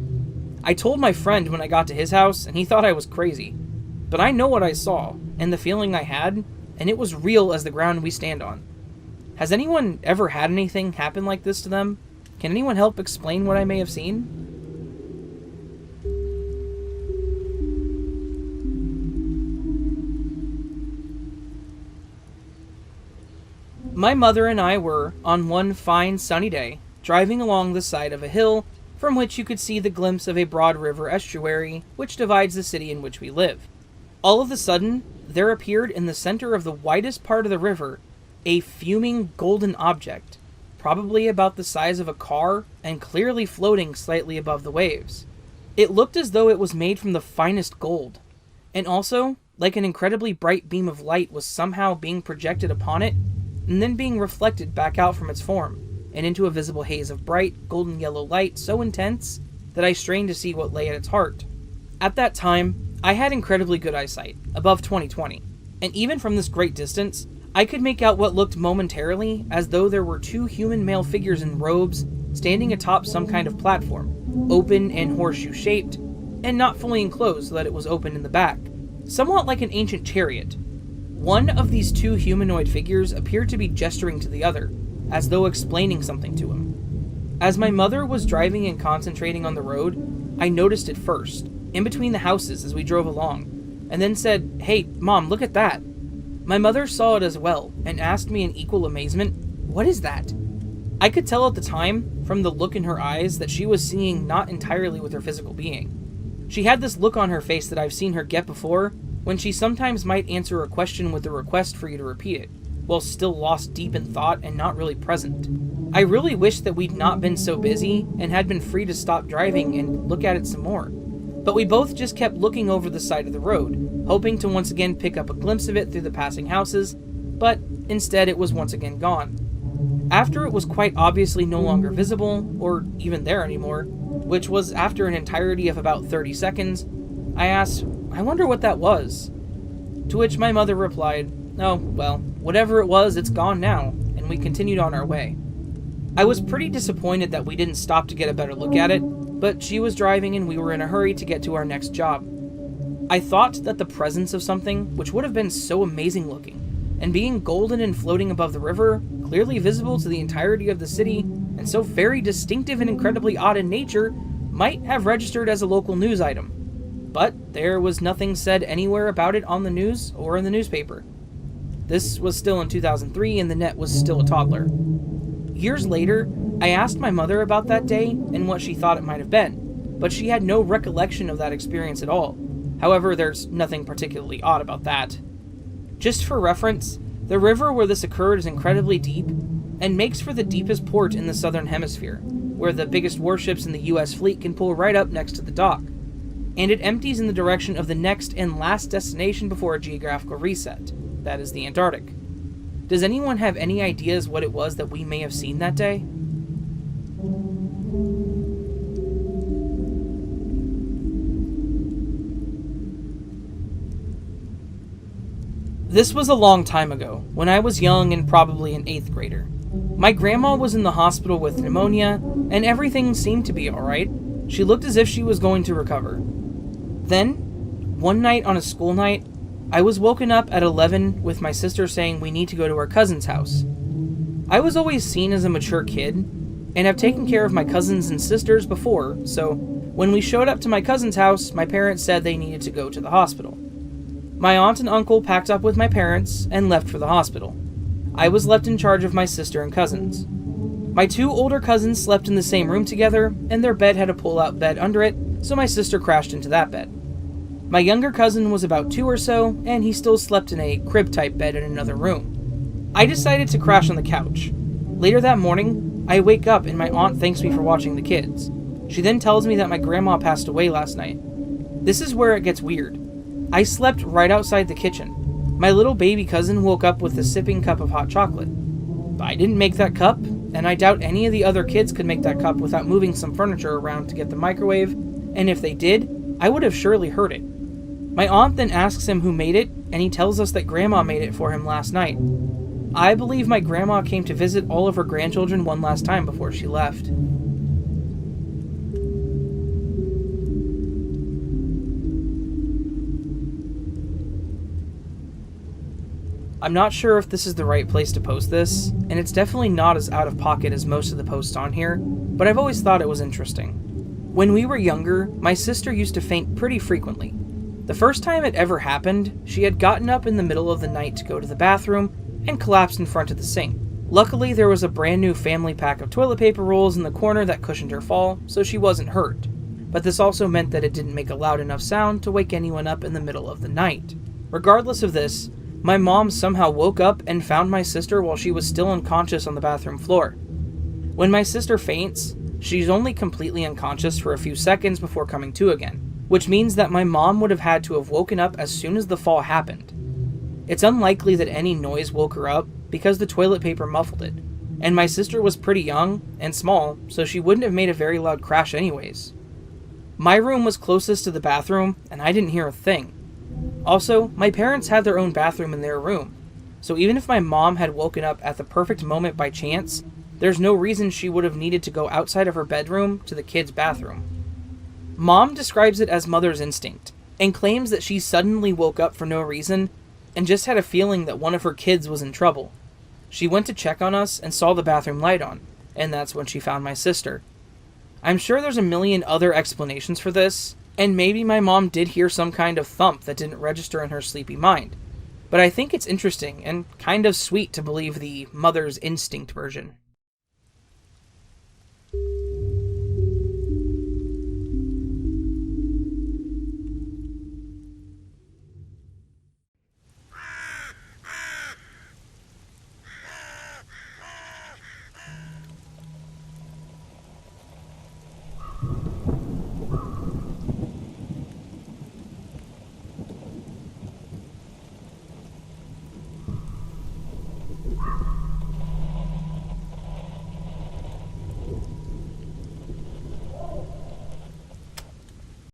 I told my friend when I got to his house, and he thought I was crazy. But I know what I saw, and the feeling I had, and it was real as the ground we stand on. Has anyone ever had anything happen like this to them? Can anyone help explain what I may have seen? My mother and I were, on one fine sunny day, driving along the side of a hill from which you could see the glimpse of a broad river estuary which divides the city in which we live. All of a sudden, there appeared in the center of the widest part of the river a fuming golden object, probably about the size of a car and clearly floating slightly above the waves. It looked as though it was made from the finest gold, and also, like an incredibly bright beam of light was somehow being projected upon it and then being reflected back out from its form, and into a visible haze of bright, golden yellow light so intense that I strained to see what lay at its heart. At that time, I had incredibly good eyesight, above 20/20, and even from this great distance, I could make out what looked momentarily as though there were 2 human male figures in robes standing atop some kind of platform, open and horseshoe-shaped, and not fully enclosed so that it was open in the back, somewhat like an ancient chariot. One of these 2 humanoid figures appeared to be gesturing to the other, as though explaining something to him. As my mother was driving and concentrating on the road, I noticed it first, in between the houses as we drove along, and then said, "Hey, Mom, look at that." My mother saw it as well, and asked me in equal amazement, "What is that?" I could tell at the time, from the look in her eyes, that she was seeing not entirely with her physical being. She had this look on her face that I've seen her get before, when she sometimes might answer a question with a request for you to repeat it, while still lost deep in thought and not really present. I really wish that we'd not been so busy and had been free to stop driving and look at it some more. But we both just kept looking over the side of the road, hoping to once again pick up a glimpse of it through the passing houses, but instead it was once again gone. After it was quite obviously no longer visible, or even there anymore, which was after an entirety of about 30 seconds, I asked, "I wonder what that was?" To which my mother replied, "Oh, well, whatever it was, it's gone now," and we continued on our way. I was pretty disappointed that we didn't stop to get a better look at it, but she was driving and we were in a hurry to get to our next job. I thought that the presence of something which would have been so amazing looking, and being golden and floating above the river, clearly visible to the entirety of the city, and so very distinctive and incredibly odd in nature, might have registered as a local news item. But there was nothing said anywhere about it on the news or in the newspaper. This was still in 2003 and Nanette was still a toddler. Years later, I asked my mother about that day and what she thought it might have been, but she had no recollection of that experience at all. However, there's nothing particularly odd about that. Just for reference, the river where this occurred is incredibly deep and makes for the deepest port in the southern hemisphere, where the biggest warships in the US fleet can pull right up next to the dock. And it empties in the direction of the next and last destination before a geographical reset. That is the Antarctic. Does anyone have any ideas what it was that we may have seen that day? This was a long time ago, when I was young and probably an 8th grader. My grandma was in the hospital with pneumonia, and everything seemed to be alright. She looked as if she was going to recover. Then, one night on a school night, I was woken up at 11 with my sister saying we need to go to our cousin's house. I was always seen as a mature kid, and have taken care of my cousins and sisters before, so when we showed up to my cousin's house, my parents said they needed to go to the hospital. My aunt and uncle packed up with my parents and left for the hospital. I was left in charge of my sister and cousins. My 2 older cousins slept in the same room together, and their bed had a pull-out bed under it, so my sister crashed into that bed. My younger cousin was about 2 or so, and he still slept in a crib-type bed in another room. I decided to crash on the couch. Later that morning, I wake up and my aunt thanks me for watching the kids. She then tells me that my grandma passed away last night. This is where it gets weird. I slept right outside the kitchen. My little baby cousin woke up with a sipping cup of hot chocolate. I didn't make that cup, and I doubt any of the other kids could make that cup without moving some furniture around to get the microwave, and if they did, I would have surely heard it. My aunt then asks him who made it, and he tells us that Grandma made it for him last night. I believe my grandma came to visit all of her grandchildren one last time before she left. I'm not sure if this is the right place to post this, and it's definitely not as out of pocket as most of the posts on here, but I've always thought it was interesting. When we were younger, my sister used to faint pretty frequently. The first time it ever happened, she had gotten up in the middle of the night to go to the bathroom and collapsed in front of the sink. Luckily, there was a brand new family pack of toilet paper rolls in the corner that cushioned her fall, so she wasn't hurt. But this also meant that it didn't make a loud enough sound to wake anyone up in the middle of the night. Regardless of this, my mom somehow woke up and found my sister while she was still unconscious on the bathroom floor. When my sister faints, she's only completely unconscious for a few seconds before coming to again, which means that my mom would have had to have woken up as soon as the fall happened. It's unlikely that any noise woke her up because the toilet paper muffled it, and my sister was pretty young and small, so she wouldn't have made a very loud crash anyways. My room was closest to the bathroom, and I didn't hear a thing. Also, my parents had their own bathroom in their room, so even if my mom had woken up at the perfect moment by chance, there's no reason she would have needed to go outside of her bedroom to the kids' bathroom. Mom describes it as mother's instinct, and claims that she suddenly woke up for no reason, and just had a feeling that one of her kids was in trouble. She went to check on us and saw the bathroom light on, and that's when she found my sister. I'm sure there's a million other explanations for this, and maybe my mom did hear some kind of thump that didn't register in her sleepy mind. But I think it's interesting and kind of sweet to believe the mother's instinct version.